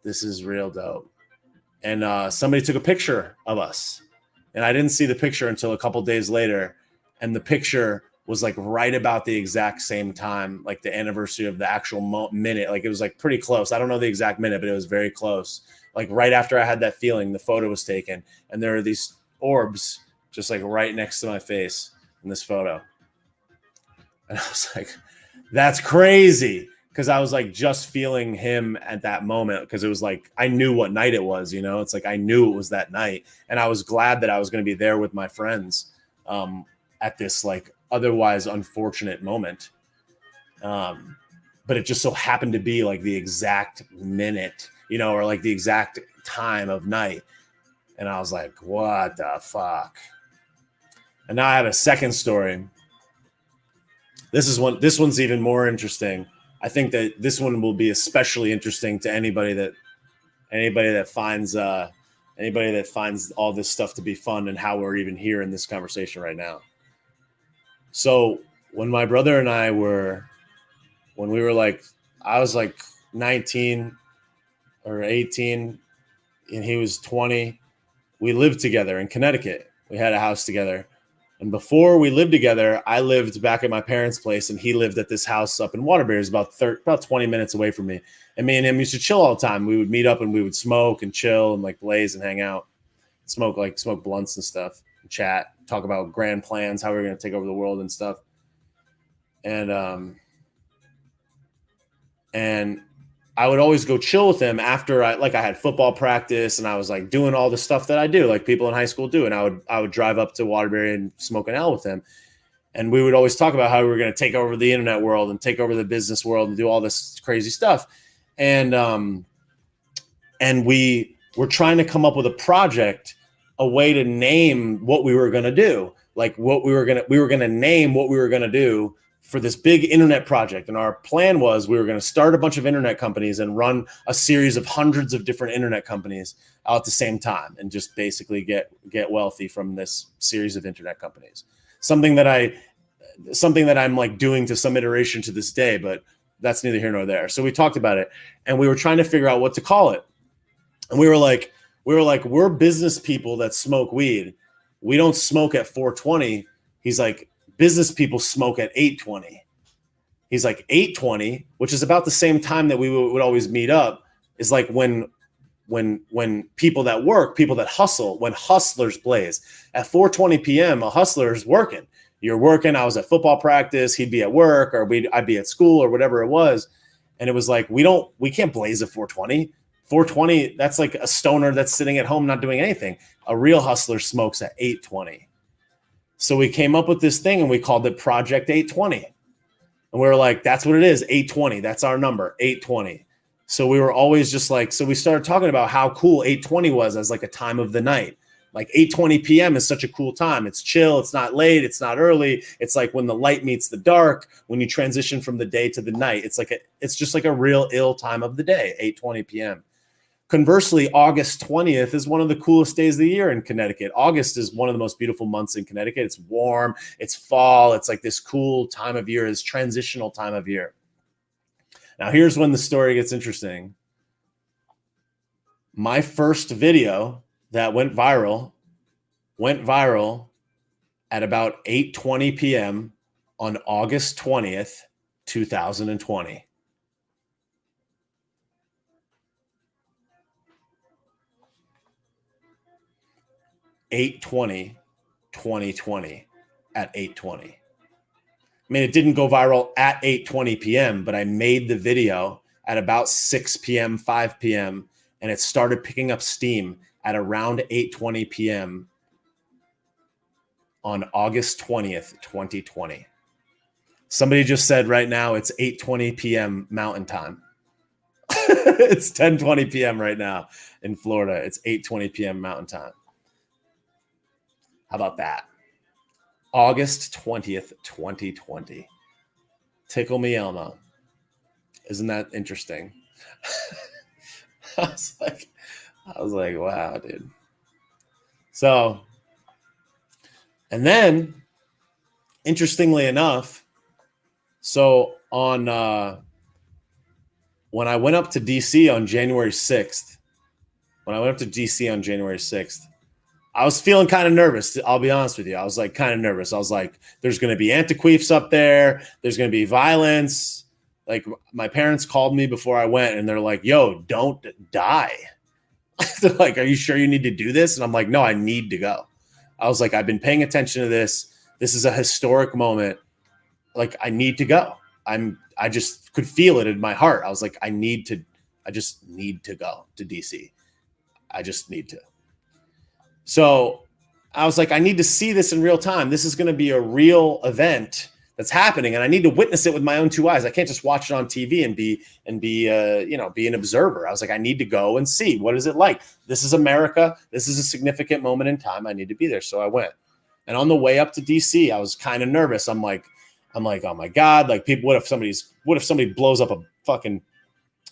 this is real dope. And somebody took a picture of us, and I didn't see the picture until a couple days later. And the picture was like right about the exact same time, like the anniversary of the actual minute. Like it was like pretty close. I don't know the exact minute, but it was very close. Like right after I had that feeling, the photo was taken, and there are these orbs just like right next to my face in this photo. And I was like, that's crazy. Cause I was like just feeling him at that moment. Cause it was like, I knew what night it was, you know, it's like, I knew it was that night. And I was glad that I was going to be there with my friends at this like otherwise unfortunate moment. But it just so happened to be like the exact minute, you know, or like the exact time of night. And I was like, what the fuck? And now I have a second story. This one's even more interesting. I think that this one will be especially interesting to anybody that finds all this stuff to be fun and how we're even here in this conversation right now. So when my brother and I were I was like 19 or 18 and he was 20, we lived together in Connecticut. We had a house together. And before we lived together, I lived back at my parents' place, and he lived at this house up in Waterbury. It was about 20 minutes away from me. And me and him used to chill all the time. We would meet up and we would smoke and chill and like blaze and hang out, smoke blunts and stuff, and chat, talk about grand plans, how we were going to take over the world and stuff. And I would always go chill with him after I had football practice and I was like doing all the stuff that I do, like people in high school do. And I would drive up to Waterbury and smoke an L with him. And we would always talk about how we were going to take over the internet world and take over the business world and do all this crazy stuff. And we were trying to come up with a project, a way to name what we were going to do. Like we were going to name what we were going to do for this big internet project. And our plan was we were going to start a bunch of internet companies and run a series of hundreds of different internet companies all at the same time and just basically get wealthy from this series of internet companies. Something that I'm like doing to some iteration to this day, but that's neither here nor there. So we talked about it and we were trying to figure out what to call it. And we were like, we're business people that smoke weed. We don't smoke at 420. He's like, business people smoke at 820. He's like 820, which is about the same time that we would always meet up, is like when people that work, people that hustle, when hustlers blaze. At 4:20 p.m., a hustler is working. You're working. I was at football practice. He'd be at work, or I'd be at school, or whatever it was. And it was like we can't blaze at 4:20. 4:20, that's like a stoner that's sitting at home not doing anything. A real hustler smokes at 8:20. So we came up with this thing and we called it Project 820. And we were like, that's what it is, 820. That's our number, 820. So we were always just like, so we started talking about how cool 820 was as like a time of the night. Like 8:20 p.m. is such a cool time. It's chill. It's not late. It's not early. It's like when the light meets the dark, when you transition from the day to the night. It's just like a real ill time of the day, 8:20 p.m. Conversely, August 20th is one of the coolest days of the year in Connecticut. August is one of the most beautiful months in Connecticut. It's warm. It's fall. It's like this cool time of year, this transitional time of year. Now, here's when the story gets interesting. My first video that went viral at about 8:20 p.m. on August 20th, 2020. (8/20/2020) at 8:20. I mean, it didn't go viral at 8:20 p.m., but I made the video at about 6 p.m., 5 p.m., and it started picking up steam at around 8:20 p.m. on August 20th, 2020. Somebody just said right now it's 8:20 p.m. Mountain Time. It's 10:20 p.m. right now in Florida. It's 8:20 p.m. Mountain Time. How about that? August 20th, 2020. Tickle Me Elmo. Isn't that interesting? I was like, wow, dude. So, and then, interestingly enough, so on when I went up to DC on January 6th, I was feeling kind of nervous. I'll be honest with you. I was like kind of nervous. I was like, there's going to be antiqueefs up there. There's going to be violence. Like my parents called me before I went and they're like, yo, don't die. They're like, are you sure you need to do this? And I'm like, no, I need to go. I was like, I've been paying attention to this. This is a historic moment. Like I need to go. I just could feel it in my heart. I was like, I just need to go to DC. I just need to. So I was like, I need to see this in real time. This is going to be a real event that's happening, and I need to witness it with my own two eyes. I can't just watch it on TV and be an observer. I was like, I need to go and see, what is it like? This is America. This is a significant moment in time. I need to be there. So I went. And on the way up to DC, I was kind of nervous. I'm like, oh my God, like people, what if somebody blows up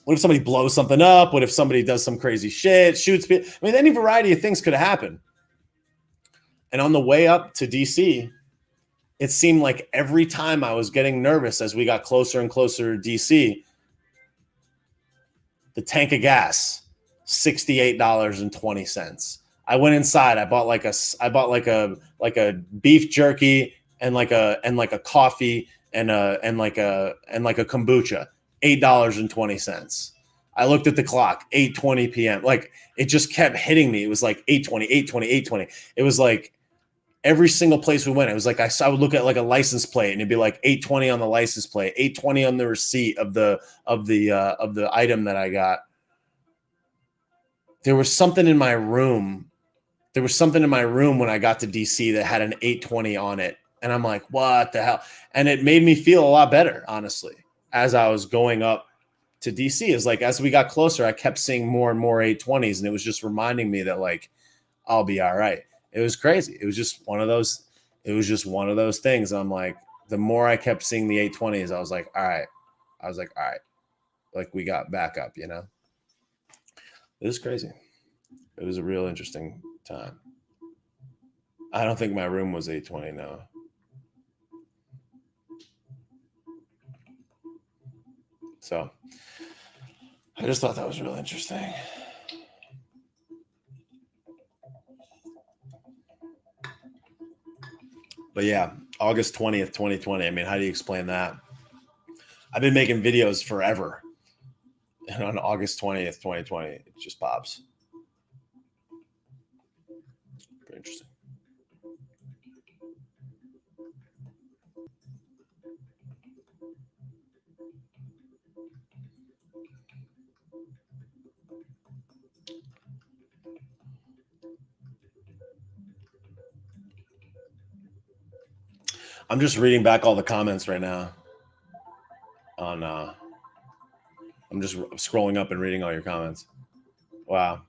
what if somebody blows something up? What if somebody does some crazy shit, shoots people? I mean, any variety of things could have happened. And on the way up to DC, it seemed like every time I was getting nervous as we got closer and closer to DC, the tank of gas, $68.20. I went inside. I bought like a beef jerky and like a coffee and like a kombucha. $8.20. I looked at the clock, 8:20 p.m. Like it just kept hitting me. It was like 8:20, 8:20, 8:20. It was like every single place we went, it was like I would look at like a license plate and it'd be like 8:20 on the license plate, 8:20 on the receipt of the item that I got. There was something in my room. When I got to DC that had an 8:20 on it. And I'm like, what the hell? And it made me feel a lot better, honestly. As I was going up to DC, is like as we got closer, I kept seeing more and more 8:20s, and it was just reminding me that like I'll be all right. It was crazy. It was just one of those things. I'm like, the more I kept seeing the 8:20s, I was like, all right. Like we got back up, you know. It was crazy. It was a real interesting time. I don't think my room was 8:20 now. So I just thought that was really interesting. But yeah, August 20th, 2020. I mean, how do you explain that? I've been making videos forever. And on August 20th, 2020, it just pops. Pretty interesting. I'm just reading back all the comments right now on I'm just scrolling up and reading all your comments. Wow.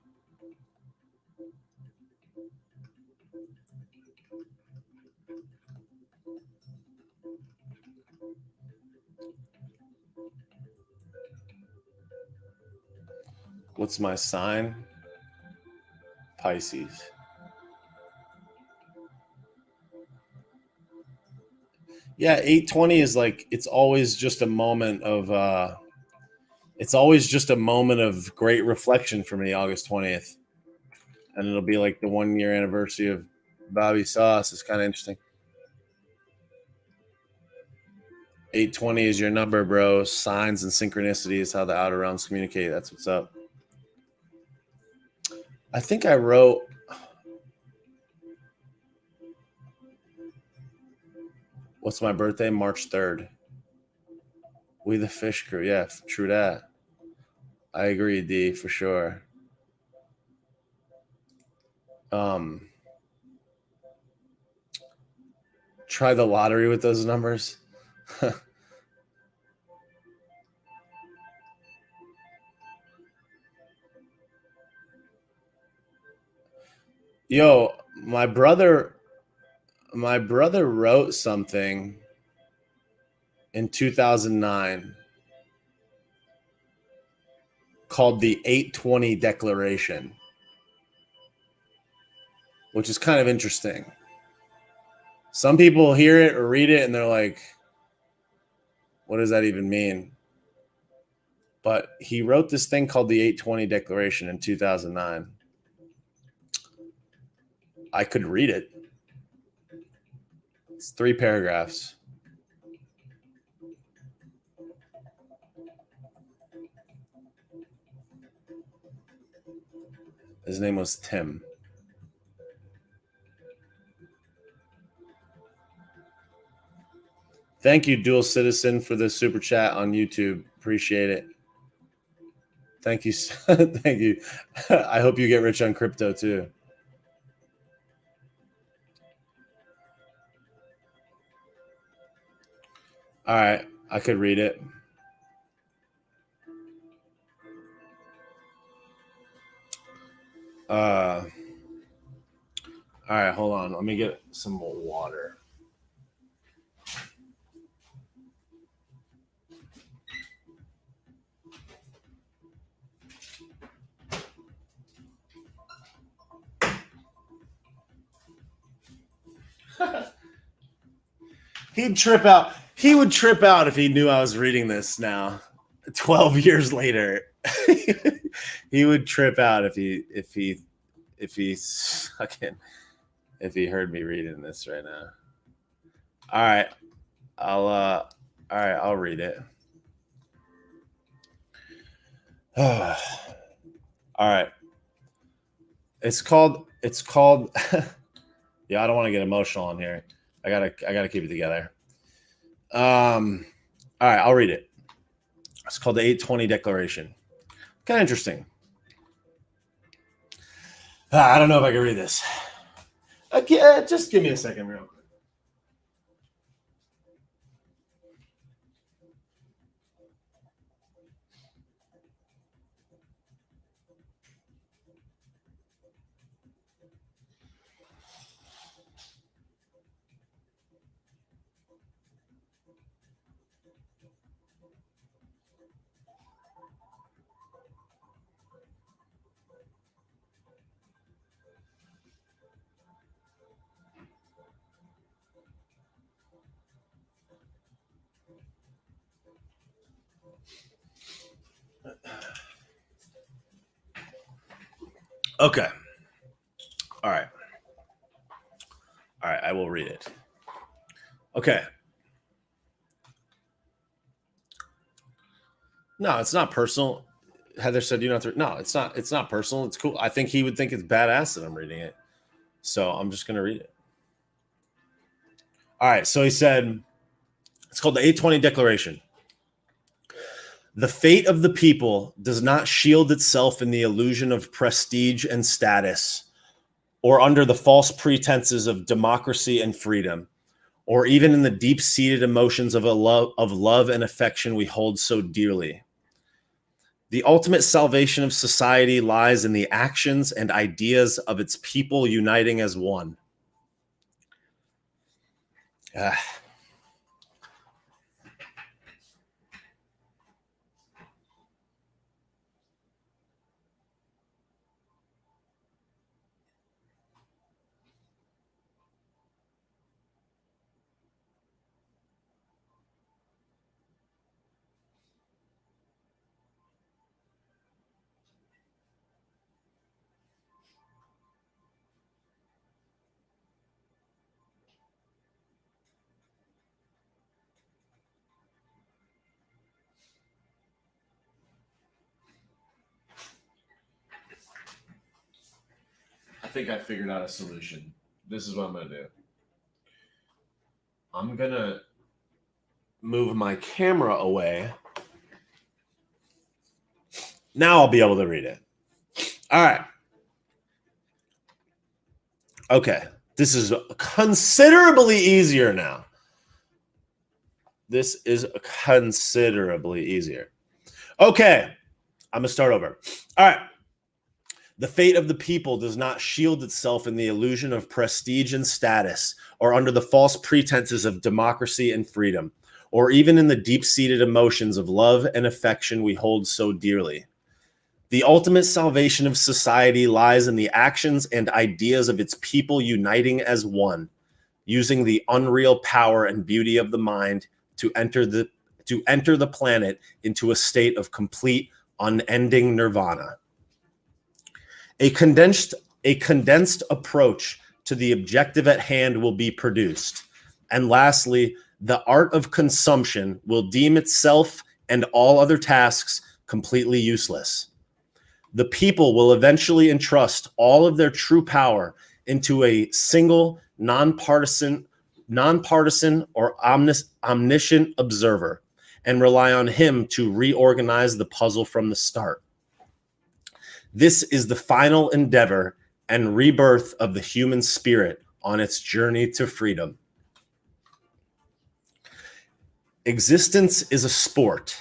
What's my sign? Pisces. Yeah, 8:20 is like it's always just a moment of great reflection for me, August 20th. And it'll be like the 1 year anniversary of Bobby Sauce. It's kind of interesting. 820 is your number, bro. Signs and synchronicity is how the outer realms communicate. That's what's up. I think I wrote. What's my birthday? March 3rd. We the Fish Crew. Yeah, true that. I agree, D, for sure. Try the lottery with those numbers. Yo, my brother wrote something in 2009 called the 820 Declaration, which is kind of interesting. Some people hear it or read it and they're like, what does that even mean? But he wrote this thing called the 820 Declaration in 2009. I could read it. It's 3 paragraphs. His name was Tim. Thank you, Dual Citizen, for the super chat on YouTube. Appreciate it. Thank you. Thank you. I hope you get rich on crypto too. All right. I could read it. All right. Hold on. Let me get some more water. He'd trip out. He would trip out if he knew I was reading this now. 12 years later. He would trip out if he heard me reading this right now. All right. I'll read it. All right. It's called yeah, I don't want to get emotional on here. I gotta keep it together. All right, I'll read it. It's called the 820 Declaration. Kind of interesting. I don't know if I can read this. Okay, just give me a second, real quick. Okay. All right. I will read it. Okay. No, it's not personal. Heather said you don't have to. No, it's not. It's not personal. It's cool. I think he would think it's badass that I'm reading it. So I'm just going to read it. All right. So he said, it's called the 820 Declaration. The fate of the people does not shield itself in the illusion of prestige and status, or under the false pretenses of democracy and freedom, or even in the deep-seated emotions of love and affection we hold so dearly. The ultimate salvation of society lies in the actions and ideas of its people uniting as one. think I figured out a solution. This is what I'm going to do. I'm going to move my camera away. Now I'll be able to read it. All right. Okay. This is considerably easier now. This is considerably easier. Okay. I'm going to start over. All right. The fate of the people does not shield itself in the illusion of prestige and status, or under the false pretenses of democracy and freedom, or even in the deep-seated emotions of love and affection we hold so dearly. The ultimate salvation of society lies in the actions and ideas of its people uniting as one, using the unreal power and beauty of the mind to enter the planet into a state of complete, unending nirvana. A condensed approach to the objective at hand will be produced. And lastly, the art of consumption will deem itself and all other tasks completely useless. The people will eventually entrust all of their true power into a single nonpartisan or omniscient observer and rely on him to reorganize the puzzle from the start. This is the final endeavor and rebirth of the human spirit on its journey to freedom. Existence is a sport.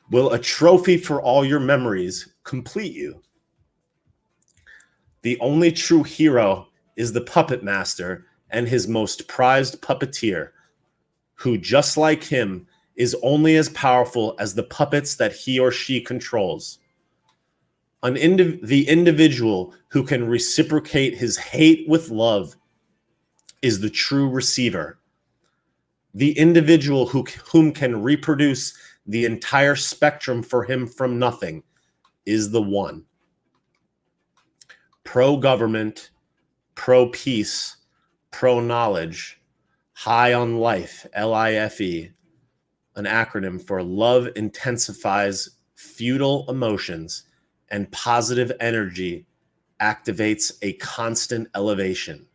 Will a trophy for all your memories complete you? The only true hero is the puppet master and his most prized puppeteer, who, just like him, is only as powerful as the puppets that he or she controls. The individual who can reciprocate his hate with love is the true receiver. The individual whom can reproduce the entire spectrum for him from nothing is the one. Pro-government, pro-peace, pro-knowledge, high on life, LIFE, an acronym for love intensifies feudal emotions and positive energy activates a constant elevation.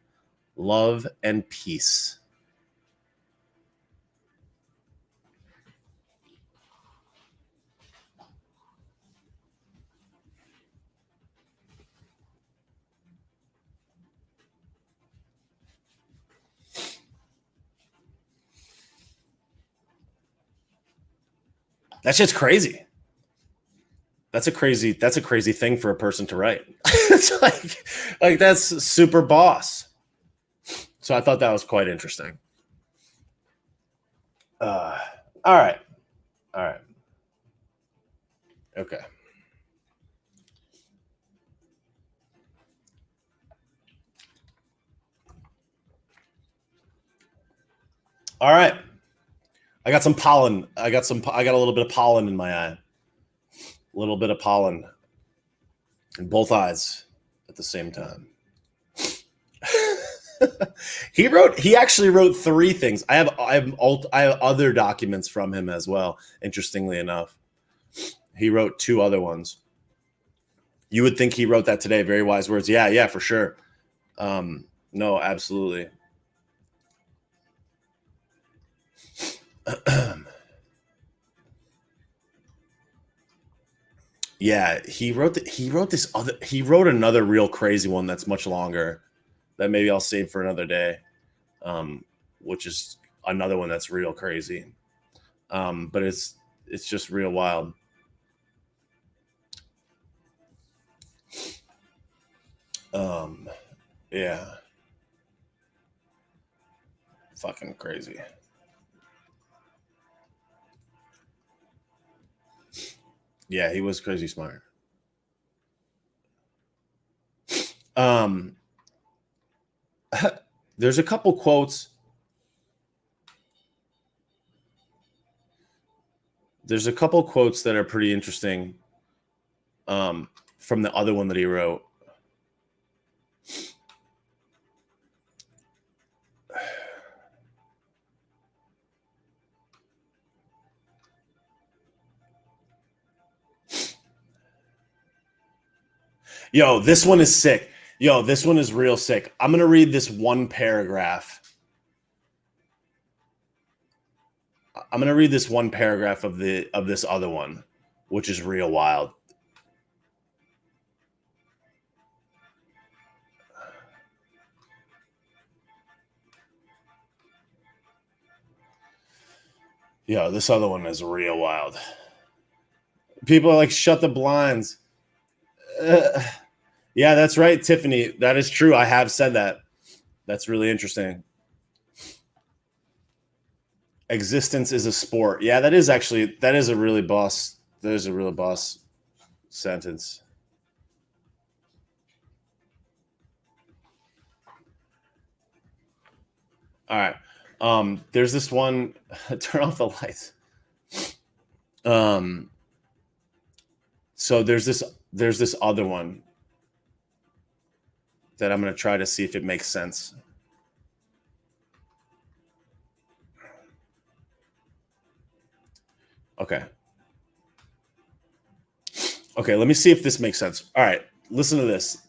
Love and peace. That's just crazy. That's a crazy thing for a person to write. It's like that's super boss. So I thought that was quite interesting. All right. Okay. All right. I got some pollen. I got a little bit of pollen in my eye. A little bit of pollen in both eyes at the same time. He actually wrote 3 things. I have other documents from him as well. Interestingly enough, he wrote 2 other ones. You would think he wrote that today. Very wise words. Yeah, for sure. No, absolutely. Yeah, he wrote another real crazy one that's much longer that maybe I'll save for another day, which is another one that's real crazy. But it's just real wild. Yeah. Fucking crazy. Yeah, he was crazy smart. There's a couple quotes. There's a couple quotes that are pretty interesting from the other one that he wrote. Yo, this one is sick. Yo, this one is real sick. I'm going to read this one paragraph. I'm going to read this one paragraph of this other one, which is real wild. Yo, this other one is real wild. People are like, shut the blinds. Yeah, that's right, Tiffany. That is true. I have said that. That's really interesting. Existence is a sport. Yeah, that is a really boss. That is a really boss sentence. All right. There's this one. Turn off the lights. So there's this other one that I'm going to try to see if it makes sense. Okay, let me see if this makes sense. All right, listen to this.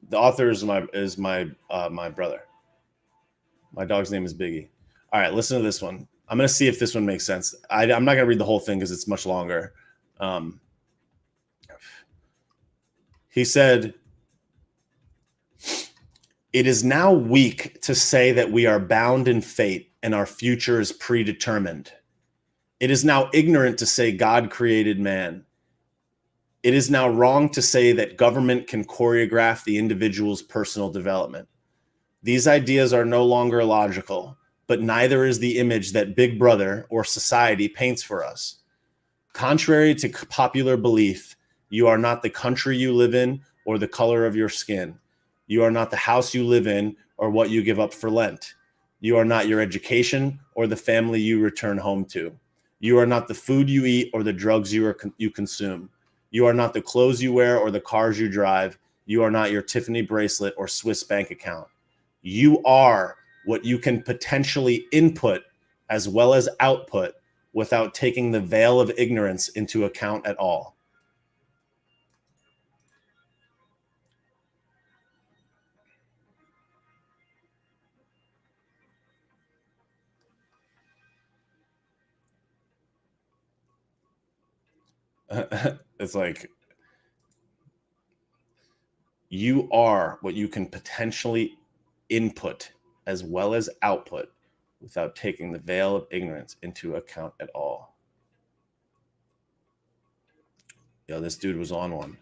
The author is my brother. My dog's name is Biggie. All right, listen to this one. I'm going to see if this one makes sense. I'm not going to read the whole thing because it's much longer. He said, "It is now weak to say that we are bound in fate and our future is predetermined. It is now ignorant to say God created man. It is now wrong to say that government can choreograph the individual's personal development. These ideas are no longer logical, but neither is the image that Big Brother or society paints for us. Contrary to popular belief, you are not the country you live in or the color of your skin. You are not the house you live in or what you give up for Lent. You are not your education or the family you return home to. You are not the food you eat or the drugs you consume. You are not the clothes you wear or the cars you drive. You are not your Tiffany bracelet or Swiss bank account. You are what you can potentially input as well as output without taking the veil of ignorance into account at all." It's like, you are what you can potentially input as well as output without taking the veil of ignorance into account at all. Yo, this dude was on one.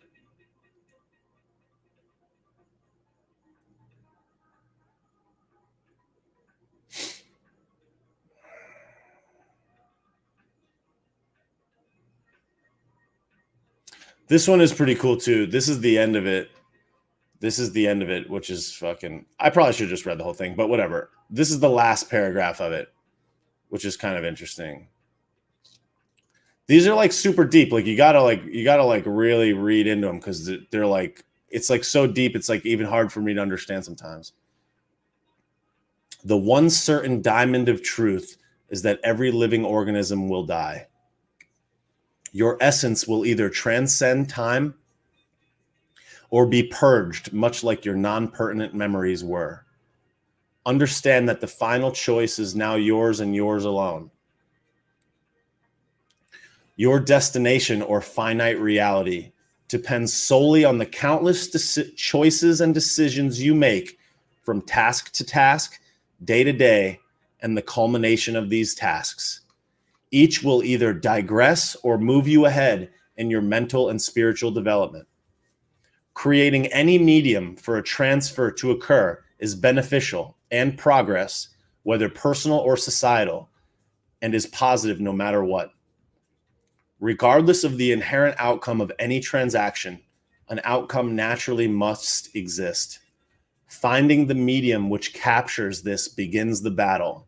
This one is pretty cool too. This is the end of it. Which is fucking, I probably should have just read the whole thing, but whatever. This is the last paragraph of it, which is kind of interesting. These are like super deep. Like you gotta really read into them because they're like, it's like so deep. It's like even hard for me to understand sometimes. The one certain diamond of truth is that every living organism will die. Your essence will either transcend time or be purged, much like your non-pertinent memories were. Understand that the final choice is now yours and yours alone. Your destination or finite reality depends solely on the countless choices and decisions you make from task to task, day to day, and the culmination of these tasks. Each will either digress or move you ahead in your mental and spiritual development. Creating any medium for a transfer to occur is beneficial and progress, whether personal or societal, and is positive no matter what. Regardless of the inherent outcome of any transaction, an outcome naturally must exist. Finding the medium which captures this begins the battle.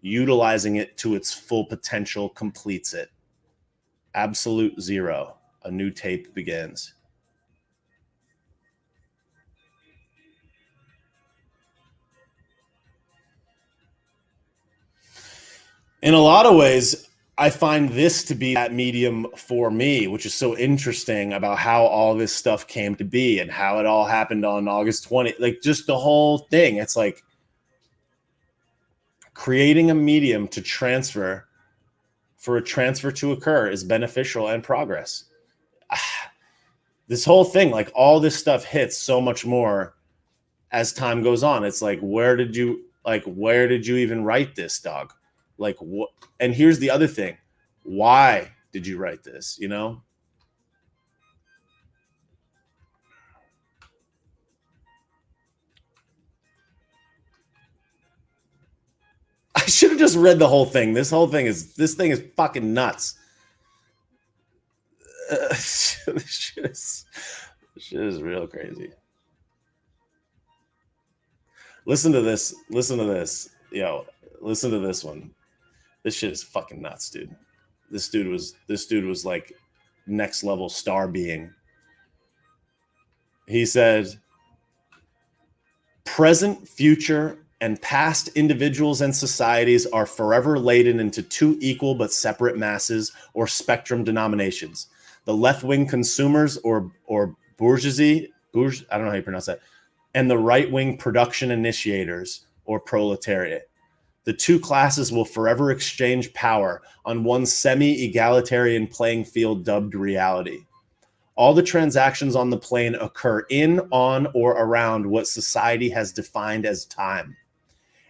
Utilizing it to its full potential completes it. Absolute zero. A new tape begins. In a lot of ways, I find this to be that medium for me, which is so interesting about how all this stuff came to be and how it all happened on August 20th. Like, just the whole thing. It's like creating a medium to transfer, for a transfer to occur, is beneficial and progress. This whole thing, like, all this stuff hits so much more as time goes on. It's like, where did you even write this, dog? Like, what? And here's the other thing. Why did you write this? You know? I should have just read the whole thing. This thing is fucking nuts. This shit is real crazy. Listen to this. Yo, listen to this one. This shit is fucking nuts, dude. This dude was like next level star being. He said, present, future, and past individuals and societies are forever laden into two equal but separate masses or spectrum denominations. The left-wing consumers or bourgeoisie, I don't know how you pronounce that, and the right-wing production initiators or proletariat. The two classes will forever exchange power on one semi-egalitarian playing field dubbed reality. All the transactions on the plane occur in, on, or around what society has defined as time.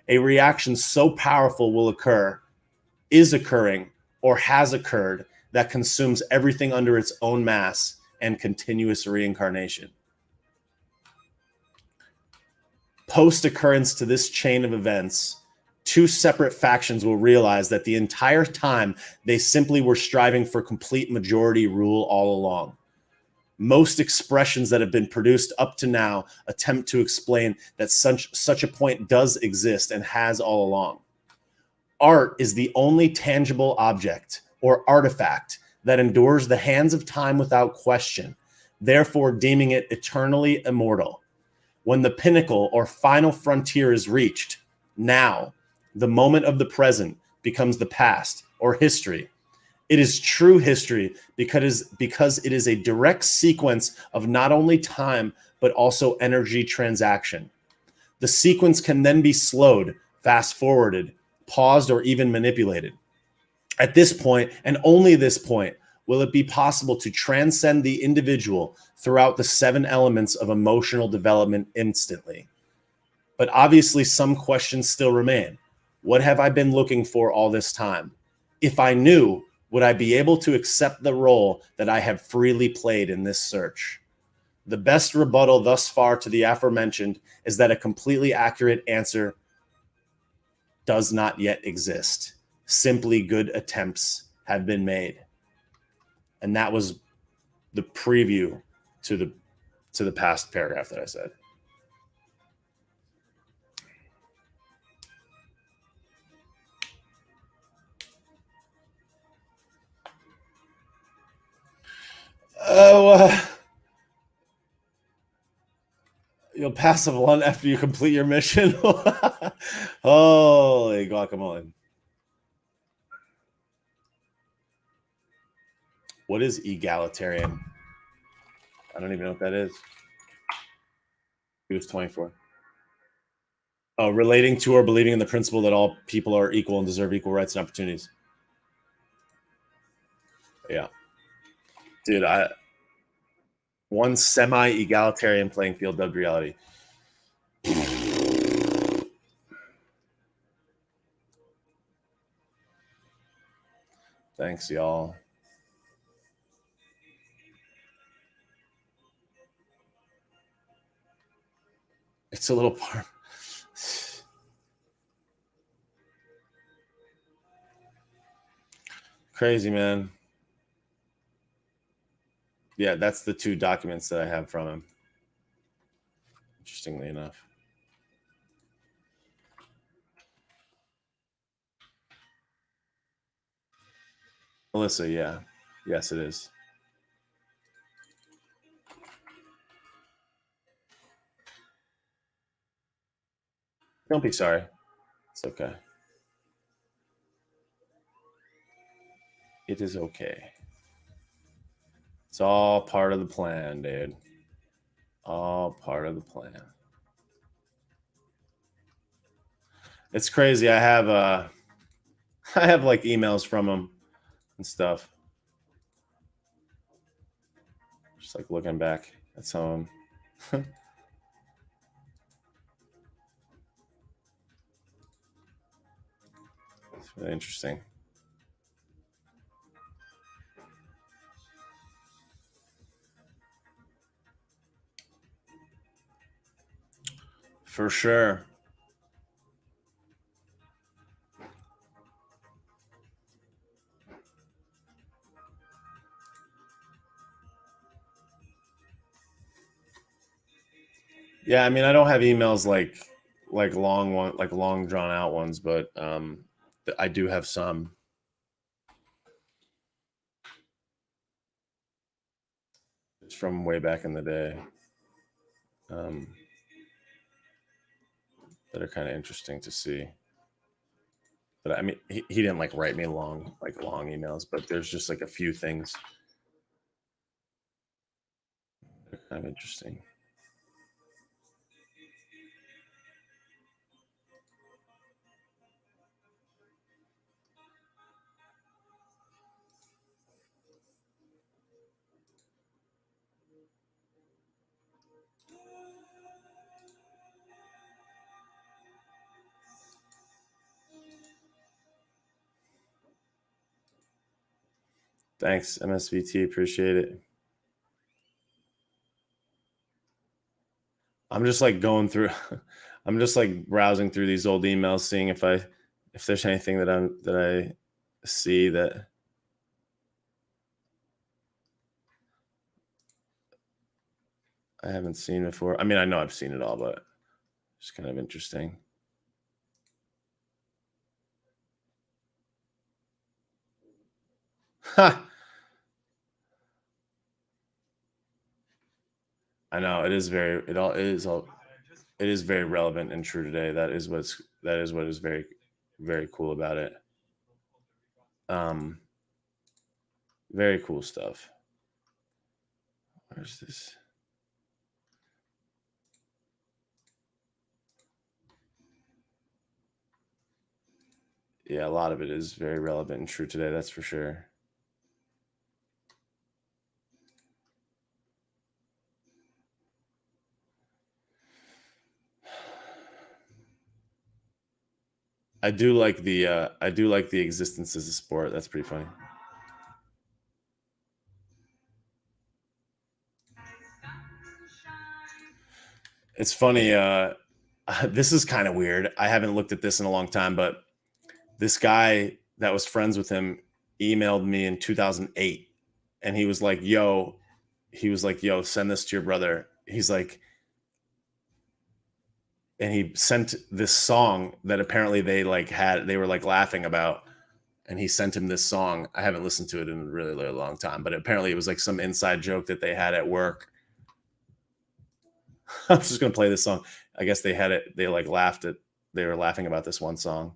A reaction so powerful will occur, is occurring, or has occurred that consumes everything under its own mass and continuous reincarnation. Post-occurrence to this chain of events, two separate factions will realize that the entire time they simply were striving for complete majority rule all along. Most expressions that have been produced up to now attempt to explain that such a point does exist and has all along. Art is the only tangible object or artifact that endures the hands of time without question, therefore deeming it eternally immortal. When the pinnacle or final frontier is reached, now, the moment of the present becomes the past or history. It is true history because it is a direct sequence of not only time, but also energy transaction. The sequence can then be slowed, fast forwarded, paused, or even manipulated. At this point, and only this point, will it be possible to transcend the individual throughout the 7 elements of emotional development instantly. But obviously, some questions still remain. What have I been looking for all this time? If I knew, would I be able to accept the role that I have freely played in this search? The best rebuttal thus far to the aforementioned is that a completely accurate answer does not yet exist. Simply good attempts have been made. And that was the preview to the past paragraph that I said. You'll pass a blunt after you complete your mission. Holy guacamole. What is egalitarian? I don't even know what that is. He was 24. Oh, relating to or believing in the principle that all people are equal and deserve equal rights and opportunities. Yeah. Dude, one semi-egalitarian playing field dubbed reality. Thanks, y'all. It's a little part. Crazy, man. Yeah, that's the 2 documents that I have from him. Interestingly enough. Melissa, yeah. Yes, it is. Don't be sorry. It's okay. It is okay. It's all part of the plan, dude. All part of the plan. It's crazy. I have I have like emails from him and stuff. Just like looking back at some of them. It's really interesting. For sure. Yeah, I mean, I don't have emails like long drawn out ones, but I do have some. It's from way back in the day. That are kind of interesting to see. But I mean, he didn't like write me long emails, but there's just like a few things. They're kind of interesting. Thanks, MSVT. Appreciate it. I'm just like going through. I'm just like browsing through these old emails, seeing if there's anything that I see that I haven't seen before. I mean, I know I've seen it all, but it's kind of interesting. Ha! I know it is very relevant and true today. That is what is very, very cool about it. Very cool stuff. Where's this? Yeah, a lot of it is very relevant and true today. That's for sure. I do like the existence as a sport. That's pretty funny. It's funny. This is kind of weird. I haven't looked at this in a long time, but this guy that was friends with him emailed me in 2008, and he was like, "Yo," send this to your brother. He's like, and he sent this song that apparently they were like laughing about, and he sent him this song. I haven't listened to it in a really, really long time, but apparently it was like some inside joke that they had at work. I'm just gonna play this song. I guess they had it. They like laughed at. They were laughing about this one song.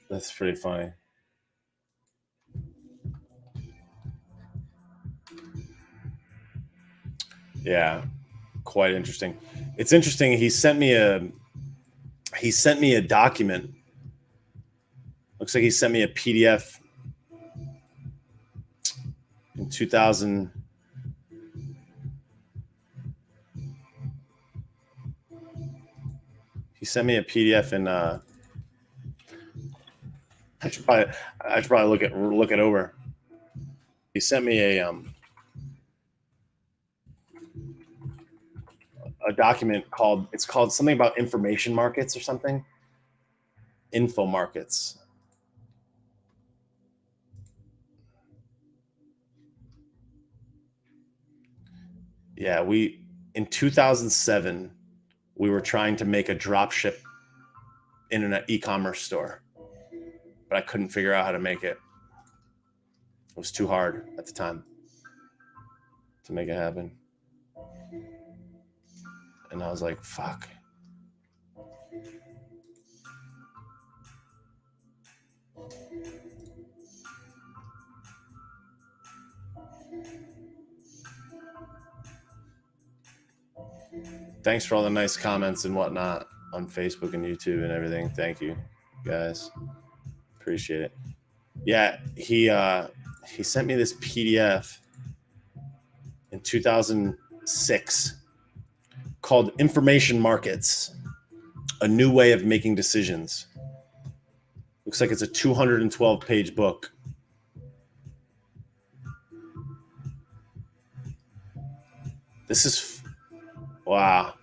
That's pretty funny. Yeah, quite interesting. It's interesting. He sent me a document. Looks like he sent me a PDF in 2000. He sent me a PDF in I should probably look it over. He sent me a document called something about information markets or something. Info markets. Yeah, in 2007 we were trying to make a dropship internet e-commerce store, but I couldn't figure out how to make it. It was too hard at the time to make it happen. And I was like, fuck. Thanks for all the nice comments and whatnot on Facebook and YouTube and everything. Thank you, guys. Appreciate it. Yeah, he sent me this PDF in 2006 called Information Markets, A New Way of Making Decisions. Looks like it's a 212-page book. Wow.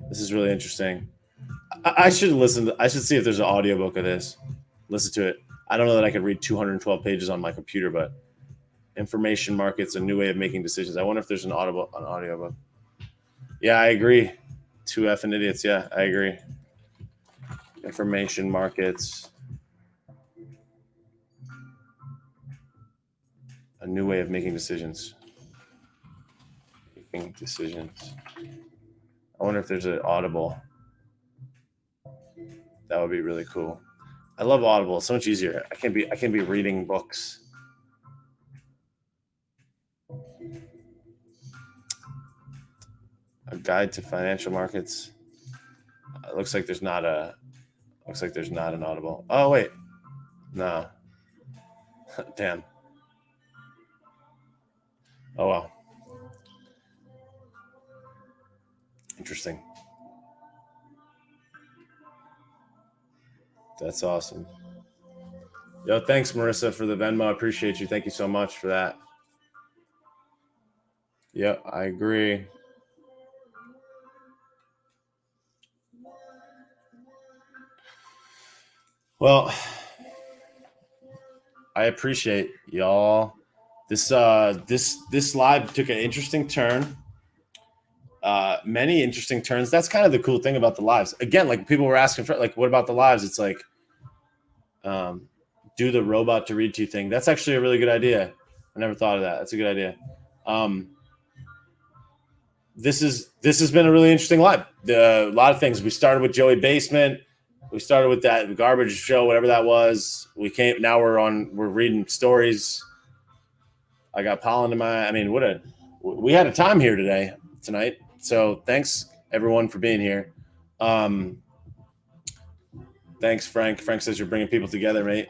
This is really interesting. I should listen. I should see if there's an audiobook of this. Listen to it. I don't know that I could read 212 pages on my computer, but Information Markets, A New Way of Making Decisions. I wonder if there's an audiobook. Yeah, I agree. Two effing idiots. Yeah, I agree. Information Markets, A New Way of Making Decisions. Making decisions. I wonder if there's an Audible. That would be really cool. I love Audible. It's so much easier. I can be reading books. A guide to financial markets. It looks like there's not an Audible. Oh wait, no. Damn. Oh well. Interesting. That's awesome. Yo, thanks, Marissa, for the Venmo. I appreciate you. Thank you so much for that. Yep, I agree. Well, I appreciate y'all. This live took an interesting turn. Many interesting turns. That's kind of the cool thing about the lives. Again, like people were asking for, like, what about the lives? It's like, do the robot to read to you thing. That's actually a really good idea. I never thought of that. That's a good idea. This has been a really interesting live. A lot of things. We started with Joey Basement. We started with that garbage show, whatever that was. Now we're reading stories. I got pollen in my, we had a time here tonight. So thanks everyone for being here. Thanks, Frank. Frank says you're bringing people together, mate.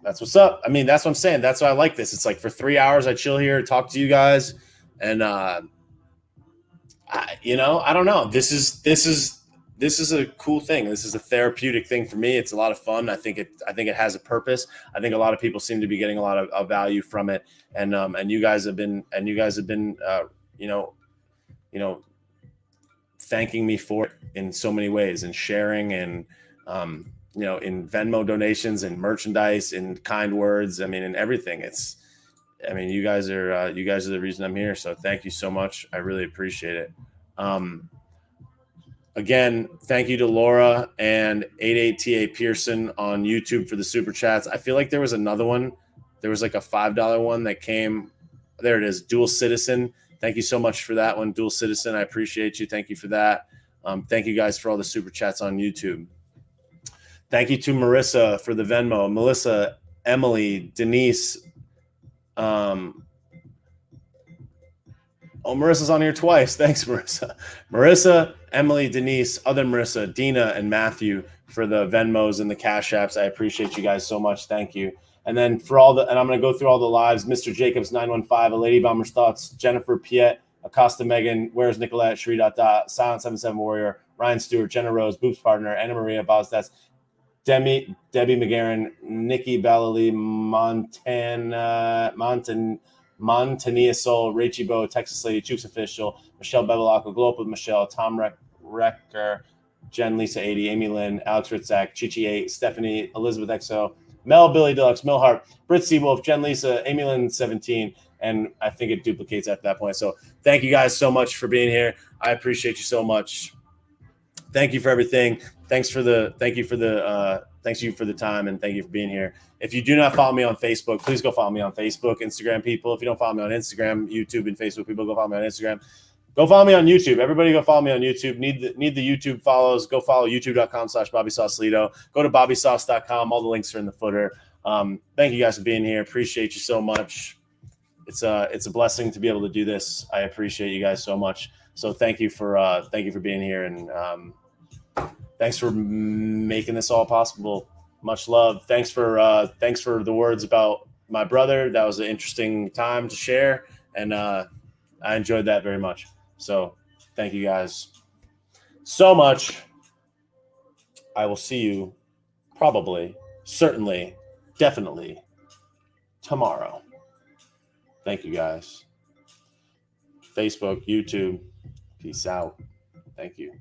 That's what's up. That's what I'm saying. That's why I like this. It's like for 3 hours I chill here, talk to you guys, and I don't know. This is a cool thing. This is a therapeutic thing for me. It's a lot of fun. I think it has a purpose. I think a lot of people seem to be getting a lot of value from it, and you guys have been thanking me for it in so many ways, and sharing, and in Venmo donations and merchandise and kind words. And everything. You guys are the reason I'm here. So thank you so much. I really appreciate it. Again, thank you to Laura and 88TA Pearson on YouTube for the super chats. I feel like there was another one. There was like a $5 one that came. There it is. Dual Citizen. Thank you so much for that one, Dual Citizen. I appreciate you. Thank you for that. Thank you guys for all the super chats on YouTube. Thank you to Marissa for the Venmo. Melissa, Emily, Denise. Marissa's on here twice. Thanks, Marissa. Marissa, Emily, Denise, other Marissa, Dina, and Matthew for the Venmos and the Cash Apps. I appreciate you guys so much. Thank you. And then for all and I'm going to go through all the lives. Mr. Jacobs 915, A Lady Bomber's Thoughts, Jennifer Piet, Acosta Megan, Where's Nicolette, Shri Silent 77 Warrior, Ryan Stewart, Jenna Rose, Boobs Partner, Anna Maria Bostats, Debbie McGarren, Nikki Ballali, Montania Soul, Rachie Bo, Texas Lady, Chooks Official, Michelle Bevilacqua, Glow Up with Michelle, Tom Recker, Jen Lisa 80, Amy Lynn, Alex Ritzak, Chichi 8, Stephanie, Elizabeth XO, Mel, Billy Deluxe, Milhart, Britt Seawolf, Jen Lisa, Amy Lynn 17, and I think it duplicates at that point. So thank you guys so much for being here. I appreciate you so much. Thank you for everything. Thank you for the time, and thank you for being here. If you do not follow me on Facebook, please go follow me on Facebook, Instagram people. If you don't follow me on Instagram, YouTube, and Facebook people, go follow me on Instagram. Go follow me on YouTube. Everybody go follow me on YouTube. Need the YouTube follows. Go follow youtube.com/BobbySauceLito. Go to BobbySauce.com. All the links are in the footer. Thank you guys for being here. Appreciate you so much. It's a blessing to be able to do this. I appreciate you guys so much. So thank you for being here, and thanks for making this all possible. Much love. Thanks for the words about my brother. That was an interesting time to share, and I enjoyed that very much. So thank you guys so much. I will see you probably, certainly, definitely tomorrow. Thank you guys. Facebook, YouTube, peace out. Thank you.